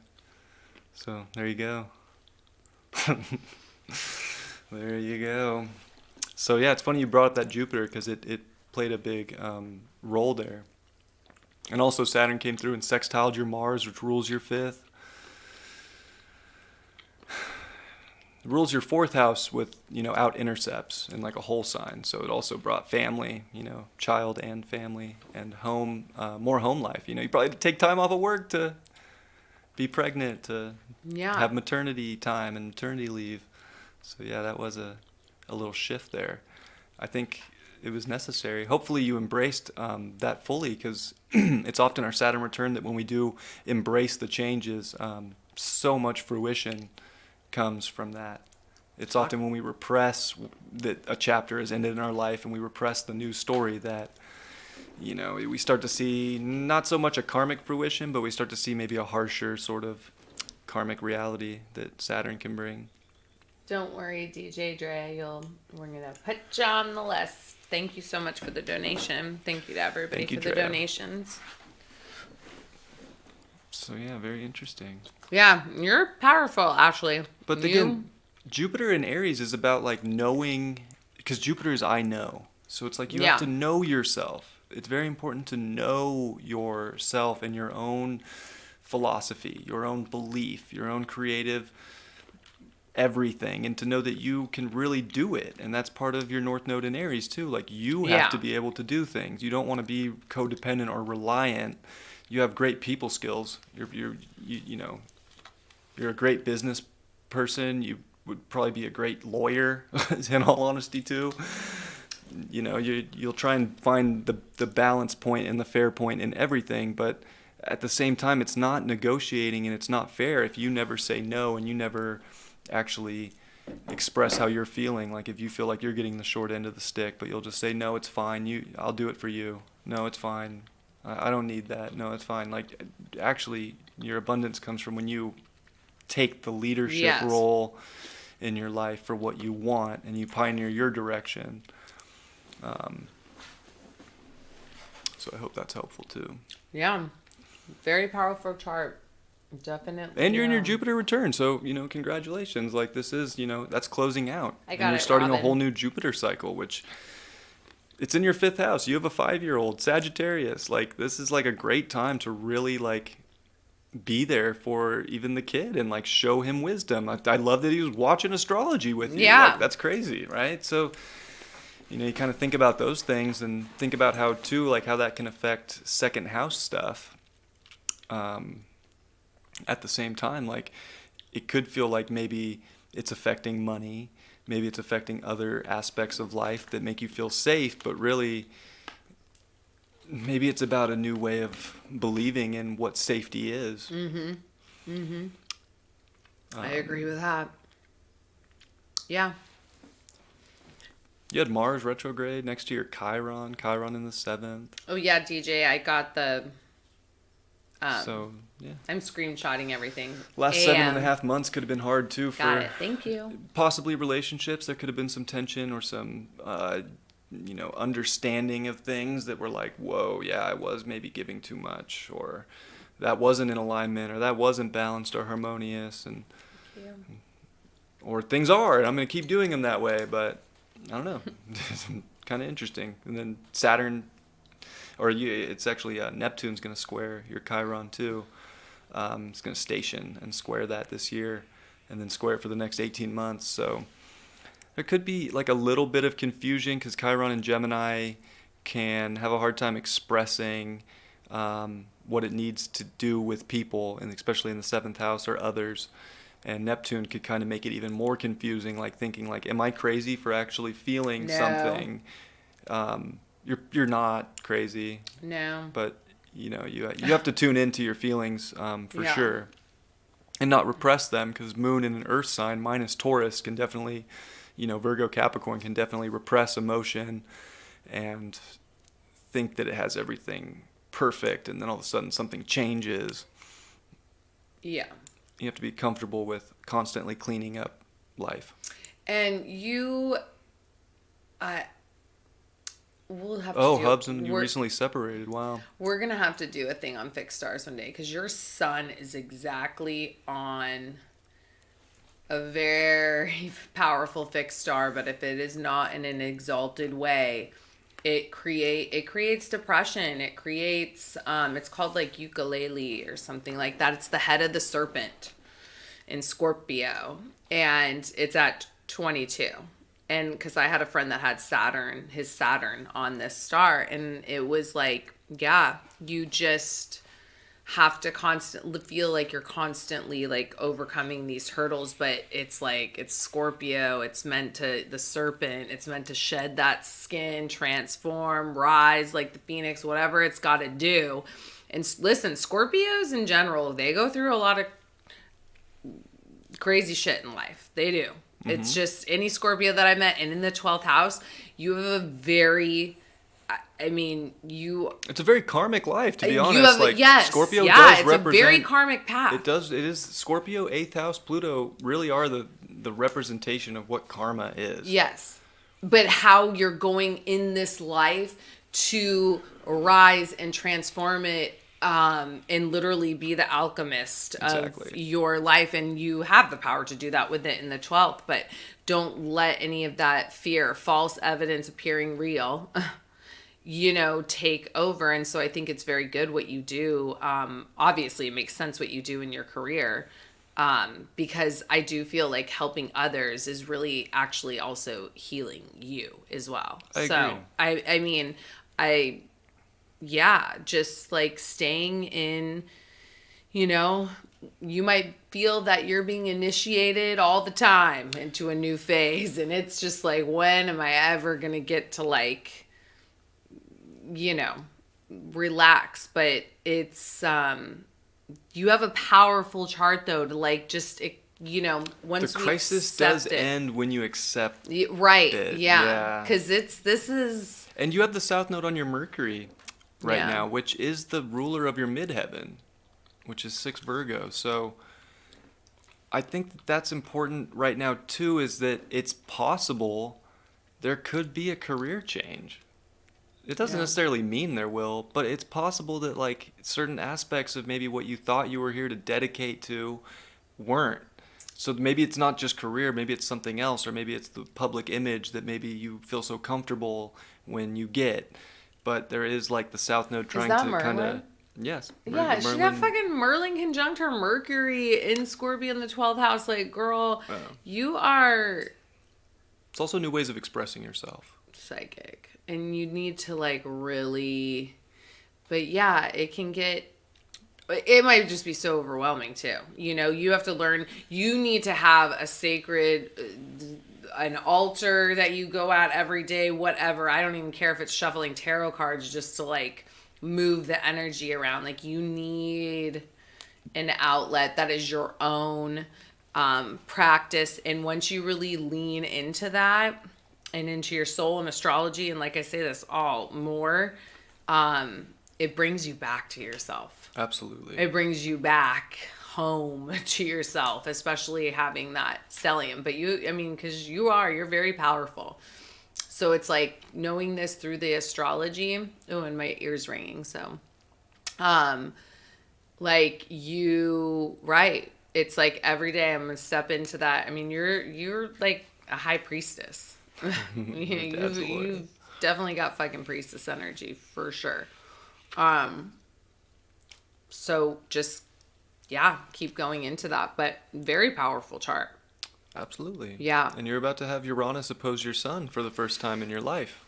[SPEAKER 1] So there you go. There you go. So yeah, it's funny you brought up that Jupiter, because it played a big role there. And also Saturn came through and sextiled your Mars, which rules your fifth. It rules your fourth house with, out intercepts and like a whole sign. So it also brought family, child and family and home, more home life. You probably had to take time off of work to be pregnant, to have maternity time and maternity leave. So yeah, that was a little shift there. I think it was necessary. Hopefully you embraced that fully, because it's often our Saturn return that when we do embrace the changes, so much fruition comes from that. It's often when we repress that a chapter has ended in our life, and we repress the new story, that we start to see not so much a karmic fruition, but we start to see maybe a harsher sort of karmic reality that Saturn can bring.
[SPEAKER 2] Don't worry, DJ Dre, we're gonna put you on the list. Thank you so much for the donation. Thank you to everybody for the donations.
[SPEAKER 1] So yeah, very interesting.
[SPEAKER 2] Yeah, you're powerful, Ashley.
[SPEAKER 1] But again, Jupiter in Aries is about like knowing, because Jupiter is I know. So it's like you have to know yourself. It's very important to know yourself and your own philosophy, your own belief, your own creative everything, and to know that you can really do it. And that's part of your North Node in Aries too. Like you have to be able to do things. You don't want to be codependent or reliant. You have great people skills. You're a great business person. You would probably be a great lawyer, in all honesty too. You'll try and find the balance point and the fair point in everything, but at the same time, it's not negotiating and it's not fair if you never say no and you never actually express how you're feeling. Like if you feel like you're getting the short end of the stick, but you'll just say, no, it's fine. I'll do it for you. No, it's fine. I don't need that. No, it's fine. Like actually, your abundance comes from when you take the leadership role in your life for what you want and you pioneer your direction. So I hope that's helpful too.
[SPEAKER 2] Yeah. Very powerful chart. Definitely.
[SPEAKER 1] And you're in your Jupiter return, so congratulations. Like this is, that's closing out. And you're starting a whole new Jupiter cycle, which it's in your fifth house. You have a 5-year-old Sagittarius. Like this is like a great time to really like be there for even the kid and like show him wisdom. I love that he was watching astrology with you.
[SPEAKER 2] Yeah.
[SPEAKER 1] Like, that's crazy, right? So you kind of think about those things and think about how too, like how that can affect second house stuff. At the same time, like it could feel like maybe it's affecting money, maybe it's affecting other aspects of life that make you feel safe, but really maybe it's about a new way of believing in what safety is.
[SPEAKER 2] I agree with that. Yeah.
[SPEAKER 1] You had Mars retrograde next to your Chiron in the 7th.
[SPEAKER 2] Oh yeah, DJ, I got the
[SPEAKER 1] so, yeah.
[SPEAKER 2] I'm screenshotting everything.
[SPEAKER 1] Last 7.5 months could have been hard, too, for...
[SPEAKER 2] Got it. Thank you.
[SPEAKER 1] Possibly relationships. There could have been some tension or some, understanding of things that were like, whoa, yeah, I was maybe giving too much, or that wasn't in alignment, or that wasn't balanced or harmonious, and or things are, and I'm going to keep doing them that way, but I don't know. It's kind of interesting. And then Saturn... it's actually Neptune's going to square your Chiron too. It's going to station and square that this year, and then square it for the next 18 months. So there could be like a little bit of confusion because Chiron and Gemini can have a hard time expressing what it needs to do with people, and especially in the 7th house or others. And Neptune could kind of make it even more confusing, like thinking like, am I crazy for actually feeling something? You're not crazy.
[SPEAKER 2] No.
[SPEAKER 1] But you have to tune into your feelings for sure, and not repress them, because Moon in an Earth sign minus Taurus can definitely, Virgo Capricorn can definitely repress emotion and think that it has everything perfect, and then all of a sudden something changes.
[SPEAKER 2] Yeah.
[SPEAKER 1] You have to be comfortable with constantly cleaning up life.
[SPEAKER 2] And we'll have
[SPEAKER 1] Oh,
[SPEAKER 2] to
[SPEAKER 1] Hubs, you recently separated. Wow.
[SPEAKER 2] We're going to have to do a thing on fixed stars one day because your sun is exactly on a very powerful fixed star, but if it is not in an exalted way, it creates depression. It creates it's called like ukulele or something like that. It's the head of the serpent in Scorpio, and it's at 22. And because I had a friend that had his Saturn on this star, and it was like, yeah, you just have to constantly feel like you're constantly like overcoming these hurdles, but it's like, it's Scorpio, the serpent, it's meant to shed that skin, transform, rise like the phoenix, whatever it's got to do. And listen, Scorpios in general, they go through a lot of crazy shit in life. They do. Mm-hmm. It's just any Scorpio that I met, and in the 12th house, you have a very, it's
[SPEAKER 1] a very karmic life, to be honest.
[SPEAKER 2] Scorpio does represent. It's a very karmic path.
[SPEAKER 1] It does. It is Scorpio, 8th house, Pluto really are the representation of what karma is.
[SPEAKER 2] Yes. But how you're going in this life to rise and transform it, and literally be the alchemist of your life, and you have the power to do that with it in the 12th, but don't let any of that fear, false evidence appearing real, take over. And so I think it's very good what you do. Obviously it makes sense what you do in your career, because I do feel like helping others is really actually also healing you as well. I agree. Just like staying in, you might feel that you're being initiated all the time into a new phase. And it's just like, when am I ever going to get to like, relax? But it's, you have a powerful chart though, to like, just, once
[SPEAKER 1] the crisis does end when you accept
[SPEAKER 2] right.
[SPEAKER 1] it.
[SPEAKER 2] Yeah. Cause this is,
[SPEAKER 1] and you have the South Node on your Mercury right now, which is the ruler of your midheaven, which is 6 Virgo. So I think that's important right now too, is that it's possible there could be a career change. It doesn't necessarily mean there will, but it's possible that like certain aspects of maybe what you thought you were here to dedicate to weren't. So maybe it's not just career, maybe it's something else, or maybe it's the public image that maybe you feel so comfortable when you get. But there is like the South Node trying to kind of, yes.
[SPEAKER 2] Yeah, she got fucking Merlin conjunct her Mercury in Scorpio in the 12th house. Like, girl, you are...
[SPEAKER 1] It's also new ways of expressing yourself.
[SPEAKER 2] Psychic. And you need to like really... But yeah, it can get... It might just be so overwhelming too. You have to learn... You need to have a sacred... an altar that you go at every day, whatever. I don't even care if it's shuffling tarot cards just to like move the energy around. Like, you need an outlet that is your own practice. And once you really lean into that and into your soul and astrology, and like I say this all more, it brings you back to yourself.
[SPEAKER 1] Absolutely.
[SPEAKER 2] It brings you back home to yourself, especially having that stellium. But because you're very powerful. So it's like knowing this through the astrology. Oh, and my ear's ringing. So, right. It's like every day I'm going to step into that. You're like a high priestess. You've definitely got fucking priestess energy for sure. So just, keep going into that, but very powerful chart.
[SPEAKER 1] Absolutely.
[SPEAKER 2] Yeah.
[SPEAKER 1] And you're about to have Uranus oppose your sun for the first time in your life.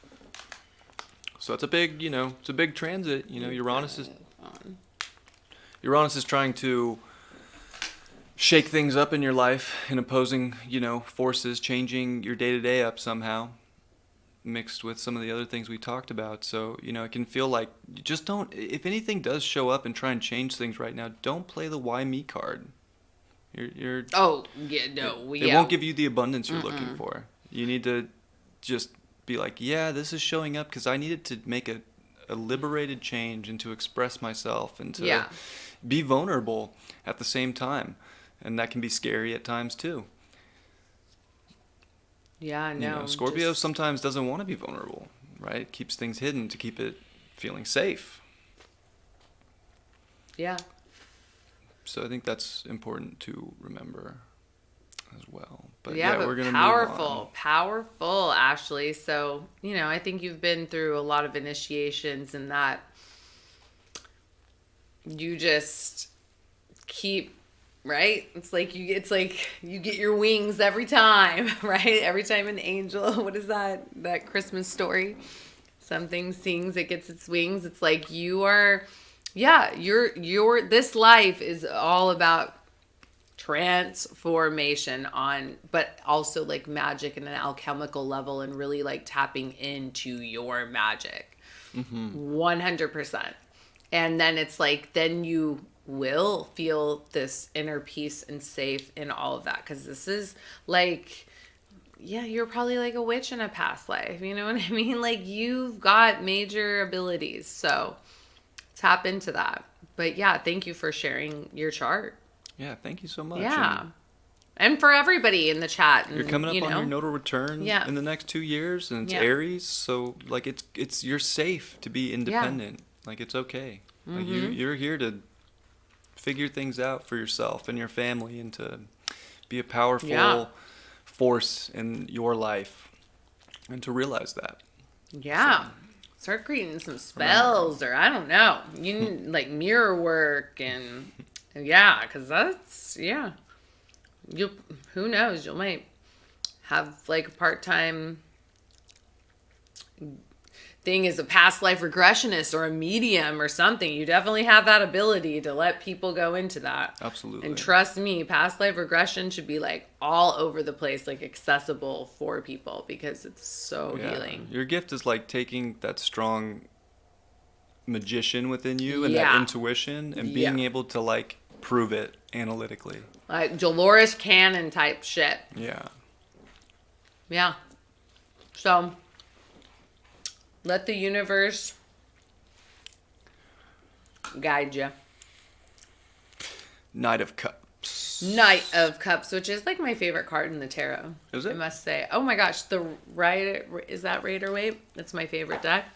[SPEAKER 1] So it's a big, it's a big transit. Uranus is trying to shake things up in your life and opposing, forces, changing your day-to-day up somehow, mixed with some of the other things we talked about. So, it can feel like you just don't, if anything does show up and try and change things right now, don't play the why me card. It won't give you the abundance you're looking for. You need to just be like, this is showing up because I needed to make a liberated change and to express myself and to be vulnerable at the same time. And that can be scary at times too. Yeah, no. Scorpio sometimes doesn't want to be vulnerable, right? It keeps things hidden to keep it feeling safe.
[SPEAKER 2] Yeah.
[SPEAKER 1] So I think that's important to remember as well. But
[SPEAKER 2] yeah, but
[SPEAKER 1] we're going to
[SPEAKER 2] powerful, Ashley. So, I think you've been through a lot of initiations in that you just keep, right? It's like you get your wings every time, right? Every time an angel, what is that Christmas story? Something sings, it gets its wings. It's like you're this life is all about transformation but also like magic and an alchemical level, and really like tapping into your magic. 100%. And then it's like, then you will feel this inner peace and safe in all of that. Because this is like, you're probably like a witch in a past life. You know what I mean? Like, you've got major abilities. So tap into that. But yeah, thank you for sharing your chart.
[SPEAKER 1] Yeah, thank you so much.
[SPEAKER 2] Yeah. And for everybody in the chat.
[SPEAKER 1] You're coming up on your nodal return in the next 2 years, and it's Aries, so like it's you're safe to be independent. Like, it's okay. Like, you're here to figure things out for yourself and your family, and to be a powerful force in your life, and to realize that.
[SPEAKER 2] Yeah. So, start creating some spells, or I don't know. You need, like, mirror work, and because that's, who knows? You might have like a part-time thing as a past life regressionist or a medium or something. You definitely have that ability to let people go into that.
[SPEAKER 1] Absolutely.
[SPEAKER 2] And trust me, past life regression should be like all over the place, like accessible for people, because it's so healing.
[SPEAKER 1] Your gift is like taking that strong magician within you and that intuition and being able to like prove it analytically.
[SPEAKER 2] Like Dolores Cannon type shit.
[SPEAKER 1] Yeah.
[SPEAKER 2] Yeah. So let the universe guide you.
[SPEAKER 1] Knight of Cups.
[SPEAKER 2] Knight of Cups, which is like my favorite card in the tarot.
[SPEAKER 1] Is it?
[SPEAKER 2] I must say. Oh my gosh, is that Rider Waite? That's my favorite deck.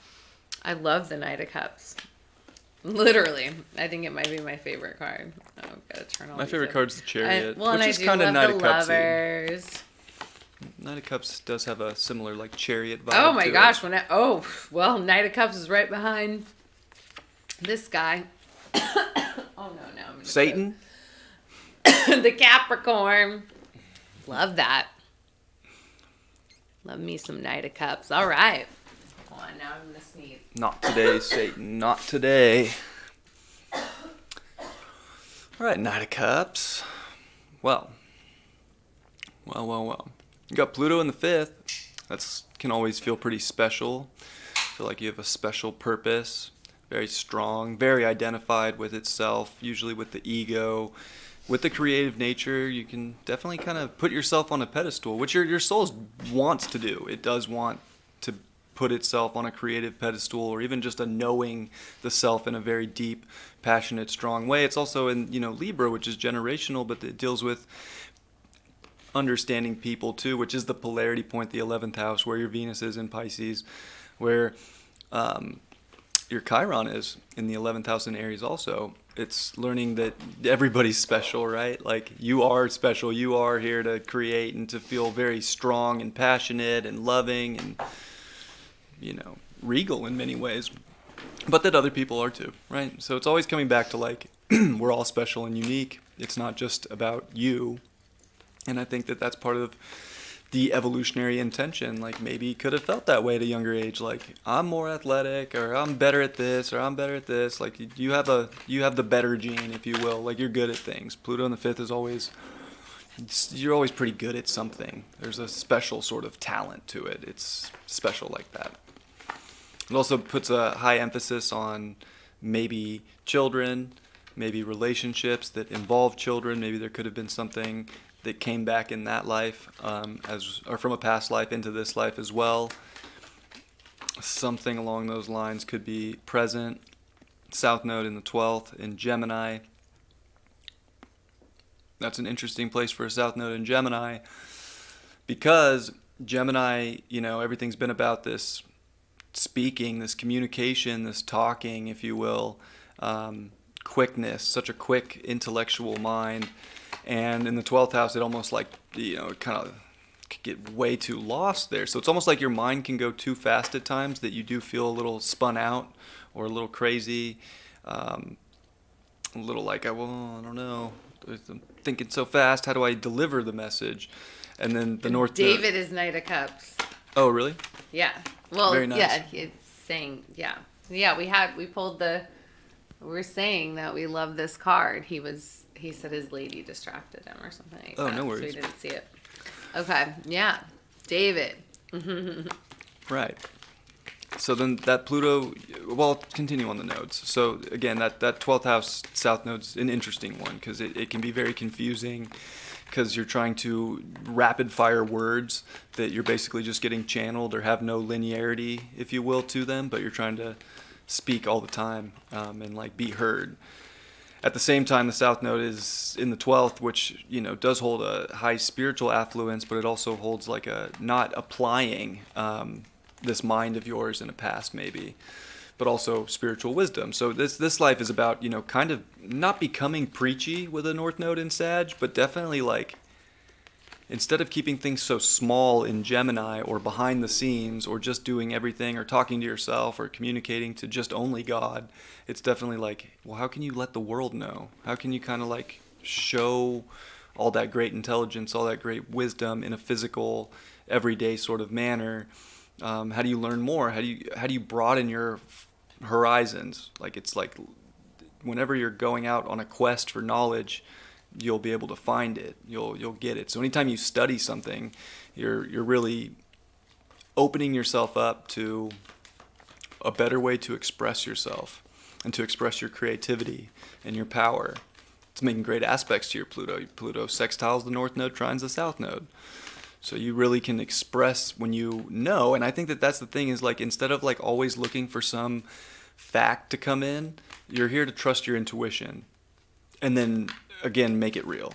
[SPEAKER 2] I love the Knight of Cups. Literally, I think it might be my favorite card. Oh, I've got to turn on.
[SPEAKER 1] My favorite card's the Chariot,
[SPEAKER 2] which is kind of Knight of Cupsy.
[SPEAKER 1] Knight of Cups does have a similar like Chariot vibe.
[SPEAKER 2] Oh my gosh! Knight of Cups is right behind this guy. Oh no! I'm
[SPEAKER 1] Satan.
[SPEAKER 2] The Capricorn. Love that. Love me some Knight of Cups. All right. Hold on, now I'm gonna sneeze.
[SPEAKER 1] Not today, Satan. Not today. All right, Knight of Cups. Well. You got Pluto in the 5th. That can always feel pretty special. Feel like you have a special purpose. Very strong, very identified with itself, usually with the ego. With the creative nature, you can definitely kind of put yourself on a pedestal, which your soul wants to do. It does want to put itself on a creative pedestal, or even just a knowing the self in a very deep, passionate, strong way. It's also in, Libra, which is generational, but it deals with understanding people too, which is the polarity point, the 11th house, where your Venus is in Pisces, where your Chiron is in the 11th house in Aries also. It's learning that everybody's special, right? Like, you are special. You are here to create and to feel very strong and passionate and loving and, regal in many ways. But that other people are too, right? So it's always coming back to like, we're all special and unique. It's not just about you. And I think that that's part of the evolutionary intention. Like, maybe you could have felt that way at a younger age. Like, I'm more athletic, or I'm better at this, or I'm better at this. Like, you have the better gene, if you will. Like, you're good at things. Pluto in the 5th is you're always pretty good at something. There's a special sort of talent to it. It's special like that. It also puts a high emphasis on maybe children, maybe relationships that involve children. Maybe there could have been something that came back in that life, or from a past life into this life as well. Something along those lines could be present. South Node in the 12th in Gemini. That's an interesting place for a South Node in Gemini, because Gemini, everything's been about this speaking, this communication, this talking, if you will, quickness, such a quick intellectual mind. And in the 12th house, it almost like, it kind of could get way too lost there. So it's almost like your mind can go too fast at times, that you do feel a little spun out or a little crazy, a little like, I don't know, I'm thinking so fast, how do I deliver the message? And then the North
[SPEAKER 2] David is Knight of Cups.
[SPEAKER 1] Oh, really?
[SPEAKER 2] Yeah. Well,
[SPEAKER 1] very nice.
[SPEAKER 2] Yeah, he's saying, yeah, we were saying that we love this card. He said his lady distracted him or something like that.
[SPEAKER 1] Oh, no worries.
[SPEAKER 2] So he didn't see it. Okay, yeah. David.
[SPEAKER 1] Right. So then that Pluto, well, continue on the nodes. So again, that 12th house south node's an interesting one, because it can be very confusing, because you're trying to rapid fire words that you're basically just getting channeled or have no linearity, if you will, to them, but you're trying to speak all the time and like be heard. At the same time, the South Node is in the 12th, which, does hold a high spiritual affluence, but it also holds like a not applying this mind of yours in a past maybe, but also spiritual wisdom. So this life is about, kind of not becoming preachy with a North Node in Sag, but definitely like, instead of keeping things so small in Gemini or behind the scenes or just doing everything or talking to yourself or communicating to just only God, it's definitely like, well, how can you let the world know? How can you kind of like show all that great intelligence, all that great wisdom in a physical, everyday sort of manner? How do you learn more? How do you broaden your horizons? Like, it's like whenever you're going out on a quest for knowledge, you'll be able to find it. You'll get it. So anytime you study something, you're really opening yourself up to a better way to express yourself and to express your creativity and your power. It's making great aspects to your Pluto. Pluto sextiles the North Node, trines the South Node. So you really can express when you know. And I think that's the thing, is like, instead of like always looking for some fact to come in, you're here to trust your intuition. And then again, make it real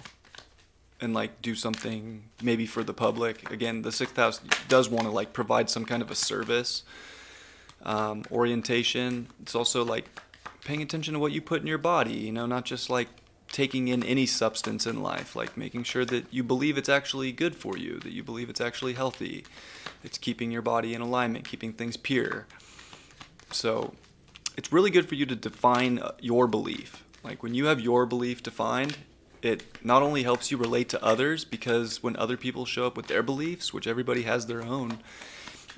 [SPEAKER 1] and like do something maybe for the public. Again, the 6th house does want to like provide some kind of a service orientation. It's also like paying attention to what you put in your body, not just like taking in any substance in life, like making sure that you believe it's actually good for you, that you believe it's actually healthy. It's keeping your body in alignment, keeping things pure. So it's really good for you to define your belief. Like, when you have your belief defined, it not only helps you relate to others, because when other people show up with their beliefs, which everybody has their own,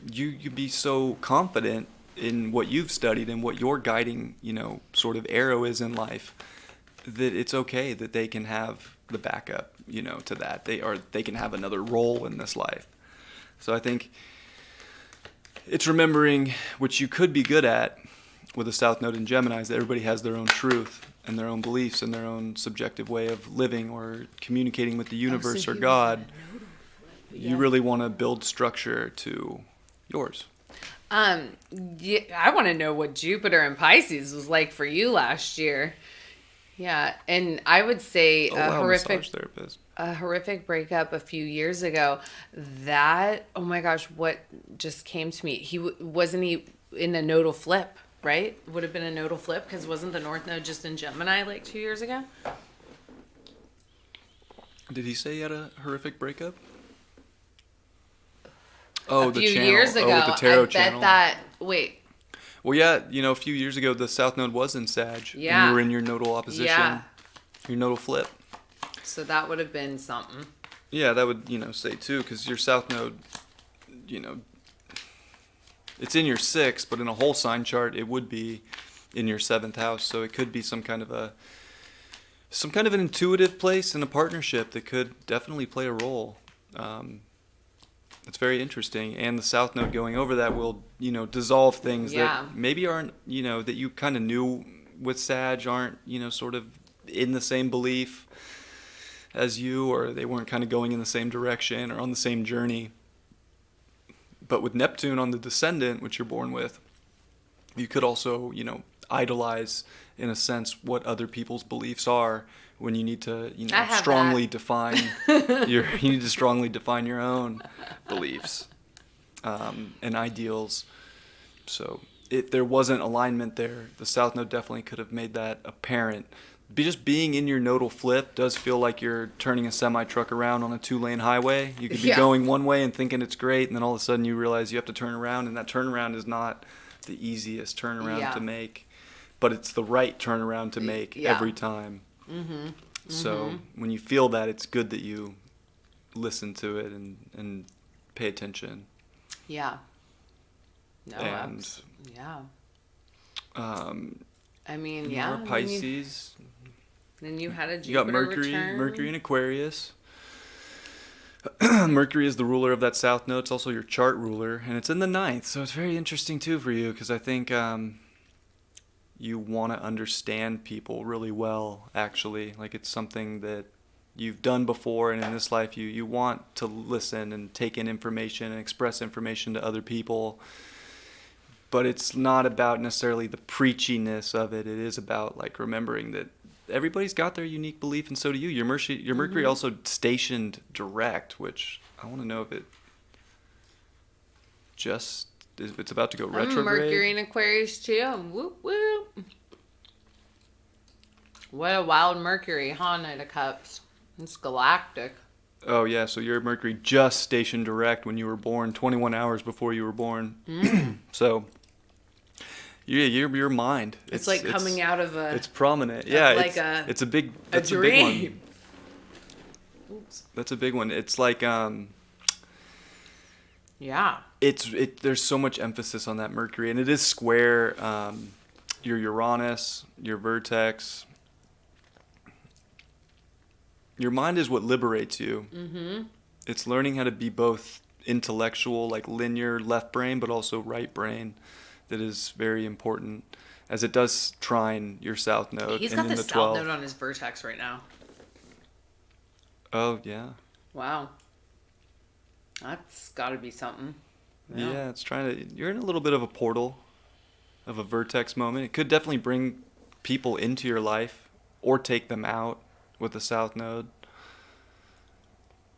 [SPEAKER 1] you be so confident in what you've studied and what your guiding, sort of arrow is in life, that it's okay that they can have the backup, to that. They can have another role in this life. So I think it's remembering, which you could be good at with a South Node in Gemini, is that everybody has their own truth and their own beliefs and their own subjective way of living or communicating with the universe or God. You really want to build structure to yours.
[SPEAKER 2] Yeah, I want to know what Jupiter in Pisces was like for you last year. Yeah, and I would say a horrific breakup a few years ago. That, oh my gosh, what just came to me? Wasn't he in a nodal flip? Right? Would have been a nodal flip, because wasn't the North Node just in Gemini like 2 years ago?
[SPEAKER 1] Did he say he had a horrific breakup? Oh,
[SPEAKER 2] the channel. Years ago,
[SPEAKER 1] the tarot channel.
[SPEAKER 2] Wait.
[SPEAKER 1] Well, yeah, a few years ago, the South Node was in Sag.
[SPEAKER 2] Yeah.
[SPEAKER 1] And you were in your nodal opposition.
[SPEAKER 2] Yeah.
[SPEAKER 1] Your nodal flip.
[SPEAKER 2] So that would have been something.
[SPEAKER 1] Yeah, that would, say too, because your South Node, it's in your 6th, but in a whole sign chart, it would be in your 7th house. So it could be some kind of an intuitive place in a partnership that could definitely play a role. It's very interesting. And the South Node going over that will, dissolve things that maybe aren't, that you kind of knew with Sag aren't, sort of in the same belief as you, or they weren't kind of going in the same direction or on the same journey. But with Neptune on the descendant, which you're born with, you could also, idolize, in a sense, what other people's beliefs are when you need to, strongly define you need to strongly define your own beliefs and ideals. So if there wasn't alignment there, the South Node definitely could have made that apparent. Just being in your nodal flip does feel like you're turning a semi-truck around on a 2-lane highway. You could be going one way and thinking it's great, and then all of a sudden you realize you have to turn around, and that turnaround is not the easiest turnaround to make, but it's the right turnaround to make every time. Mm-hmm. So when you feel that, it's good that you listen to it and pay attention.
[SPEAKER 2] Yeah. No,
[SPEAKER 1] and
[SPEAKER 2] yeah. I mean,
[SPEAKER 1] more Pisces.
[SPEAKER 2] Then you had a Jupiter
[SPEAKER 1] You got Mercury in Aquarius. Mercury is the ruler of that South Node. It's also your chart ruler, and it's in the 9th, so it's very interesting too for you, because I think you want to understand people really well, actually. Like, it's something that you've done before, and in this life you want to listen and take in information and express information to other people. But it's not about necessarily the preachiness of it. It is about, like, remembering that everybody's got their unique belief, and so do you. Your Mercury also stationed direct, which I want to know if it's about to go retrograde.
[SPEAKER 2] Mercury in Aquarius too. Whoop whoop. What a wild Mercury, huh, Knight of Cups? It's galactic.
[SPEAKER 1] Oh yeah, so your Mercury just stationed direct when you were born, 21 hours before you were born. So your mind.
[SPEAKER 2] It's like coming out of a.
[SPEAKER 1] It's prominent. Yeah,
[SPEAKER 2] like
[SPEAKER 1] it's a big. That's
[SPEAKER 2] a dream.
[SPEAKER 1] A big one. Oops. That's a big one. It's like
[SPEAKER 2] Yeah.
[SPEAKER 1] There's so much emphasis on that Mercury, and it is square your Uranus, your vertex. Your mind is what liberates you. Mm-hmm. It's learning how to be both intellectual, like linear left brain, but also right brain. That is very important, as it does trine your South Node.
[SPEAKER 2] He's got the South Node on his vertex right now.
[SPEAKER 1] Oh, yeah.
[SPEAKER 2] Wow. That's got to be something.
[SPEAKER 1] Yeah, you're in a little bit of a portal, of a vertex moment. It could definitely bring people into your life or take them out with the South Node.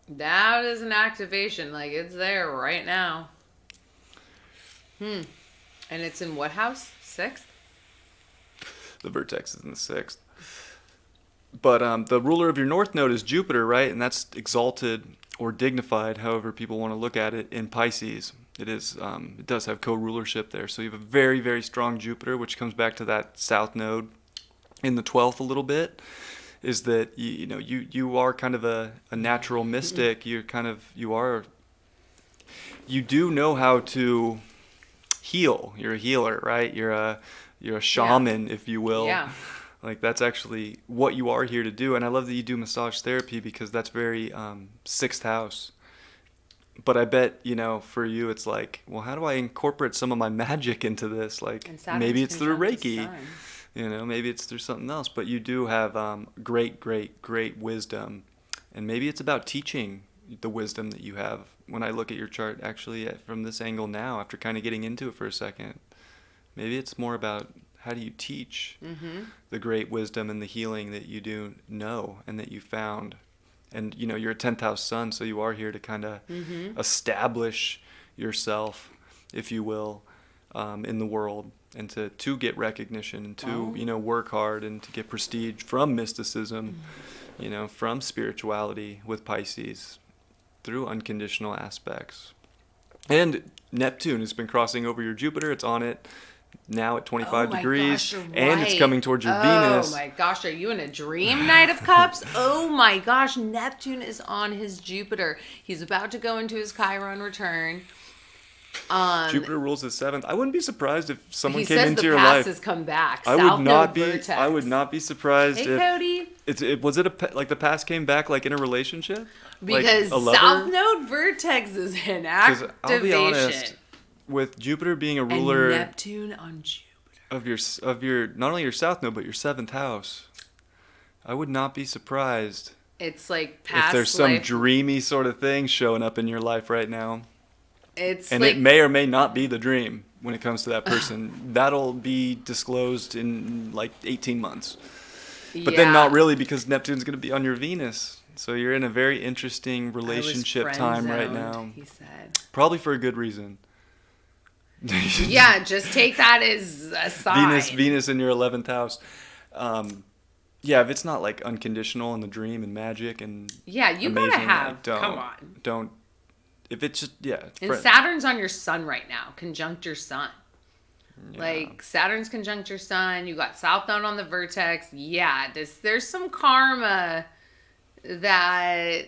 [SPEAKER 2] That is an activation. Like, it's there right now. And it's in what house? 6th?
[SPEAKER 1] The vertex is in the 6th. But the ruler of your North Node is Jupiter, right? And that's exalted or dignified, however people want to look at it, in Pisces. It is. It does have co-rulership there. So you have a very, very strong Jupiter, which comes back to that South Node in the 12th a little bit. Is that you are kind of a natural mystic. You do know how to heal. You're a healer, right? You're a shaman, if you will.
[SPEAKER 2] Yeah.
[SPEAKER 1] Like, that's actually what you are here to do. And I love that you do massage therapy, because that's very 6th house. But I bet, for you, it's like, well, how do I incorporate some of my magic into this? Like, maybe it's through Reiki. Maybe it's through something else. But you do have great, great, great wisdom. And maybe it's about teaching the wisdom that you have. When I look at your chart, actually, from this angle now, after kind of getting into it for a second, maybe it's more about how do you teach the great wisdom and the healing that you do know and that you found. And, you're a 10th house sun, so you are here to kind of establish yourself, if you will, in the world, and to get recognition, and to, work hard and to get prestige from mysticism, from spirituality with Pisces through unconditional aspects. And Neptune has been crossing over your Jupiter. It's on it now at 25 degrees, and it's coming towards your Venus.
[SPEAKER 2] Oh my gosh, are you in a dream, Knight of Cups? Oh my gosh, Neptune is on his Jupiter. He's about to go into his Chiron return.
[SPEAKER 1] Jupiter rules the 7th. I wouldn't be surprised if someone came into your
[SPEAKER 2] life. He
[SPEAKER 1] life.
[SPEAKER 2] says the past has come back.
[SPEAKER 1] I would not be surprised.
[SPEAKER 2] Hey, Cody.
[SPEAKER 1] Like the past came back, like in a relationship?
[SPEAKER 2] Because
[SPEAKER 1] like
[SPEAKER 2] South Node vertex is in activation.
[SPEAKER 1] I'll be honest, with Jupiter being a ruler,
[SPEAKER 2] and Neptune on Jupiter,
[SPEAKER 1] of your not only your South Node but your 7th house, I would not be surprised.
[SPEAKER 2] It's like past
[SPEAKER 1] if there's some dreamy sort of thing showing up in your life right now.
[SPEAKER 2] It
[SPEAKER 1] may or may not be the dream when it comes to that person. That'll be disclosed in like 18 months. But then not really, because Neptune's going to be on your Venus. So you're in a very interesting relationship time right now.
[SPEAKER 2] He said.
[SPEAKER 1] Probably for a good reason.
[SPEAKER 2] Yeah, just take that as a sign.
[SPEAKER 1] Venus in your 11th house. Yeah, if it's not like unconditional in the dream and magic and
[SPEAKER 2] yeah, you
[SPEAKER 1] amazing,
[SPEAKER 2] gotta have.
[SPEAKER 1] like, don't,
[SPEAKER 2] come on.
[SPEAKER 1] Don't. If it's just
[SPEAKER 2] And Saturn's on your sun right now, conjunct your sun.
[SPEAKER 1] Yeah.
[SPEAKER 2] Like Saturn's conjunct your sun. You got South Node on the vertex. Yeah, there's some karma that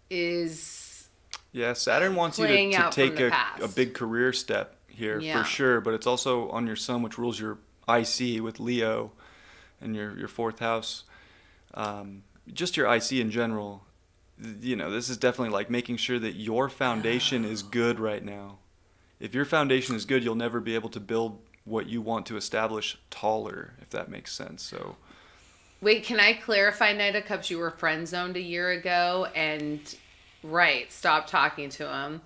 [SPEAKER 2] is.
[SPEAKER 1] Yeah, Saturn wants you to take a big career step here for sure, but it's also on your sun, which rules your IC with Leo and your 4th house. Just your IC in general. This is definitely like making sure that your foundation is good right now. If your foundation is good, you'll never be able to build what you want to establish taller, if that makes sense. So,
[SPEAKER 2] wait, can I clarify, Knight of Cups? You were friend zoned a year ago, and stopped talking to him,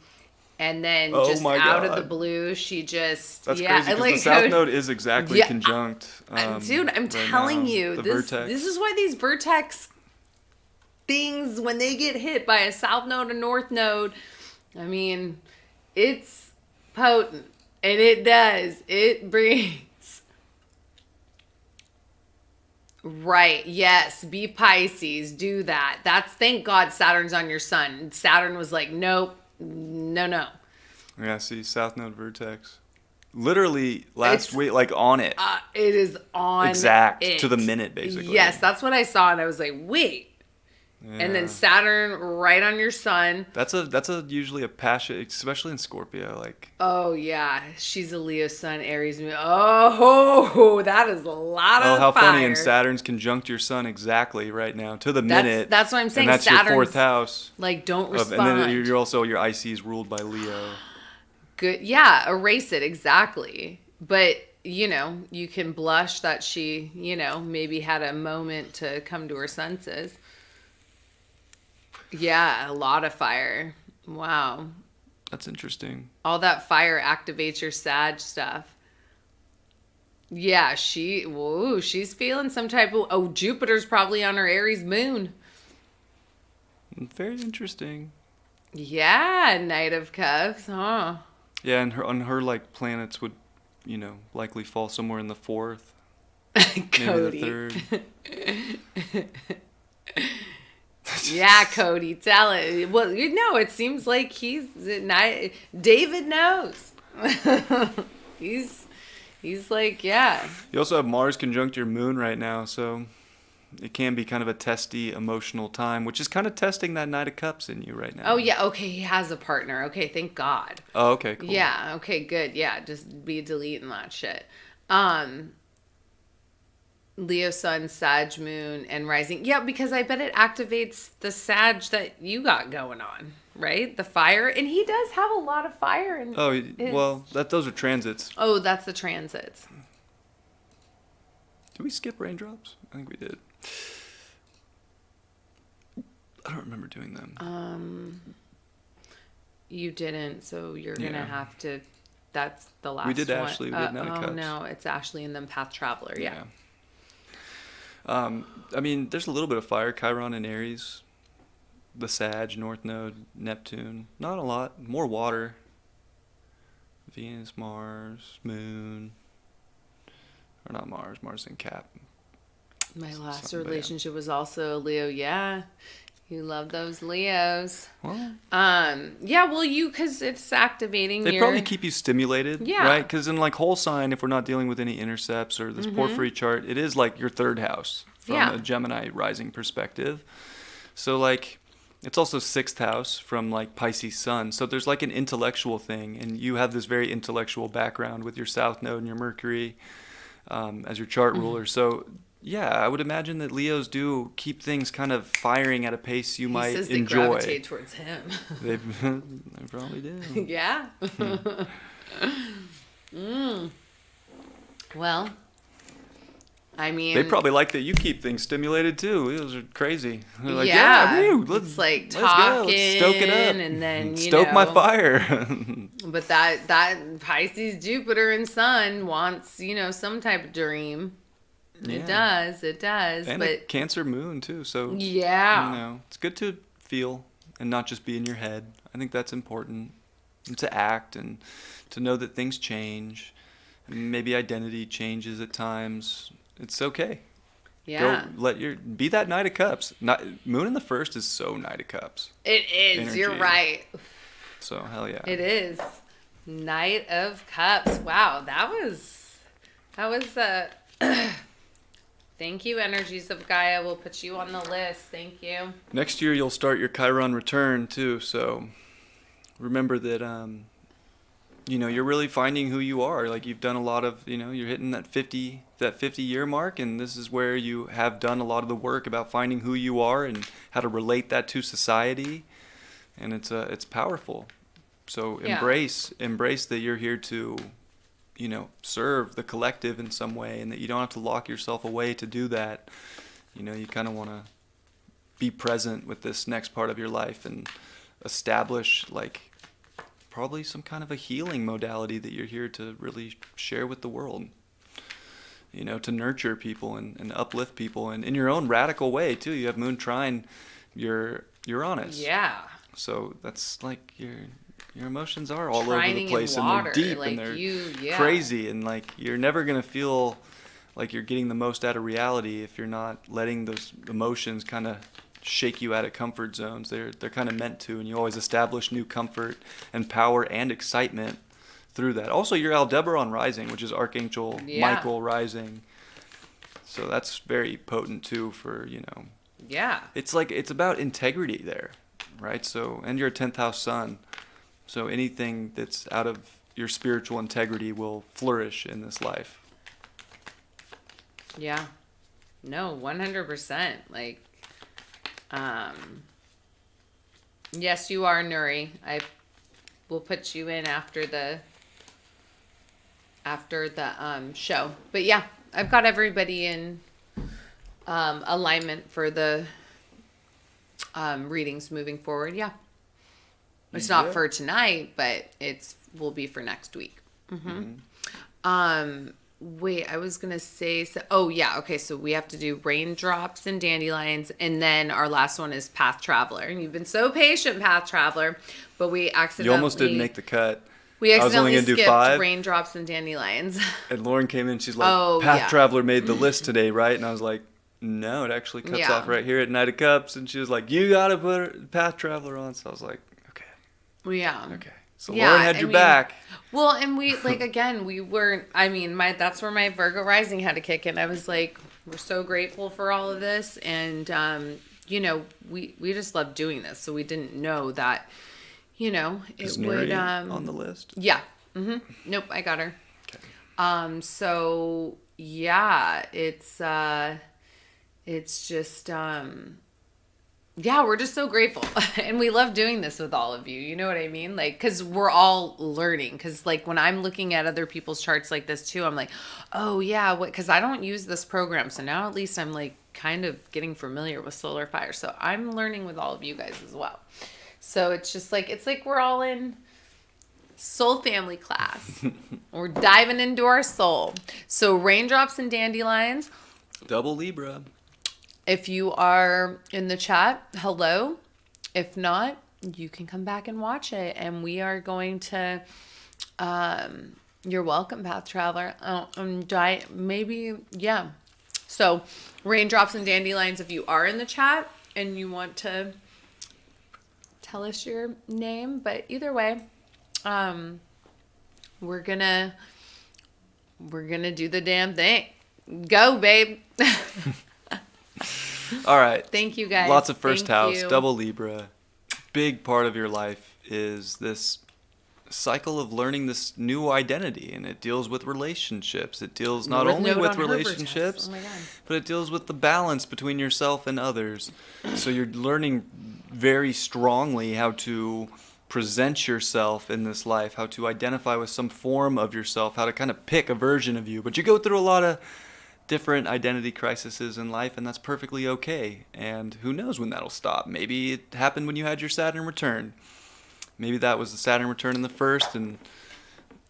[SPEAKER 2] and then out of the blue, she just
[SPEAKER 1] that's crazy. Like, the South Node is exactly conjunct.
[SPEAKER 2] Dude, I'm telling you, this is why these vertex things, when they get hit by a South Node, a North Node, I mean, it's potent, and it brings yes, be Pisces, do that. Thank God Saturn's on your sun. Saturn was like, nope, no.
[SPEAKER 1] Yeah, see, South Node vertex literally last week, like on it.
[SPEAKER 2] It is on
[SPEAKER 1] exact to the minute, basically.
[SPEAKER 2] Yes, that's what I saw, and I was like, wait. Yeah. And then Saturn right on your sun.
[SPEAKER 1] That's usually a passion, especially in Scorpio. Like,
[SPEAKER 2] oh yeah, she's a Leo sun, Aries moon. Oh, that is a lot of
[SPEAKER 1] how
[SPEAKER 2] fire.
[SPEAKER 1] funny! And Saturn's conjunct your sun exactly right now to the minute.
[SPEAKER 2] That's what I'm saying.
[SPEAKER 1] And that's
[SPEAKER 2] Saturn's
[SPEAKER 1] your 4th house.
[SPEAKER 2] Like, don't respond.
[SPEAKER 1] And then you're also, your IC is ruled by Leo.
[SPEAKER 2] Good, yeah, erase it exactly. But you can blush that she, maybe had a moment to come to her senses. Yeah, a lot of fire. Wow.
[SPEAKER 1] That's interesting.
[SPEAKER 2] All that fire activates your Sag stuff. Yeah, she's feeling some type of... Oh, Jupiter's probably on her Aries moon.
[SPEAKER 1] Very interesting.
[SPEAKER 2] Yeah, Knight of Cups, huh?
[SPEAKER 1] Yeah, and her like planets would, likely fall somewhere in the 4th.
[SPEAKER 2] Cody.
[SPEAKER 1] Maybe the 3rd.
[SPEAKER 2] Yeah, Cody, tell it. Well, it seems like David knows. he's like, yeah.
[SPEAKER 1] You also have Mars conjunct your moon right now, so it can be kind of a testy, emotional time, which is kind of testing that Knight of Cups in you right now.
[SPEAKER 2] Oh, yeah, okay, he has a partner. Okay, thank God.
[SPEAKER 1] Oh, okay, cool.
[SPEAKER 2] Yeah, okay, good. Yeah, just be deleting that shit. Leo sun, Sag moon, and rising. Yeah, because I bet it activates the Sag that you got going on, right? The fire. And he does have a lot of fire.
[SPEAKER 1] Those are transits.
[SPEAKER 2] Oh, that's the transits.
[SPEAKER 1] Did we skip raindrops? I think we did. I don't remember doing them.
[SPEAKER 2] You didn't, so you're going to have to... That's the last one.
[SPEAKER 1] We did Ashley. We did Knight of Cups.
[SPEAKER 2] Oh, no, it's Ashley and then Path Traveler, yeah.
[SPEAKER 1] I mean, there's a little bit of fire. Chiron and Aries. The Sag, North Node, Neptune. Not a lot. More water. Venus, Mars, Moon. Or not Mars. Mars in Cap.
[SPEAKER 2] My last relationship was also a Leo. Yeah. You love those Leos.
[SPEAKER 1] Well,
[SPEAKER 2] because it's activating
[SPEAKER 1] they probably keep you stimulated, right? Because in like whole sign, if we're not dealing with any intercepts or this porphyry chart, it is like your 3rd house from a Gemini rising perspective. So like, it's also 6th house from like Pisces sun. So there's like an intellectual thing, and you have this very intellectual background with your South Node and your Mercury as your chart ruler. So yeah, I would imagine that Leos do keep things kind of firing at a pace you might enjoy. He says they
[SPEAKER 2] gravitate towards him.
[SPEAKER 1] They probably do.
[SPEAKER 2] Yeah. Well, I mean...
[SPEAKER 1] They probably like that you keep things stimulated, too. Those are crazy. They're like,
[SPEAKER 2] let's like talking,
[SPEAKER 1] let's stoke it up.
[SPEAKER 2] And then,
[SPEAKER 1] stoke my fire.
[SPEAKER 2] But that Pisces, Jupiter, and Sun wants, some type of dream. Yeah. It does.
[SPEAKER 1] And
[SPEAKER 2] but
[SPEAKER 1] a Cancer moon, too. So,
[SPEAKER 2] yeah.
[SPEAKER 1] It's good to feel and not just be in your head. I think that's important. and to act and to know that things change. Maybe identity changes at times. It's okay.
[SPEAKER 2] Yeah.
[SPEAKER 1] Be that Knight of Cups. Moon in the first is so Knight of Cups.
[SPEAKER 2] It is. Energy. You're right.
[SPEAKER 1] So hell yeah.
[SPEAKER 2] It is. Knight of Cups. Wow, that was thank you, Energies of Gaia. We'll put you on the list. Thank you.
[SPEAKER 1] Next year you'll start your Chiron return too, so remember that you're really finding who you are. Like you've done a lot of, you're hitting that 50 year mark, and this is where you have done a lot of the work about finding who you are and how to relate that to society, and it's powerful. So embrace that you're here to, serve the collective in some way, and that you don't have to lock yourself away to do that. You kind of want to be present with this next part of your life and establish like probably some kind of a healing modality that you're here to really share with the world. To nurture people and uplift people, and in your own radical way too. You have Moon trine Uranus.
[SPEAKER 2] Yeah.
[SPEAKER 1] So that's like your emotions are all over the place, and they're deep, like, and they're crazy, and like you're never gonna feel like you're getting the most out of reality if you're not letting those emotions kind of shake you out of comfort zones. They're kind of meant to, and you always establish new comfort and power and excitement through that. Also, your Aldebaran rising, which is Archangel Michael rising, so that's very potent too for it's like it's about integrity there, right? So, and your 10th house sun. So anything that's out of your spiritual integrity will flourish in this life.
[SPEAKER 2] Yeah. No, 100%. Like, yes, you are, Nuri. I will put you in after the show. But yeah, I've got everybody in alignment for the readings moving forward. Yeah. It's not for tonight, but will be for next week. Mm-hmm. Wait, I was going to say, okay, so we have to do Raindrops and Dandelions, and then our last one is Path Traveler. And you've been so patient, Path Traveler, but we accidentally...
[SPEAKER 1] You almost didn't make the cut.
[SPEAKER 2] We accidentally skipped Raindrops and Dandelions.
[SPEAKER 1] And Lauren came in, she's like, Path Traveler made the list today, right? And I was like, no, it actually cuts off right here at Knight of Cups. And she was like, you got to put Path Traveler on. So I was like,
[SPEAKER 2] yeah.
[SPEAKER 1] Okay. So Lauren had your back.
[SPEAKER 2] Well, and we, like, again, we weren't, that's where my Virgo rising had to kick in. I was like, we're so grateful for all of this. And, we just love doing this. So we didn't know that, it would.
[SPEAKER 1] On the list?
[SPEAKER 2] Yeah. Mm-hmm. Nope, I got her. Okay. So, yeah, it's just, yeah, we're just so grateful. And we love doing this with all of you. You know what I mean? Like, because we're all learning. Because, like, when I'm looking at other people's charts like this, too, I'm like, oh, yeah, because I don't use this program. So now at least I'm, like, kind of getting familiar with solar fire. So I'm learning with all of you guys as well. So it's just like, we're all in soul family class. We're diving into our soul. So Raindrops and Dandelions.
[SPEAKER 1] Double Libra.
[SPEAKER 2] If you are in the chat, hello. If not, you can come back and watch it. And we are going to, you're welcome, Path Traveler. Yeah. So, Raindrops and Dandelions, if you are in the chat and you want to tell us your name. But either way, we're gonna do the damn thing. Go, babe.
[SPEAKER 1] All right.
[SPEAKER 2] Thank you, guys.
[SPEAKER 1] Lots of first house, double Libra. Big part of your life is this cycle of learning this new identity, and it deals with relationships. It deals not only with relationships, but it deals with the balance between yourself and others. So you're learning very strongly how to present yourself in this life, how to identify with some form of yourself, how to kind of pick a version of you. But you go through a lot of different identity crises in life, and that's perfectly okay. And who knows when that'll stop? Maybe it happened when you had your Saturn return. Maybe that was the Saturn return in the first, and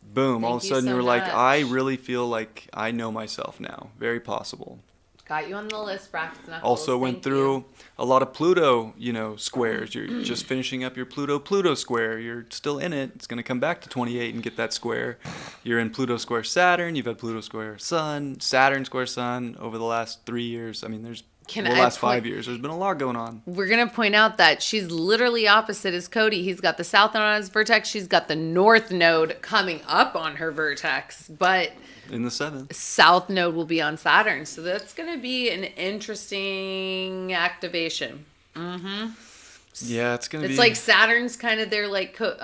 [SPEAKER 1] boom, all of a sudden you were like, I really feel like I know myself now. Very possible.
[SPEAKER 2] Got you on the list, Braxton.
[SPEAKER 1] Also went through a lot of Pluto, squares. You're just finishing up your Pluto square. You're still in it. It's going to come back to 28 and get that square. You're in Pluto square Saturn. You've had Pluto square Sun, Saturn square Sun over the last 3 years. I mean, the last 5 years. There's been a lot going on.
[SPEAKER 2] We're going to point out that she's literally opposite as Cody. He's got the south node on his vertex. She's got the north node coming up on her vertex. But
[SPEAKER 1] in the 7th.
[SPEAKER 2] South node will be on Saturn. So that's going to be an interesting activation. Mm-hmm.
[SPEAKER 1] Yeah, it's going to be.
[SPEAKER 2] It's like Saturn's kind of their like, Knight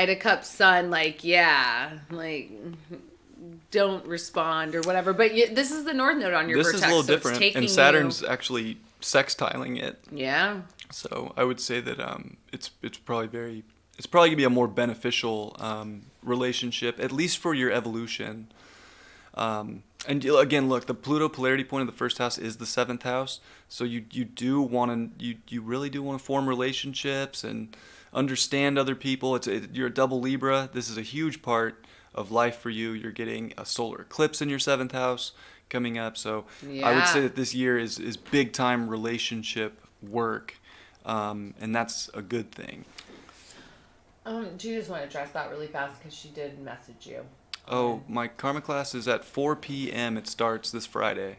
[SPEAKER 2] of Cups sun. Like, yeah, like don't respond or whatever. But this is the north node on your vertex.
[SPEAKER 1] This is a little different. And Saturn's actually sextiling it.
[SPEAKER 2] Yeah.
[SPEAKER 1] So I would say that it's probably going to be a more beneficial relationship, at least for your evolution. And again, look, the Pluto polarity point of the first house is the 7th house. So you really do want to form relationships and understand other people. You're a double Libra. This is a huge part of life for you. You're getting a solar eclipse in your 7th house coming up. So I would say that this year is big time relationship work. And that's a good thing.
[SPEAKER 2] Do you just want to address that really fast because she did message you?
[SPEAKER 1] Oh, my karma class is at 4 p.m. It starts this Friday.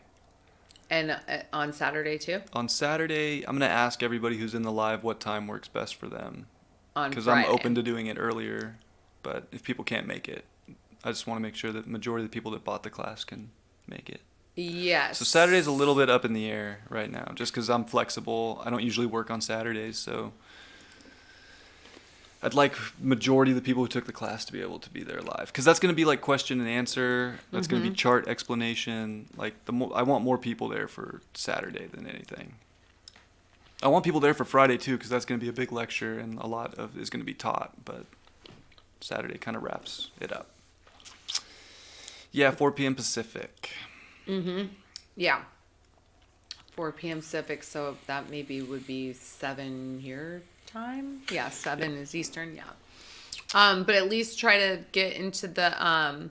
[SPEAKER 2] And on Saturday too?
[SPEAKER 1] On Saturday, I'm going to ask everybody who's in the live what time works best for them.
[SPEAKER 2] On Friday.
[SPEAKER 1] Because I'm open to doing it earlier, but if people can't make it, I just want to make sure that the majority of the people that bought the class can make it.
[SPEAKER 2] Yes.
[SPEAKER 1] So Saturday's a little bit up in the air right now, just because I'm flexible. I don't usually work on Saturdays, so I'd like majority of the people who took the class to be able to be there live, because that's going to be like question and answer. That's going to be chart explanation. Like I want more people there for Saturday than anything. I want people there for Friday too, because that's going to be a big lecture and a lot of is going to be taught. But Saturday kind of wraps it up. Yeah, 4 p.m. Pacific.
[SPEAKER 2] Yeah. 4 p.m. Pacific, so that maybe would be 7 your time. Yeah, 7 is Eastern. Yeah. But at least try to get into the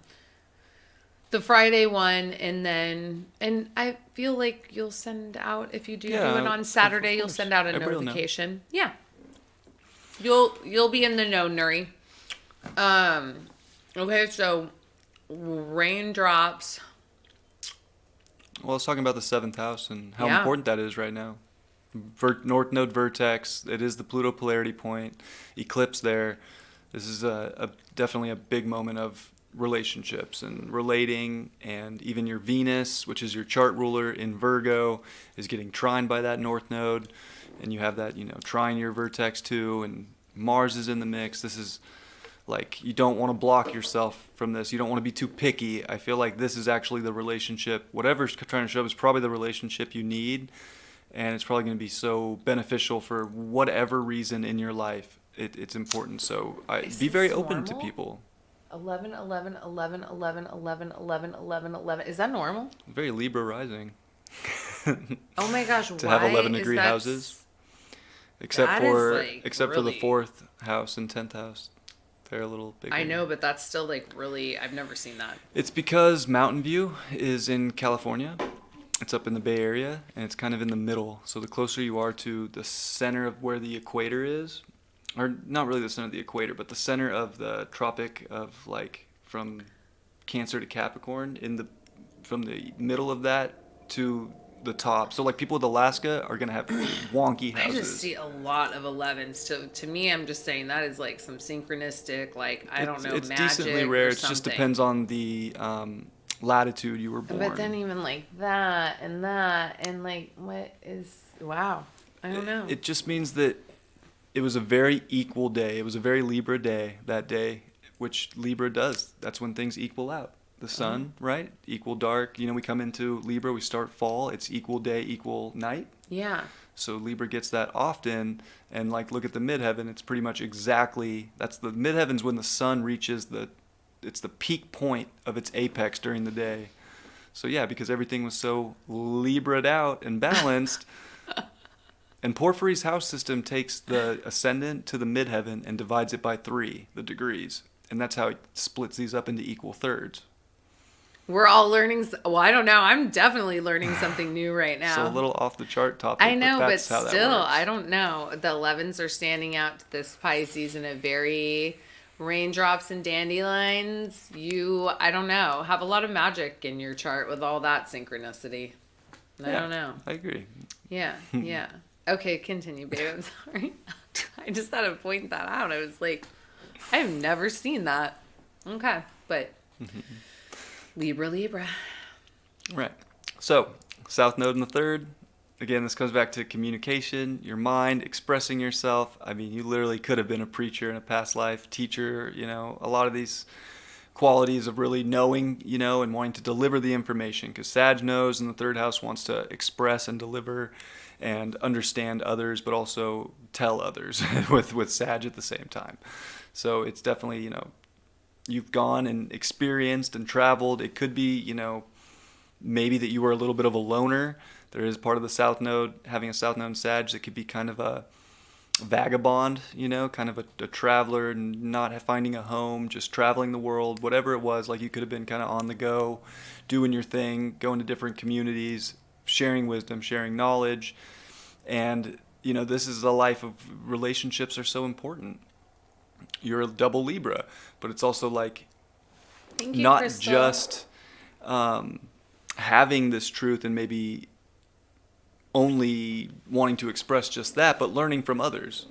[SPEAKER 2] Friday one, and I feel like you'll send out, if you do it on Saturday, you'll send out a notification. Yeah. You'll be in the know, Nuri. Okay, so Raindrops.
[SPEAKER 1] Well, I was talking about the 7th house and how important that is right now. North node vertex. It is the Pluto polarity point. Eclipse there. This is definitely a big moment of relationships and relating, and even your Venus, which is your chart ruler in Virgo, is getting trined by that North node, and you have that trine your vertex too, and Mars is in the mix. This is like, you don't want to block yourself from this. You don't want to be too picky. I feel like this is actually the relationship, whatever's trying to show up is probably the relationship you need, and it's probably going to be so beneficial for whatever reason in your life. It's important. So be very open to people.
[SPEAKER 2] 11, 11, 11, 11, 11, 11, 11, 11. Is that normal?
[SPEAKER 1] Very Libra rising.
[SPEAKER 2] Oh my gosh,
[SPEAKER 1] to have 11-degree houses. Except for the 4th house and 10th house. They're a little bigger.
[SPEAKER 2] I know, but that's still like really, I've never seen that.
[SPEAKER 1] It's because Mountain View is in California. It's up in the Bay Area, and it's kind of in the middle. So the closer you are to the center of where the equator is, or not really the center of the equator, but the center of the tropic of, like, from Cancer to Capricorn, from the middle of that to the top. So like people with Alaska are gonna have wonky houses.
[SPEAKER 2] I just see a lot of 11s. To me, I'm just saying that is like some synchronistic, like, I don't know,
[SPEAKER 1] it's
[SPEAKER 2] magic. It's
[SPEAKER 1] decently rare. It just depends on the latitude you were born.
[SPEAKER 2] But then even like that and like, what is, wow, I don't know.
[SPEAKER 1] It just means that it was a very equal day. It was a very Libra day that day, which Libra does. That's when things equal out. The sun, right? Equal dark. We come into Libra, we start fall. It's equal day, equal night.
[SPEAKER 2] Yeah.
[SPEAKER 1] So Libra gets that often. And like, look at the midheaven. It's pretty much exactly, that's the midheaven's when the sun reaches it's the peak point of its apex during the day. So yeah, because everything was so Libra'd out and balanced. And Porphyry's house system takes the ascendant to the midheaven and divides it by 3, the degrees. And that's how it splits these up into equal thirds.
[SPEAKER 2] We're all learning. Well, I don't know. I'm definitely learning something new right now.
[SPEAKER 1] So a little off the chart topic.
[SPEAKER 2] I know,
[SPEAKER 1] but
[SPEAKER 2] still, I don't know. The 11s are standing out to this Pisces in a very raindrops and dandelions. You, I don't know, have a lot of magic in your chart with all that synchronicity. I don't know.
[SPEAKER 1] I agree.
[SPEAKER 2] Yeah, yeah. Okay, continue, babe. I'm sorry. I just had to point that out. I was like, I have never seen that. Okay, but Libra.
[SPEAKER 1] Right. So, South Node in the 3rd. Again, this comes back to communication, your mind, expressing yourself. I mean, you literally could have been a preacher in a past life, teacher, a lot of these qualities of really knowing, and wanting to deliver the information. Because Sag knows in the 3rd house wants to express and deliver and understand others, but also tell others with Sag at the same time. So it's definitely, you've gone and experienced and traveled. It could be, maybe that you were a little bit of a loner. There is part of the South Node, having a South Node in Sag, that could be kind of a vagabond, kind of a traveler, not finding a home, just traveling the world, whatever it was. Like you could have been kind of on the go, doing your thing, going to different communities, sharing wisdom, sharing knowledge. And, this is a life of relationships are so important. You're a double Libra, but it's also like not Crystal. Just having this truth and maybe only wanting to express just that, but learning from others.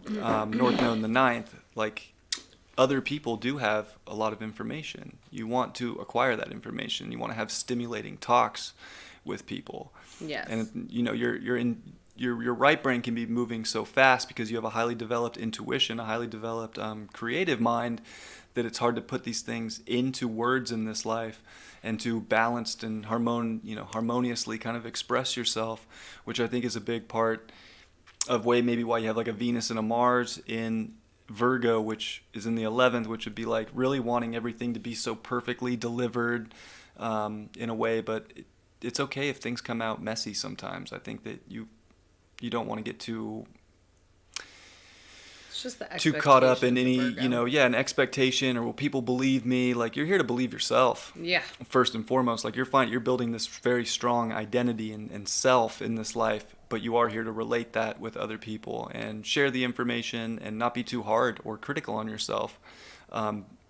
[SPEAKER 1] North Node in the 9th, like other people do have a lot of information. You want to acquire that information. You want to have stimulating talks with people.
[SPEAKER 2] Yes.
[SPEAKER 1] And your right brain can be moving so fast because you have a highly developed intuition, a highly developed creative mind, that it's hard to put these things into words in this life and to balanced and harmoniously kind of express yourself, which I think is a big part of maybe why you have like a Venus and a Mars in Virgo, which is in the 11th, which would be like really wanting everything to be so perfectly delivered in a way, but it's okay if things come out messy sometimes. I think that you don't want to get too caught up in any, an expectation or will people believe me? Like you're here to believe yourself.
[SPEAKER 2] Yeah.
[SPEAKER 1] First and foremost, like you're building this very strong identity and self in this life, but you are here to relate that with other people and share the information and not be too hard or critical on yourself.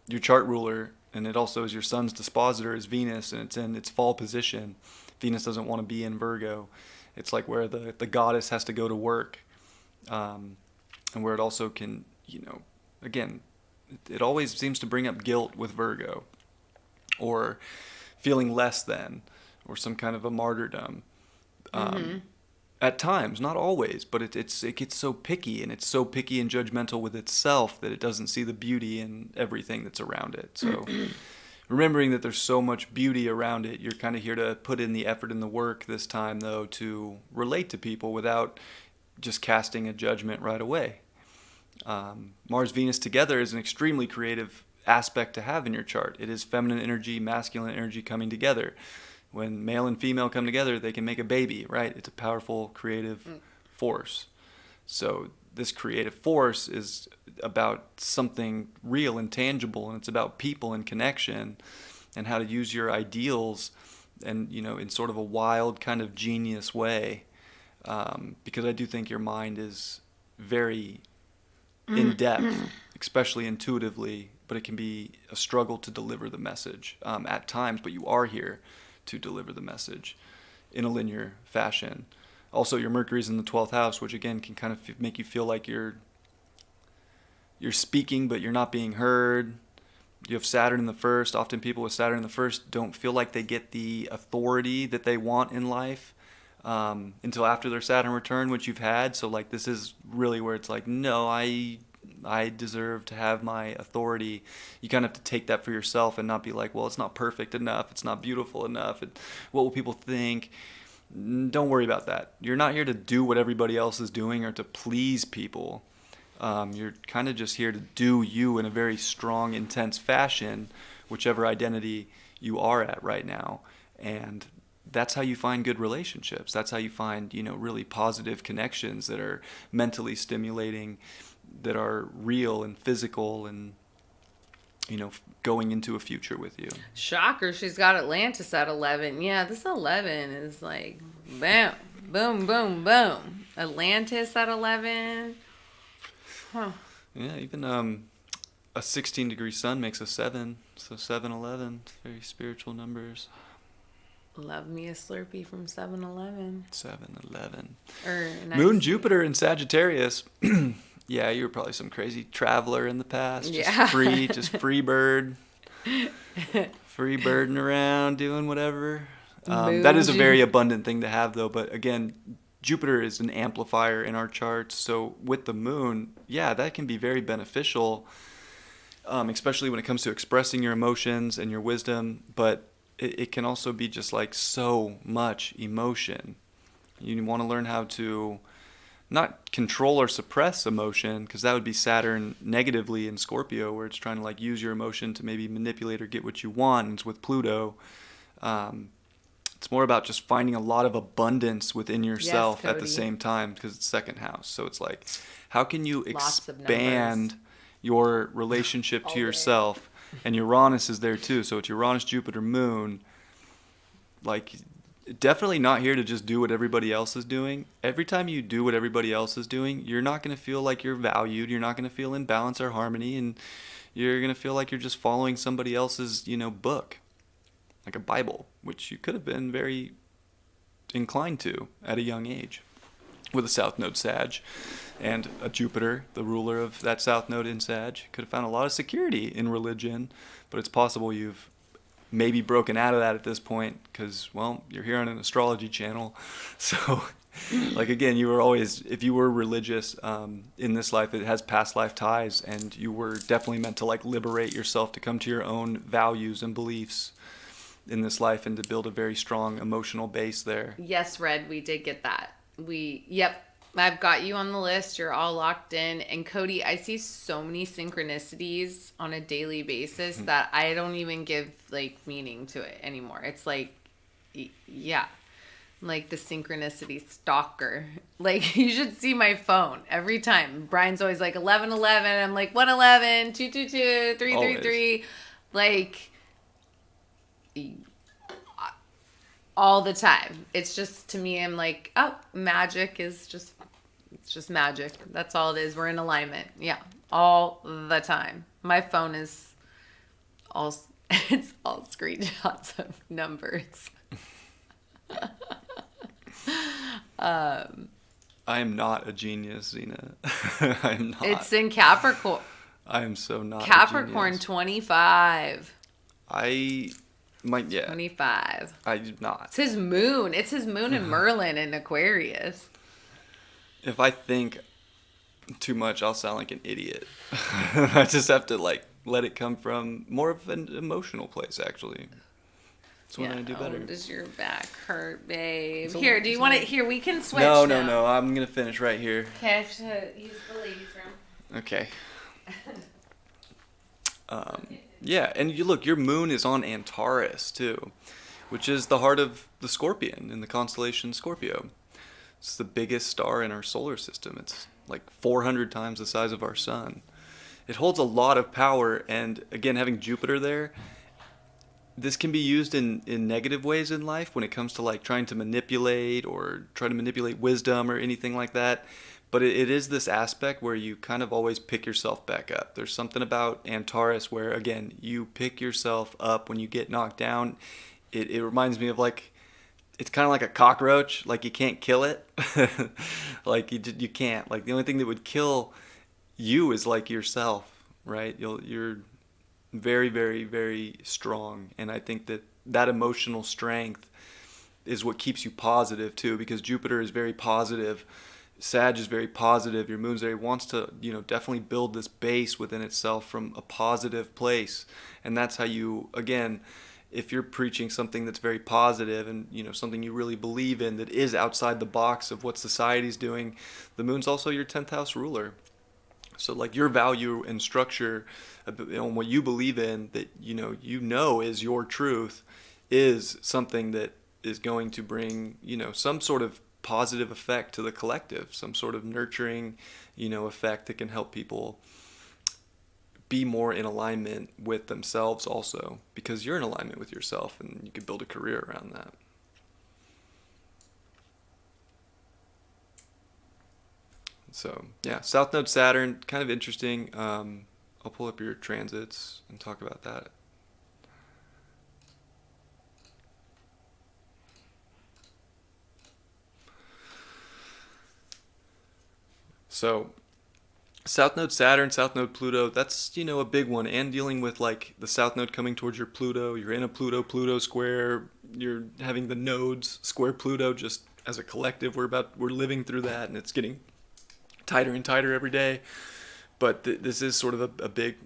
[SPEAKER 1] Your chart ruler, and it also is your sun's dispositor, is Venus, and it's in its fall position. Venus doesn't want to be in Virgo. It's like where the goddess has to go to work. And where it also can, again, it always seems to bring up guilt with Virgo or feeling less than or some kind of a martyrdom. At times, not always, but it gets so picky, and it's so picky and judgmental with itself that it doesn't see the beauty in everything that's around it. So remembering that there's so much beauty around it, you're kind of here to put in the effort and the work this time, though, to relate to people without just casting a judgment right away. Mars-Venus together is an extremely creative aspect to have in your chart. It is feminine energy, masculine energy coming together. When male and female come together, they can make a baby, right? It's a powerful creative force. So this creative force is about something real and tangible, and it's about people and connection and how to use your ideals and, in sort of a wild kind of genius way. Because I do think your mind is very in depth, especially intuitively, but it can be a struggle to deliver the message at times, but you are here to deliver the message in a linear fashion. Also, your Mercury's in the 12th house, which again can kind of make you feel like you're speaking, but you're not being heard. You have Saturn in the 1st. Often people with Saturn in the 1st don't feel like they get the authority that they want in life until after their Saturn return, which you've had. So like this is really where it's like, no, I deserve to have my authority. You kind of have to take that for yourself and not be like, well, it's not perfect enough. It's not beautiful enough. What will people think? Don't worry about that. You're not here to do what everybody else is doing or to please people. You're kind of just here to do you in a very strong, intense fashion, whichever identity you are at right now. And that's how you find good relationships. That's how you find, really positive connections that are mentally stimulating, that are real and physical and, going into a future with you.
[SPEAKER 2] Shocker, she's got Atlantis at 11. Yeah, this 11 is like, bam, boom, boom, boom. Atlantis at 11. Huh.
[SPEAKER 1] Yeah, even a 16-degree sun makes a 7. So 7-11, very spiritual numbers.
[SPEAKER 2] Love me a Slurpee from 7-Eleven.
[SPEAKER 1] 7-Eleven.
[SPEAKER 2] Nice.
[SPEAKER 1] Moon, Jupiter, and Sagittarius. Yeah, you were probably some crazy traveler in the past. Just free bird. Free birding around, doing whatever. That is a very abundant thing to have, though. But again, Jupiter is an amplifier in our charts. So with the moon, yeah, that can be very beneficial, especially when it comes to expressing your emotions and your wisdom. But it can also be just like so much emotion. You want to learn how to not control or suppress emotion, because that would be Saturn negatively in Scorpio, where it's trying to like use your emotion to maybe manipulate or get what you want. And it's with Pluto. It's more about just finding a lot of abundance within yourself at the same time, because it's second house. So it's like, how can you expand your relationship to yourself? And Uranus is there too. So it's Uranus, Jupiter, Moon. Like, definitely not here to just do what everybody else is doing. Every time you do what everybody else is doing, you're not going to feel like you're valued. You're not going to feel in balance or harmony. And you're going to feel like you're just following somebody else's, book, like a Bible, which you could have been very inclined to at a young age with a South Node Sag and a Jupiter, the ruler of that South Node in Sag. Could have found a lot of security in religion, but it's possible you've maybe broken out of that at this point because, well, you're here on an astrology channel. So, like, again, you were always, if you were religious in this life, it has past life ties, and you were definitely meant to, like, liberate yourself to come to your own values and beliefs in this life and to build a very strong emotional base there.
[SPEAKER 2] Yes, Red, we did get that. Yep, I've got you on the list. You're all locked in. And Cody, I see so many synchronicities on a daily basis that I don't even give like meaning to it anymore. It's like, yeah, like the synchronicity stalker. Like, you should see my phone every time. Brian's always like 11:11. I'm like 111, 222, 333. Like, all the time. It's just, to me, I'm like, oh, magic is just, it's just magic. That's all it is. We're in alignment. Yeah. All the time. My phone is it's all screenshots of numbers.
[SPEAKER 1] I am not a genius, Zena. I'm not.
[SPEAKER 2] It's in Capricorn.
[SPEAKER 1] I am so not
[SPEAKER 2] Capricorn 25.
[SPEAKER 1] Yeah.
[SPEAKER 2] 25.
[SPEAKER 1] I do not.
[SPEAKER 2] It's his moon. It's his moon in Merlin and Aquarius.
[SPEAKER 1] If I think too much, I'll sound like an idiot. I just have to like let it come from more of an emotional place, actually. That's when I do better.
[SPEAKER 2] Does your back hurt, babe? Here, do you want it? Here, we can switch.
[SPEAKER 1] No. I'm going to finish right here.
[SPEAKER 2] Okay, I have to use the ladies' room.
[SPEAKER 1] Okay. Yeah, and you look, your moon is on Antares too, which is the heart of the Scorpion in the constellation Scorpio. It's the biggest star in our solar system. It's like 400 times the size of our sun. It holds a lot of power, and again, having Jupiter there, this can be used in negative ways in life when it comes to like trying to manipulate or try to manipulate wisdom or anything like that. But it is this aspect where you kind of always pick yourself back up. There's something about Antares where, again, you pick yourself up when you get knocked down. It reminds me of like, it's kind of like a cockroach. Like, you can't kill it. Like, you can't. Like, the only thing that would kill you is like yourself, right? You're very, very, very strong. And I think that emotional strength is what keeps you positive too, because Jupiter is very positive. Sag is very positive. Your moon's there. It wants to, definitely build this base within itself from a positive place. And that's how you, again, if you're preaching something that's very positive and, something you really believe in that is outside the box of what society's doing, the moon's also your 10th house ruler. So like your value and structure on what you believe in that, is your truth is something that is going to bring, some sort of positive effect to the collective, some sort of nurturing, effect that can help people be more in alignment with themselves also, because you're in alignment with yourself and you could build a career around that. So yeah, South Node Saturn, kind of interesting. I'll pull up your transits and talk about that. So South Node Saturn, South Node Pluto, that's, a big one. And dealing with like the South Node coming towards your Pluto, you're in a Pluto square, you're having the nodes square Pluto just as a collective. We're living through that, and it's getting tighter and tighter every day. But this is sort of a big,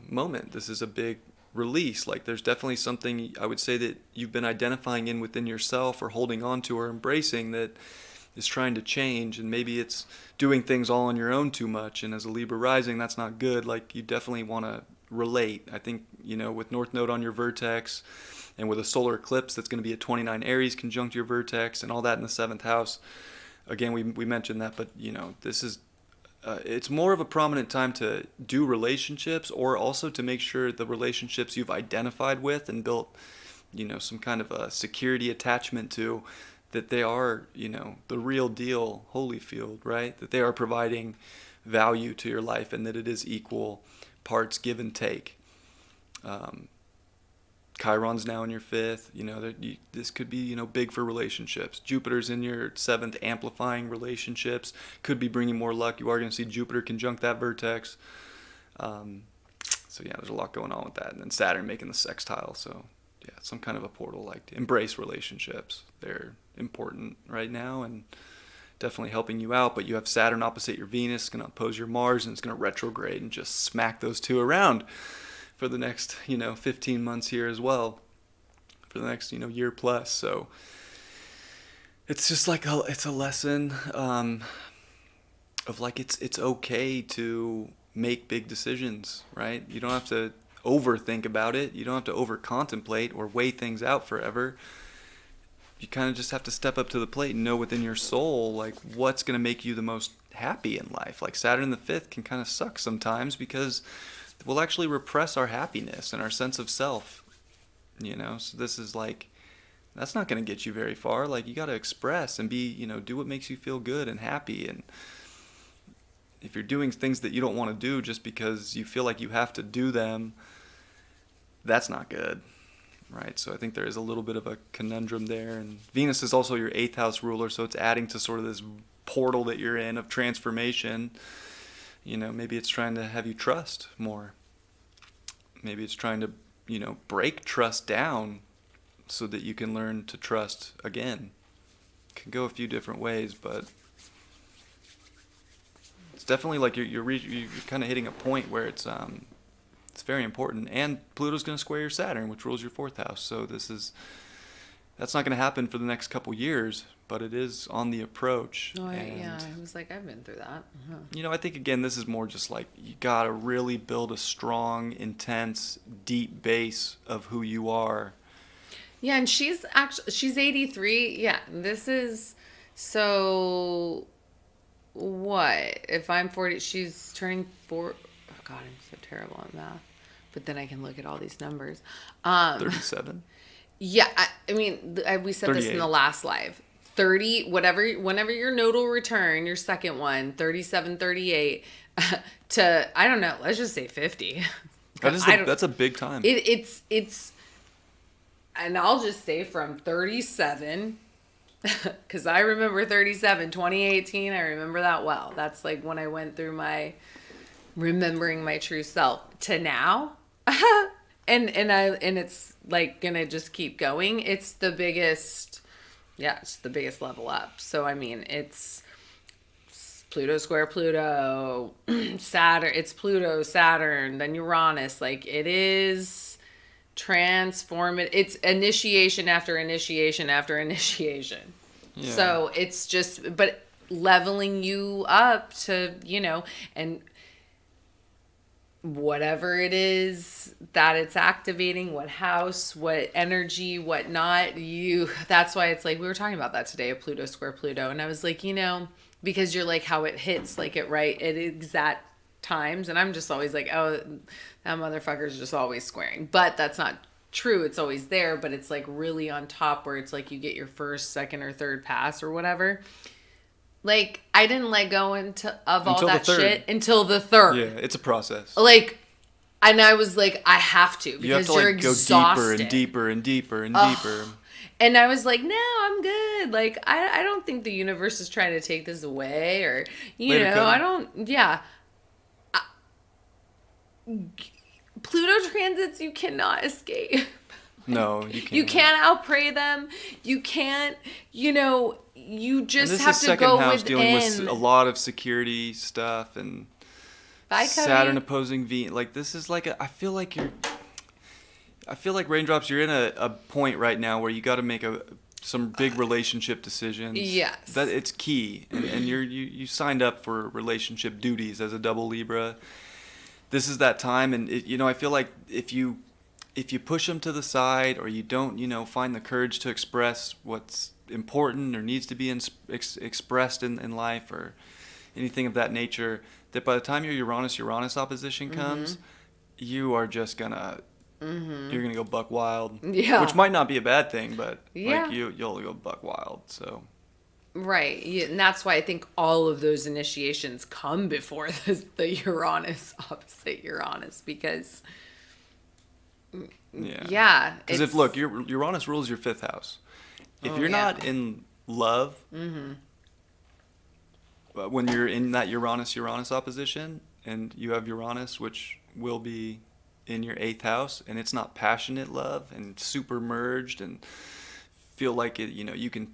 [SPEAKER 1] moment. This is a big release. Like there's definitely something I would say that you've been identifying in within yourself or holding on to or embracing that is trying to change, and maybe it's doing things all on your own too much, and as a Libra rising, that's not good. Like you definitely want to relate. I think, with North Node on your vertex and with a solar eclipse that's going to be at 29 Aries conjunct your vertex and all that in the 7th house. Again, we mentioned that, but this is it's more of a prominent time to do relationships, or also to make sure the relationships you've identified with and built, some kind of a security attachment to, that they are, the real deal Holyfield, right? That they are providing value to your life, and that it is equal parts give and take. Chiron's now in your 5th. This could be, big for relationships. Jupiter's in your 7th, amplifying relationships. Could be bringing more luck. You are going to see Jupiter conjunct that vertex. So yeah, there's a lot going on with that. And then Saturn making the sextile. So yeah, some kind of a portal, like to embrace relationships. They're important right now and definitely helping you out. But you have Saturn opposite your Venus. It's going to oppose your Mars, and it's going to retrograde and just smack those two around for the next, 15 months here as well, for the next, year plus. So it's just like it's a lesson of like it's okay to make big decisions, right? You don't have to overthink about it. You don't have to over contemplate or weigh things out forever. You kind of just have to step up to the plate and know within your soul, like, what's going to make you the most happy in life. Like Saturn in the 5th can kind of suck sometimes, because we'll actually repress our happiness and our sense of self, so this is like, that's not going to get you very far. Like, you got to express and be, do what makes you feel good and happy. And if you're doing things that you don't want to do just because you feel like you have to do them, that's not good, right? So I think there is a little bit of a conundrum there. And Venus is also your 8th house ruler, so it's adding to sort of this portal that you're in of transformation. Maybe it's trying to have you trust more. Maybe it's trying to, break trust down so that you can learn to trust again. It can go a few different ways, but it's definitely like you're kind of hitting a point where it's very important. And Pluto's going to square your Saturn, which rules your 4th house. So that's not going to happen for the next couple years, but it is on the approach.
[SPEAKER 2] Oh, yeah, I was like, I've been through that. Uh-huh.
[SPEAKER 1] I think, again, this is more just like, you got to really build a strong, intense, deep base of who you are.
[SPEAKER 2] Yeah, and she's 83. Yeah, this is, so what? If I'm 40, she's turning 4. Oh, God, I'm so terrible at math. But then I can look at all these numbers.
[SPEAKER 1] 37?
[SPEAKER 2] Yeah, I mean, we said 38. This in the last live. 30, whenever your nodal return, your second one, 37, 38, to, I don't know, let's just say 50.
[SPEAKER 1] That's a big time.
[SPEAKER 2] It's, and I'll just say from 37, because I remember 37, 2018, I remember that well. That's like when I went through remembering my true self, to now. And it's like gonna just keep going. It's the biggest level up. So I mean, it's Pluto square Pluto, Saturn. It's Pluto, Saturn, then Uranus. Like, it is transformative. It's initiation after initiation after initiation. Yeah. So it's just, but leveling you up to, and whatever it is that it's activating, what house, what energy, what not, that's why it's like, we were talking about that today, a Pluto square Pluto. And I was like, because you're like, how it hits like it exact times, and I'm just always like, oh, that motherfucker's just always squaring. But that's not true. It's always there, but it's like really on top where it's like you get your first, second, or third pass or whatever. Like, I didn't let go of all that shit until the third.
[SPEAKER 1] Yeah, it's a process.
[SPEAKER 2] Like, and I was like, I have to, because
[SPEAKER 1] you have to,
[SPEAKER 2] you're
[SPEAKER 1] like,
[SPEAKER 2] exhausted.
[SPEAKER 1] Go deeper and deeper and deeper and deeper.
[SPEAKER 2] And I was like, no, I'm good. Like, I don't think the universe is trying to take this away, or, I don't, yeah. Pluto transits, you cannot escape.
[SPEAKER 1] No, you can't.
[SPEAKER 2] You can't outpray them. You can't, you just have to go within. This is second house
[SPEAKER 1] dealing with a lot of security stuff and Saturn opposing Venus. Like, this is like I feel like Raindrops, you're in a point right now where you got to make some big relationship decisions. Yes. That it's key, and you signed up for relationship duties as a double Libra. This is that time, and I feel like if you push them to the side, or you don't, find the courage to express what's important or needs to be expressed in life, or anything of that nature, that by the time your Uranus opposition comes, you are just gonna you're gonna go buck wild. Yeah. Which might not be a bad thing, but like you'll go buck wild. So.
[SPEAKER 2] Right. Yeah, and that's why I think all of those initiations come before the Uranus opposite Uranus, because because
[SPEAKER 1] if your Uranus rules your 5th house. If you're not in love, when you're in that Uranus opposition, and you have Uranus, which will be in your 8th house, and it's not passionate love and super merged and feel like it, you can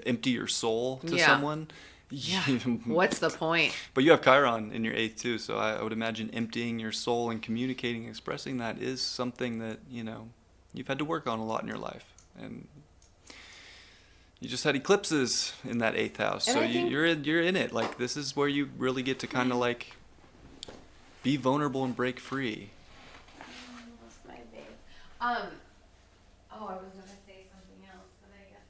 [SPEAKER 1] empty your soul to someone.
[SPEAKER 2] Yeah. What's the point?
[SPEAKER 1] But you have Chiron in your 8th too, so I would imagine emptying your soul and communicating, expressing that is something that, you've had to work on a lot in your life. And you just had eclipses in that 8th house, so you're in it. Like, this is where you really get to kind of like be vulnerable and break free.
[SPEAKER 2] I lost my babe. I was gonna say something else, but I guess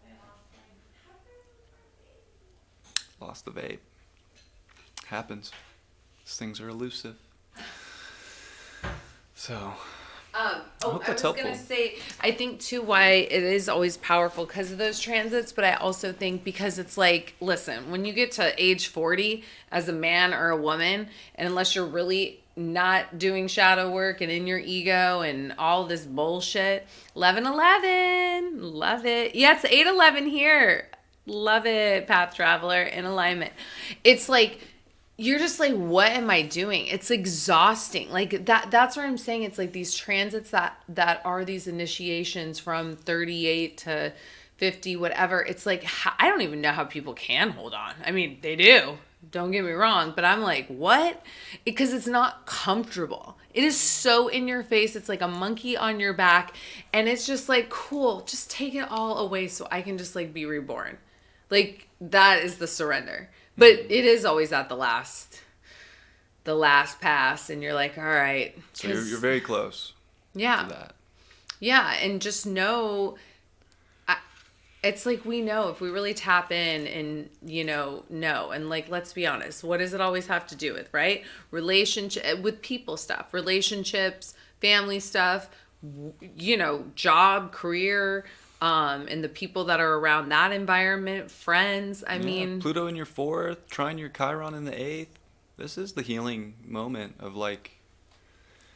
[SPEAKER 2] I
[SPEAKER 1] lost the vape. Happens. These things are elusive. So. I was
[SPEAKER 2] gonna say, I think too why it is always powerful because of those transits, but I also think because it's like, listen, when you get to age 40 as a man or a woman, and unless you're really not doing shadow work and in your ego and all this bullshit, 1111, love it. Yeah, it's 811 here. Love it, Path Traveler, in alignment. It's like, you're just like, what am I doing? It's exhausting. Like that's what I'm saying. It's like these transits that are these initiations from 38 to 50, whatever. It's like, I don't even know how people can hold on. I mean, they do. Don't get me wrong. But I'm like, what? Because it's not comfortable. It is so in your face. It's like a monkey on your back. And it's just like, cool. Just take it all away so I can just like be reborn. Like, that is the surrender. But it is always at the last pass, and you're like, all right.
[SPEAKER 1] So you're very close.
[SPEAKER 2] Yeah.
[SPEAKER 1] To that.
[SPEAKER 2] Yeah, and just know, it's like we know if we really tap in and, know. And like, let's be honest, what does it always have to do with, right? Relationship, with people stuff, relationships, family stuff, job, career, and the people that are around that environment, friends. I mean,
[SPEAKER 1] Pluto in your 4th, trine your Chiron in the 8th. This is the healing moment of like,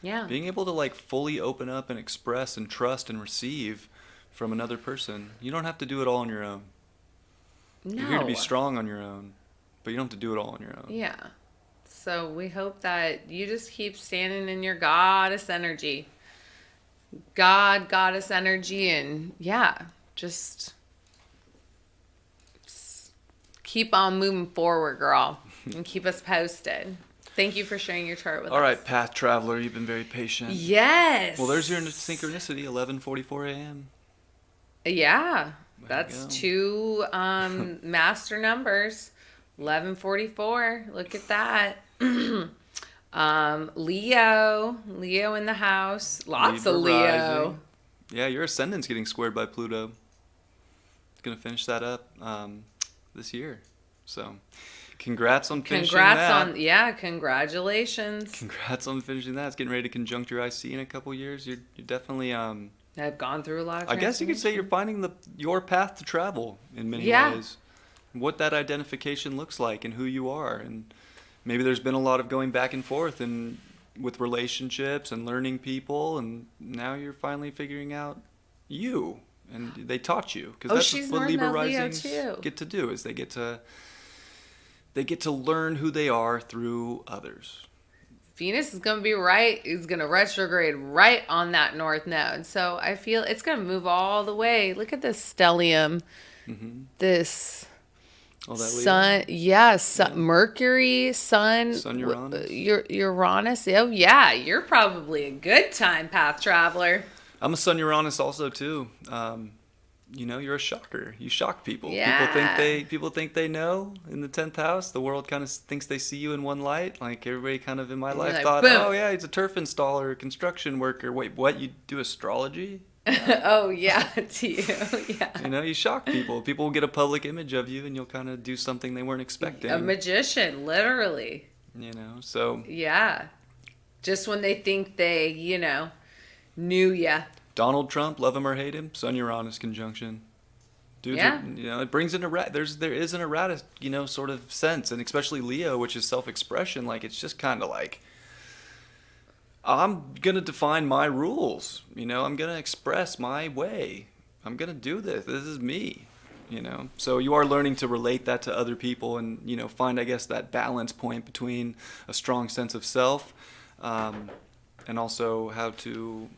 [SPEAKER 1] being able to like fully open up and express and trust and receive from another person. You don't have to do it all on your own. No. You're here to be strong on your own, but you don't have to do it all on your own.
[SPEAKER 2] Yeah. So we hope that you just keep standing in your goddess energy. Goddess energy, and just keep on moving forward, girl, and keep us posted. Thank you for sharing your chart with us.
[SPEAKER 1] All right, Path Traveler, you've been very patient.
[SPEAKER 2] Yes.
[SPEAKER 1] Well, there's your synchronicity, 11:44 a.m.
[SPEAKER 2] Yeah, that's 2 master numbers, 11:44. Look at that. Leo in the house. Lots of Leo.
[SPEAKER 1] Rising. Yeah, your ascendant's getting squared by Pluto. It's gonna finish that up this year. So congrats on finishing that.
[SPEAKER 2] Congratulations.
[SPEAKER 1] Congrats on finishing that. It's getting ready to conjunct your IC in a couple years. You're definitely
[SPEAKER 2] I've gone through a lot of
[SPEAKER 1] I guess you could say you're finding your path to travel in many ways. What that identification looks like and who you are. And maybe there's been a lot of going back and forth and with relationships and learning people, and now you're finally figuring out you. And they taught you, because that's what Libra risings get to do, is they get to learn who they are through others.
[SPEAKER 2] Venus is going to retrograde right on that north node. So I feel it's going to move all the way. Look at this stellium. Mm-hmm. This sun, Mercury, Sun,
[SPEAKER 1] Uranus.
[SPEAKER 2] Uranus. Oh yeah, you're probably a good time path traveler.
[SPEAKER 1] I'm a Sun Uranus also too. You're a shocker. You shock people.
[SPEAKER 2] Yeah.
[SPEAKER 1] People think they know in the 10th house. The world kind of thinks they see you in one light. Like everybody kind of in my life thought, boom. Oh yeah, he's a turf installer, a construction worker. Wait, what? You do astrology?
[SPEAKER 2] Oh yeah, to you. Yeah.
[SPEAKER 1] You shock people. People will get a public image of you, and you'll kind of do something they weren't expecting.
[SPEAKER 2] A magician, literally.
[SPEAKER 1] So.
[SPEAKER 2] Yeah. Just when they think they, knew ya.
[SPEAKER 1] Donald Trump, love him or hate him, Sun Uranus conjunction. Dudes it brings in there is an erratic, sort of sense, and especially Leo, which is self-expression. Like, it's just kind of like, I'm gonna define my rules. I'm gonna express my way. I'm gonna do this. This is me. So you are learning to relate that to other people, and find, I guess, that balance point between a strong sense of self, and also how to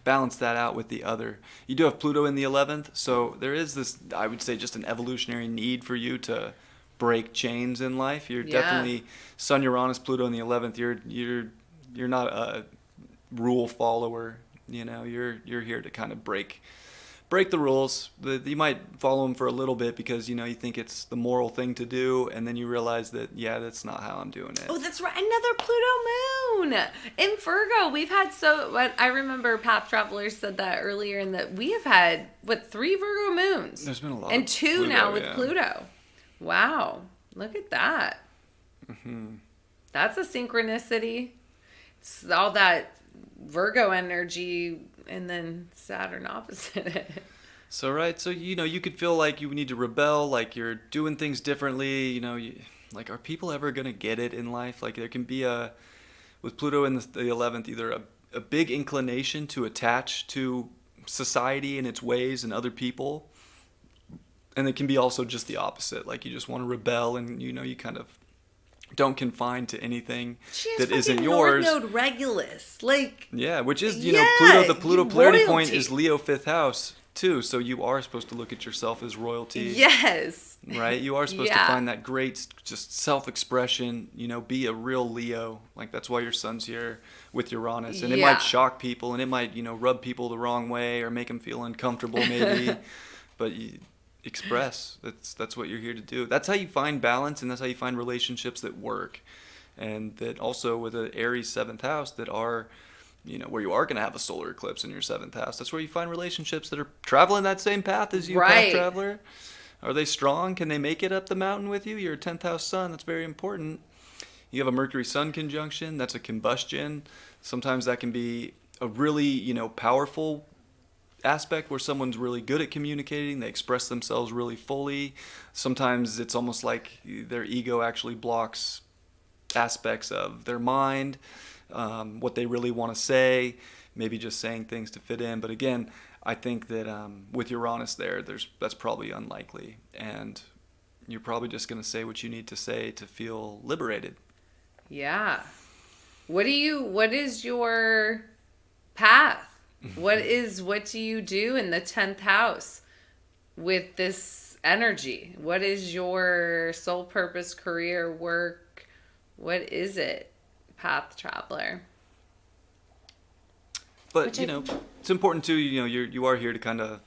[SPEAKER 1] balance that out with the other. You do have Pluto in the 11th, so there is this, I would say, just an evolutionary need for you to break chains in life. You're definitely Sun, Uranus, Pluto in the 11th. You're not a rule follower. You're here to kind of break the rules. You might follow them for a little bit because you think it's the moral thing to do, and then you realize that that's not how I'm doing it.
[SPEAKER 2] Oh, that's right, another Pluto moon in Virgo. We've had I remember Path Travelers said that earlier, in that we have had 3 Virgo moons.
[SPEAKER 1] There's been a lot,
[SPEAKER 2] and 2 Pluto, now with Pluto. Wow, look at that. Mm-hmm. That's a synchronicity. It's all that Virgo energy. And then Saturn opposite it.
[SPEAKER 1] So you could feel like you need to rebel, like you're doing things differently. Like, are people ever gonna get it in life? Like, there can be with Pluto in the 11th, either a big inclination to attach to society and its ways and other people, and it can be also just the opposite. Like, you just want to rebel, and you kind of don't confine to anything that isn't yours.
[SPEAKER 2] North Node Regulus,
[SPEAKER 1] which is Pluto. The Pluto polarity point is Leo 5th house too. So you are supposed to look at yourself as royalty.
[SPEAKER 2] Yes.
[SPEAKER 1] Right. You are supposed to find that great just self-expression. Be a real Leo. Like, that's why your sun's here with Uranus, and it might shock people, and it might rub people the wrong way or make them feel uncomfortable maybe, but express. That's what you're here to do. That's how you find balance, and that's how you find relationships that work, and that also with an Aries 7th house that are where you are going to have a solar eclipse in your 7th house. That's where you find relationships that are traveling that same path as you, path traveler. Are they strong? Can they make it up the mountain with you? You're a 10th house sun. That's very important. You have a Mercury Sun conjunction. That's a combustion. Sometimes that can be a really powerful aspect where someone's really good at communicating. They express themselves really fully. Sometimes it's almost like their ego actually blocks aspects of their mind, what they really want to say, maybe just saying things to fit in. But again, I think that with Uranus that's probably unlikely, and you're probably just going to say what you need to say to feel liberated. Yeah.
[SPEAKER 2] What is your path? What do you do in the 10th house with this energy? What is your soul purpose, career, work? What is it, path traveler?
[SPEAKER 1] But, it's important too, you are here to kind of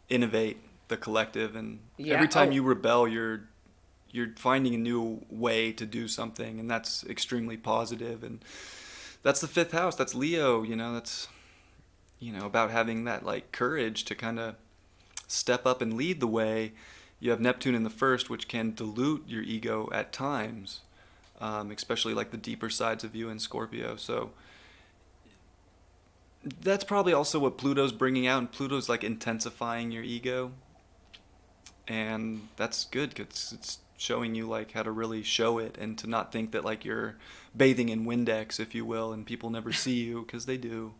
[SPEAKER 1] innovate the collective, and every time you rebel, you're finding a new way to do something, and that's extremely positive. And that's the 5th house. That's Leo, that's about having that courage to kind of step up and lead the way, You have Neptune in the first, which can dilute your ego at times, especially like the deeper sides of you in Scorpio. So that's probably also what Pluto's bringing out, and Pluto's like intensifying your ego. And that's good because it's showing you like how to really show it and to not think that like you're bathing in Windex, if you will, and people never see you, because they do.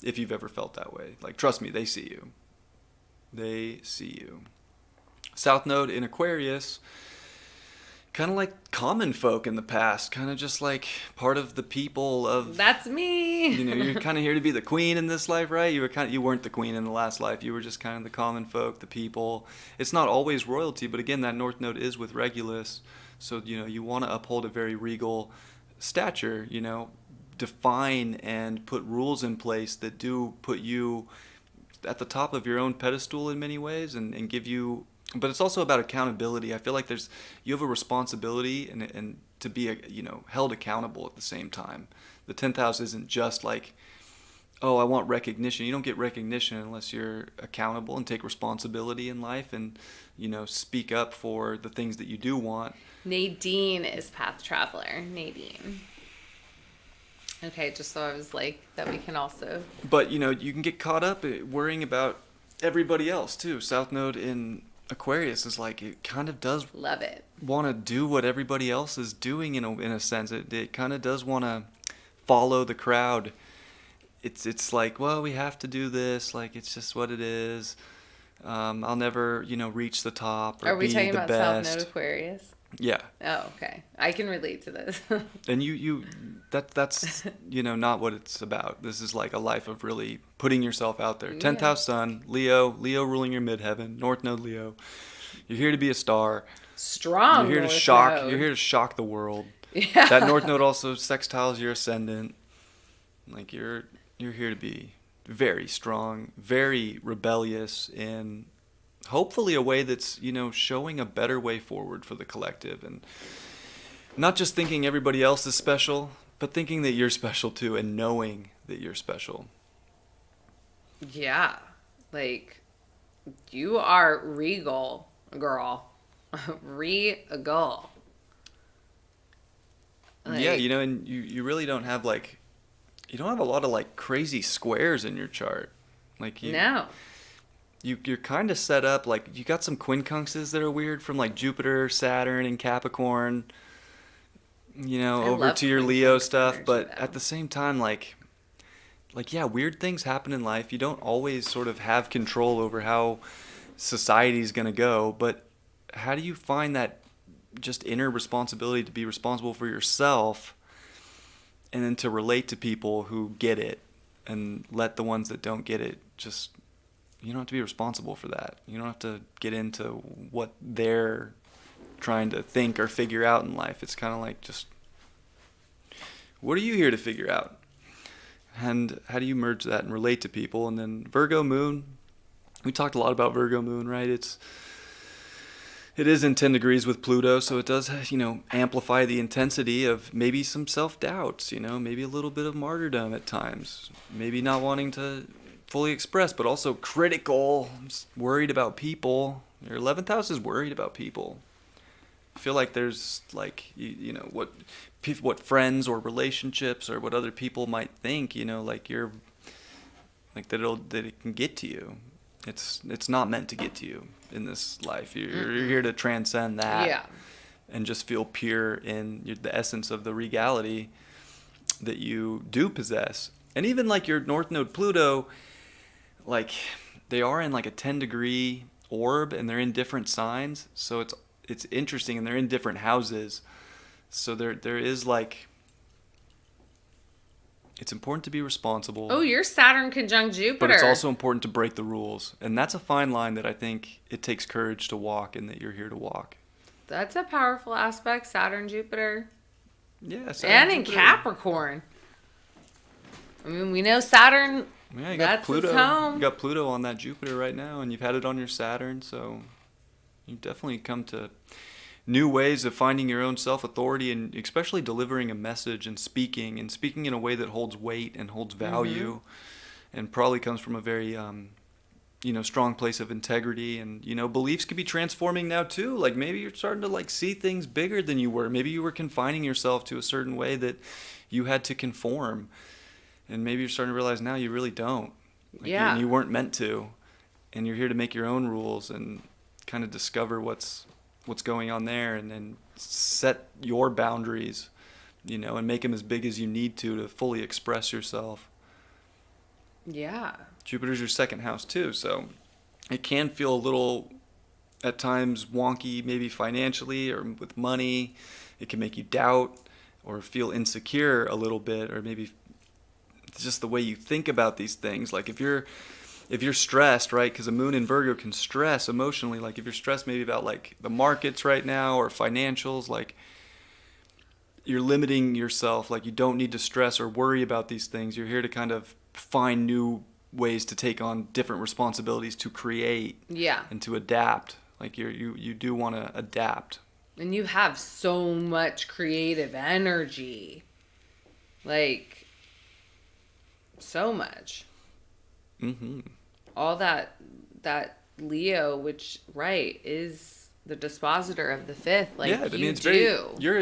[SPEAKER 1] If you've ever felt that way, like, trust me, they see you. They see you. South Node in Aquarius, kind of like common folk in the past, kind of just like part of the people of...
[SPEAKER 2] That's me!
[SPEAKER 1] You know, you're kind of here to be the queen in this life, right? You weren't the queen in the last life. You were just kind of the common folk, the people. It's not always royalty, but again, that North Node is with Regulus. So, you know, you want to uphold a very regal stature, you know, define and put rules in place that do put you at the top of your own pedestal in many ways, and give you, but it's also about accountability. I feel like you have a responsibility and to be, you know, held accountable at the same time. The 10th house isn't just like, oh, I want recognition. You don't get recognition unless you're accountable and take responsibility in life and, you know, speak up for the things that you do want.
[SPEAKER 2] Nadine is Path Traveler. Nadine. Okay, just so I was like, that we can also...
[SPEAKER 1] But, you know, you can get caught up worrying about everybody else, too. South Node in Aquarius is like, it kind of does...
[SPEAKER 2] Love it.
[SPEAKER 1] Want to do what everybody else is doing in a sense. It kind of does want to follow the crowd. It's like, well, we have to do this. Like, it's just what it is. I'll never, you know, reach the top or be the best. Are we talking about
[SPEAKER 2] South Node Aquarius?
[SPEAKER 1] Yeah.
[SPEAKER 2] Oh, okay. I can relate to this.
[SPEAKER 1] And that's you know, not what it's about. This is like a life of really putting yourself out there. 10th house sun, Leo ruling your midheaven, North Node Leo. You're here to be a star.
[SPEAKER 2] Strong.
[SPEAKER 1] You're here to shock. Node. You're here to shock the world.
[SPEAKER 2] Yeah.
[SPEAKER 1] That North Node also sextiles your ascendant. Like you're here to be very strong, very rebellious in hopefully a way that's, you know, showing a better way forward for the collective, and not just thinking everybody else is special, but thinking that you're special too, and knowing that you're special.
[SPEAKER 2] Yeah. Like, you are regal, girl. Regal. Like,
[SPEAKER 1] yeah, you know, and you really don't have like, you don't have a lot of like crazy squares in your chart. Like
[SPEAKER 2] no.
[SPEAKER 1] You're kind of set up, like, you got some quincunxes that are weird from, like, Jupiter, Saturn, and Capricorn, you know, over to your Leo stuff. But at the same time, like, yeah, weird things happen in life. You don't always sort of have control over how society's going to go. But how do you find that just inner responsibility to be responsible for yourself and then to relate to people who get it, and let the ones that don't get it just... You don't have to be responsible for that. You don't have to get into what they're trying to think or figure out in life. It's kind of like, just, what are you here to figure out? And how do you merge that and relate to people? And then Virgo moon, we talked a lot about Virgo moon, right? It is in 10 degrees with Pluto, so it does, you know, amplify the intensity of maybe some self-doubts, you know, maybe a little bit of martyrdom at times, maybe not wanting to fully expressed, but also critical, worried about people. Your 11th house is worried about people. I feel like there's like, you know, what friends or relationships or what other people might think, you know, like you're like that it can get to you. It's not meant to get to you in this life. You're here to transcend that.
[SPEAKER 2] Yeah.
[SPEAKER 1] And just feel pure in the essence of the regality that you do possess. And even like your North Node Pluto, like they are in like a 10-degree orb, and they're in different signs, so it's interesting, and they're in different houses, so there is like, it's important to be responsible.
[SPEAKER 2] Oh, you're Saturn conjunct Jupiter.
[SPEAKER 1] But it's also important to break the rules, and that's a fine line that I think it takes courage to walk, and that you're here to walk.
[SPEAKER 2] That's a powerful aspect, Saturn Jupiter.
[SPEAKER 1] Yeah, Saturn,
[SPEAKER 2] and in Jupiter. Capricorn. I mean, we know Saturn.
[SPEAKER 1] Yeah, you
[SPEAKER 2] got
[SPEAKER 1] got Pluto.
[SPEAKER 2] His home.
[SPEAKER 1] You got Pluto on that Jupiter right now, and you've had it on your Saturn, so you've definitely come to new ways of finding your own self-authority, and especially delivering a message and speaking in a way that holds weight and holds value, and probably comes from a very strong place of integrity, and beliefs could be transforming now too. Like maybe you're starting to like see things bigger than you were. Maybe you were confining yourself to a certain way that you had to conform, and maybe you're starting to realize now you really don't. And you weren't meant to, and you're here to make your own rules and kind of discover what's going on there, and then set your boundaries, and make them as big as you need to fully express yourself.
[SPEAKER 2] Yeah.
[SPEAKER 1] Jupiter's your second house too, so it can feel a little at times wonky, maybe financially or with money. It can make you doubt or feel insecure a little bit, or maybe it's just the way you think about these things. Like if you're stressed, right? Because a moon in Virgo can stress emotionally. Like if you're stressed maybe about like the markets right now or financials, like you're limiting yourself. Like you don't need to stress or worry about these things. You're here to kind of find new ways to take on different responsibilities, to create and to adapt. Like you do want to adapt,
[SPEAKER 2] and you have so much creative energy, like so much. All that Leo, which is the dispositor of the fifth. Like you're
[SPEAKER 1] a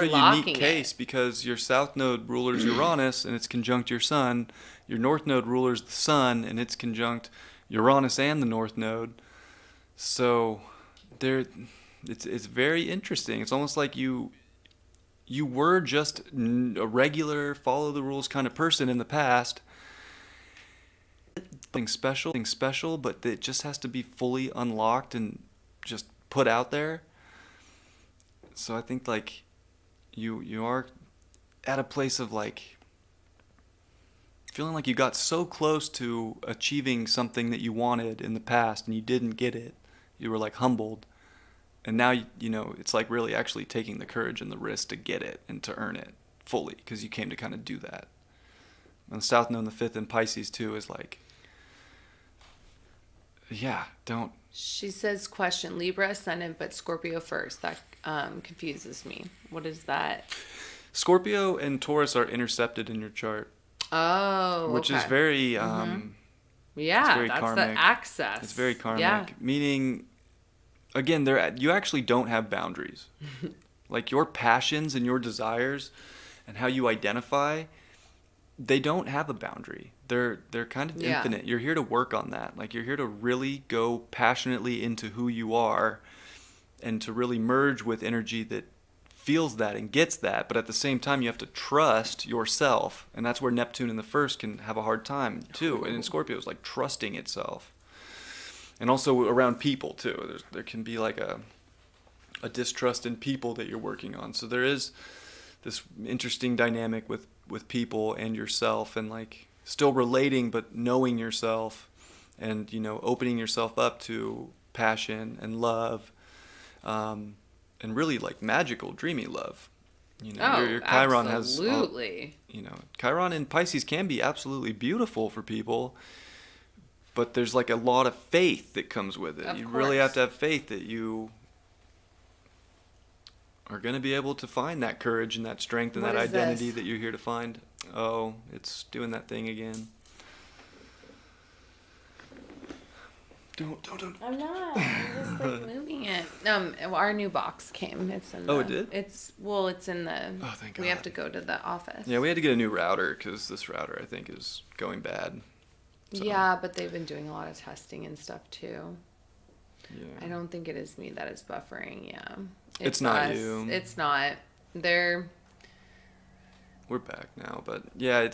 [SPEAKER 1] unique case because your south node ruler is Uranus and it's conjunct your sun. Your north node ruler is the sun and it's conjunct Uranus and the north node. So it's very interesting. It's almost like you were just a regular follow the rules kind of person in the past. Something special, but it just has to be fully unlocked and just put out there. So I think like you are at a place of like feeling like you got so close to achieving something that you wanted in the past and you didn't get it. You were like humbled, and now it's like really actually taking the courage and the risk to get it and to earn it fully, because you came to kind of do that. And the south node, the fifth in Pisces too, is like, don't.
[SPEAKER 2] She says, question, Libra ascendant, but Scorpio first. That confuses me. What is that?
[SPEAKER 1] Scorpio and Taurus are intercepted in your chart.
[SPEAKER 2] Oh,
[SPEAKER 1] which is very,
[SPEAKER 2] that's
[SPEAKER 1] karmic.
[SPEAKER 2] the access.
[SPEAKER 1] It's very karmic, meaning, again, you actually don't have boundaries. Like your passions and your desires and how you identify, they don't have a boundary. They're kind of infinite. You're here to work on that. Like you're here to really go passionately into who you are and to really merge with energy that feels that and gets that. But at the same time, you have to trust yourself. And that's where Neptune in the first can have a hard time too. And in Scorpio, it's like trusting itself. And also around people too. There can be like a distrust in people that you're working on. So there is this interesting dynamic with people and yourself, and like still relating but knowing yourself, and opening yourself up to passion and love, and really like magical dreamy love. Your Chiron
[SPEAKER 2] absolutely.
[SPEAKER 1] Chiron in Pisces can be absolutely beautiful for people, but there's like a lot of faith that comes with it. You really have to have faith that you are going to be able to find that courage and that strength and that identity that you're here to find. Oh, it's doing that thing again. Don't.
[SPEAKER 2] I'm not. I'm just like moving it. Our new box came. It's in.
[SPEAKER 1] It did?
[SPEAKER 2] It's in the.
[SPEAKER 1] Oh, thank God.
[SPEAKER 2] We have to go to the office.
[SPEAKER 1] Yeah, we had to get a new router because this router I think is going bad.
[SPEAKER 2] So. Yeah, but they've been doing a lot of testing and stuff too.
[SPEAKER 1] Yeah.
[SPEAKER 2] I don't think it is me that is buffering. Yeah.
[SPEAKER 1] It's not
[SPEAKER 2] us.
[SPEAKER 1] you.
[SPEAKER 2] It's not. We're
[SPEAKER 1] back now, but yeah,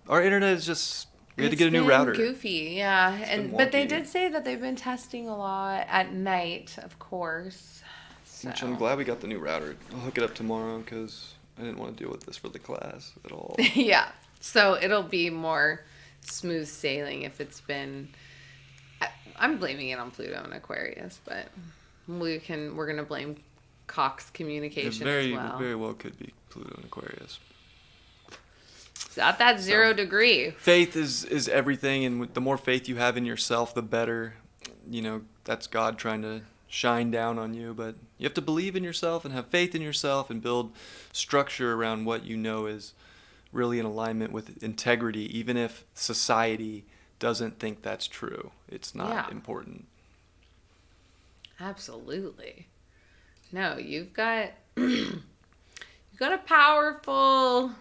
[SPEAKER 1] our internet is just. We had to get a new router.
[SPEAKER 2] Goofy, yeah, but they did say that they've been testing a lot at night, of course. So.
[SPEAKER 1] Which I'm glad we got the new router. I'll hook it up tomorrow because I didn't want to deal with this for the class at all.
[SPEAKER 2] Yeah, so it'll be more smooth sailing if it's been. I'm blaming it on Pluto and Aquarius, but we're gonna blame Cox Communication as well.
[SPEAKER 1] Very well could be Pluto and Aquarius.
[SPEAKER 2] It's at that 0 degree.
[SPEAKER 1] Faith is everything, and the more faith you have in yourself, the better. That's God trying to shine down on you, but you have to believe in yourself and have faith in yourself and build structure around what you know is really in alignment with integrity, even if society doesn't think that's true. It's not important.
[SPEAKER 2] Absolutely. No, you've got a powerful,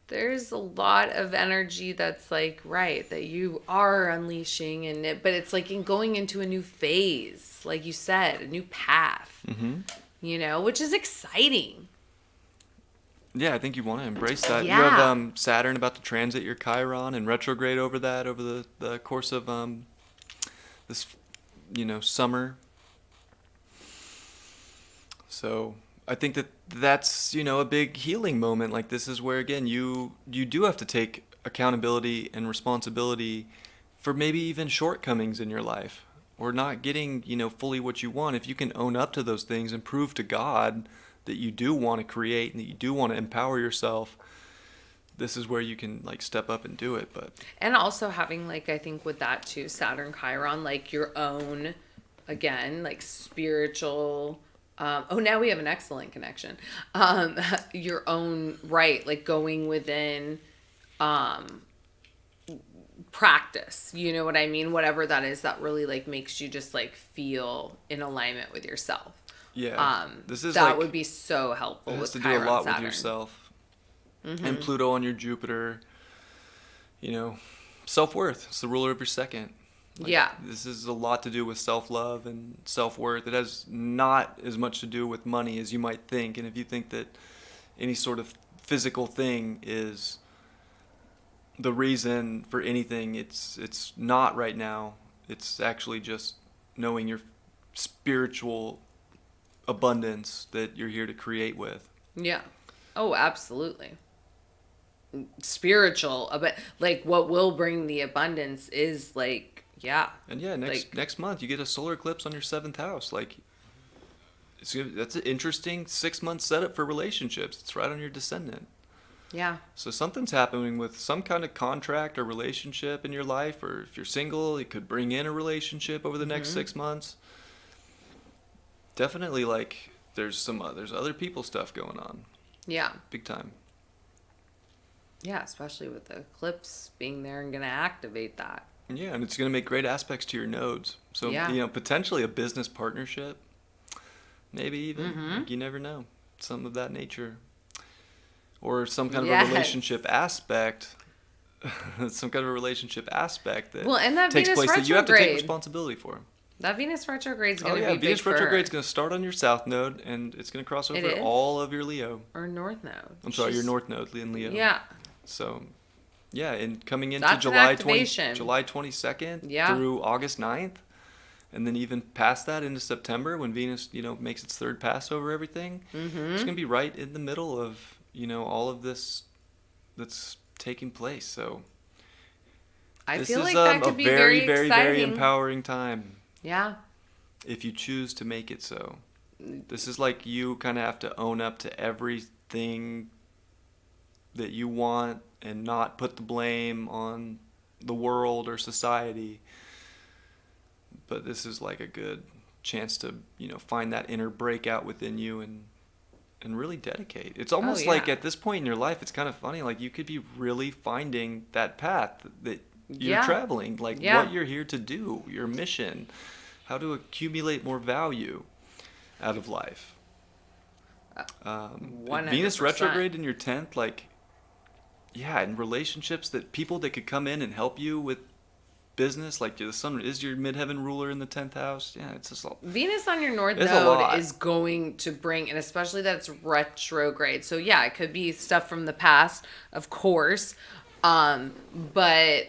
[SPEAKER 2] there's a lot of energy that's like, right, that you are unleashing, but it's like in going into a new phase, like you said, a new path, which is exciting.
[SPEAKER 1] Yeah, I think you want to embrace that. Yeah. You have Saturn about to transit your Chiron and retrograde over the course of this, summer. So I think that's, a big healing moment. Like, this is where, again, you do have to take accountability and responsibility for maybe even shortcomings in your life or not getting, fully what you want. If you can own up to those things and prove to God that you do want to create and that you do want to empower yourself, this is where you can like step up and do it.
[SPEAKER 2] And also having, like, I think with that too, Saturn Chiron, like your own, again, like spiritual, now we have an excellent connection. Your own, right, like going within practice, you know what I mean? Whatever that is that really like makes you just like feel in alignment with yourself.
[SPEAKER 1] Yeah. This is
[SPEAKER 2] that would be so helpful. It has
[SPEAKER 1] to
[SPEAKER 2] Chiron,
[SPEAKER 1] do a lot
[SPEAKER 2] Saturn.
[SPEAKER 1] with yourself. And Pluto on your Jupiter, self-worth. It's the ruler of your second. This is a lot to do with self-love and self-worth. It has not as much to do with money as you might think. And if you think that any sort of physical thing is the reason for anything, it's not right now. It's actually just knowing your spiritual abundance that you're here to create with.
[SPEAKER 2] Yeah. Oh, absolutely. Spiritual, but like what will bring the abundance is like, yeah.
[SPEAKER 1] And next month you get a solar eclipse on your 7th house. Like, that's an interesting 6-month setup for relationships. It's right on your descendant.
[SPEAKER 2] Yeah.
[SPEAKER 1] So something's happening with some kind of contract or relationship in your life, or if you're single, it could bring in a relationship over the next 6 months. Definitely, like, there's other people stuff going on.
[SPEAKER 2] Yeah.
[SPEAKER 1] Big time.
[SPEAKER 2] Yeah, especially with the eclipse being there and going to activate that.
[SPEAKER 1] Yeah, and it's going to make great aspects to your nodes. So, potentially a business partnership. Maybe even. Like, you never know. Something of that nature. Or some kind of a relationship aspect. Some kind of a relationship aspect that
[SPEAKER 2] and that
[SPEAKER 1] takes
[SPEAKER 2] Venus
[SPEAKER 1] place that you have to take responsibility for.
[SPEAKER 2] That Venus retrograde is going to be big
[SPEAKER 1] Venus retrograde is going to start on your south node, and it's going to cross over all of your Leo.
[SPEAKER 2] Or north node.
[SPEAKER 1] I'm sorry, your north node in Leo.
[SPEAKER 2] Yeah.
[SPEAKER 1] So, yeah, and coming into July 22nd through August 9th, and then even past that into September when Venus, makes its third pass over everything, it's going to be right in the middle of, all of this that's taking place. So,
[SPEAKER 2] I feel like that could be very exciting.
[SPEAKER 1] Very, very empowering time.
[SPEAKER 2] Yeah.
[SPEAKER 1] If you choose to make it so. This is like you kind of have to own up to everything that you want and not put the blame on the world or society. But this is like a good chance to, find that inner breakout within you and really dedicate. It's almost like at this point in your life, it's kind of funny. Like, you could be really finding that path that you're traveling, like what you're here to do, your mission, how to accumulate more value out of life. 100%. Venus retrograde in your 10th, like, in relationships, that people that could come in and help you with business, like the sun is your midheaven ruler in the 10th house. Yeah, it's just
[SPEAKER 2] Venus on your north node is going to bring, and especially that it's retrograde. So yeah, it could be stuff from the past, of course, but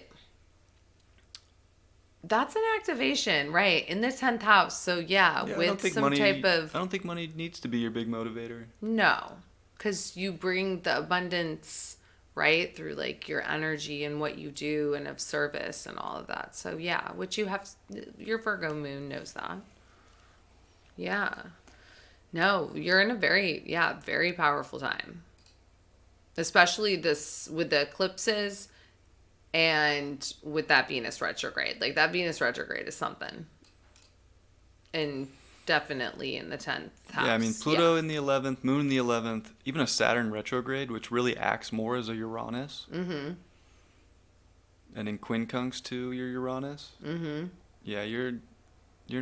[SPEAKER 2] that's an activation, right, in the 10th house. So with some type of...
[SPEAKER 1] I don't think money needs to be your big motivator.
[SPEAKER 2] No, because you bring the abundance, right, through like your energy and what you do and of service and all of that. So which you have, your Virgo moon knows that. Yeah. No, you're in a very, very powerful time. Especially this with the eclipses and with that Venus retrograde. Like, that Venus retrograde is something. And definitely in the 10th house.
[SPEAKER 1] Yeah, I mean, Pluto in the 11th, Moon in the 11th, even a Saturn retrograde, which really acts more as a Uranus. Mm-hmm. and in quincunx to your Uranus. Mm-hmm. Yeah, you're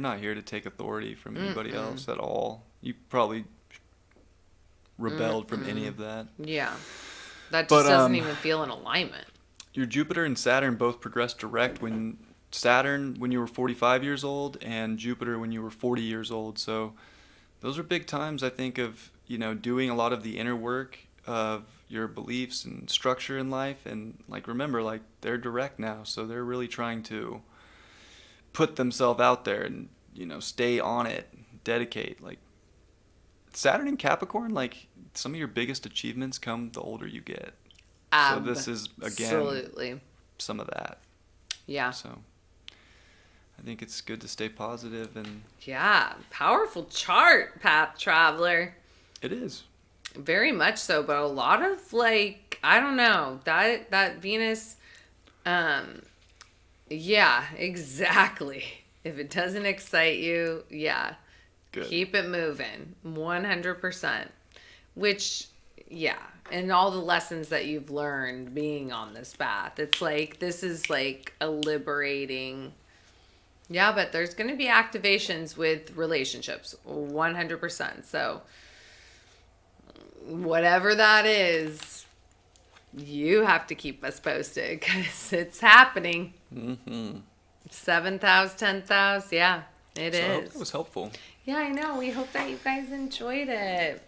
[SPEAKER 1] not here to take authority from anybody else at all. You probably rebelled from any of that.
[SPEAKER 2] Yeah. That just doesn't even feel in alignment.
[SPEAKER 1] Your Jupiter and Saturn both progressed direct when Saturn when you were 45 years old and Jupiter when you were 40 years old. So those are big times, I think, of, doing a lot of the inner work of your beliefs and structure in life. And remember, they're direct now. So they're really trying to put themselves out there and, stay on it, dedicate. Saturn in Capricorn, some of your biggest achievements come the older you get. So this is, again, some of that.
[SPEAKER 2] Yeah.
[SPEAKER 1] So I think it's good to stay positive and...
[SPEAKER 2] Yeah. Powerful chart, Path Traveler.
[SPEAKER 1] It is.
[SPEAKER 2] Very much so, but a lot of, I don't know, that Venus, yeah, exactly. If it doesn't excite you, yeah.
[SPEAKER 1] Good.
[SPEAKER 2] Keep it moving, 100%. Which, yeah, and all the lessons that you've learned being on this path, it's this is a liberating. Yeah, but there's going to be activations with relationships, 100%. So, whatever that is, you have to keep us posted because it's happening. Mm-hmm. 7th house, 10th house, yeah, it is.
[SPEAKER 1] I hope that was helpful.
[SPEAKER 2] Yeah, I know. We hope that you guys enjoyed it.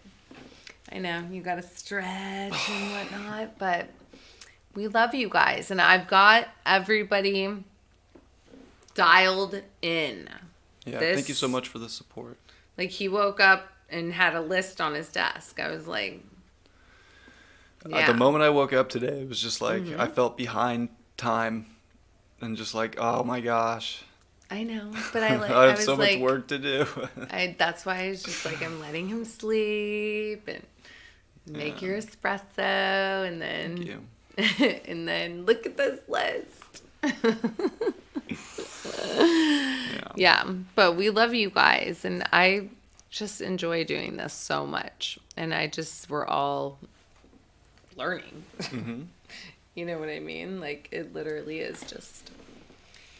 [SPEAKER 2] I know you got to stretch and whatnot, but we love you guys. And I've got everybody dialed in.
[SPEAKER 1] Yeah, thank you so much for the support.
[SPEAKER 2] He woke up and had a list on his desk. I was like, yeah.
[SPEAKER 1] The moment I woke up today, it was just I felt behind time and just oh my gosh.
[SPEAKER 2] I know, but I
[SPEAKER 1] have so much work to do.
[SPEAKER 2] That's why I was just I'm letting him sleep and make your espresso, and then
[SPEAKER 1] Thank you.
[SPEAKER 2] and then look at this list. Yeah, but we love you guys, and I just enjoy doing this so much, and we're all learning. Mm-hmm. You know what I mean? It literally is just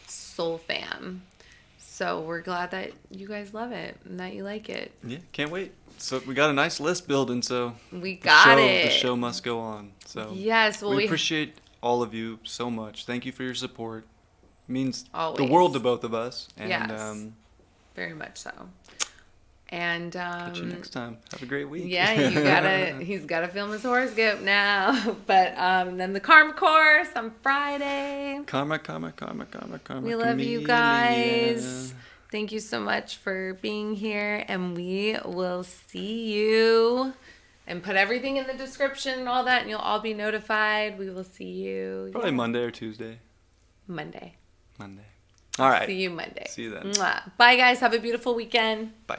[SPEAKER 2] soul fam. So we're glad that you guys love it and that you like it.
[SPEAKER 1] Yeah, can't wait. So we got a nice list building, so
[SPEAKER 2] we got it.
[SPEAKER 1] The show must go on. So
[SPEAKER 2] yes, well,
[SPEAKER 1] we appreciate all of you so much. Thank you for your support. It means
[SPEAKER 2] always.
[SPEAKER 1] The world to both of us. And,
[SPEAKER 2] yes, very much so. And
[SPEAKER 1] catch you next time. Have a great week.
[SPEAKER 2] Yeah, he's gotta film his horoscope now. But then the karma course on Friday.
[SPEAKER 1] Karma.
[SPEAKER 2] We love you guys. Thank you so much for being here, and we will see you. And put everything in the description and all that, and you'll all be notified. We will see you.
[SPEAKER 1] Probably Monday or Tuesday.
[SPEAKER 2] Monday.
[SPEAKER 1] All right.
[SPEAKER 2] See you Monday.
[SPEAKER 1] See you then.
[SPEAKER 2] Mwah. Bye, guys. Have a beautiful weekend.
[SPEAKER 1] Bye.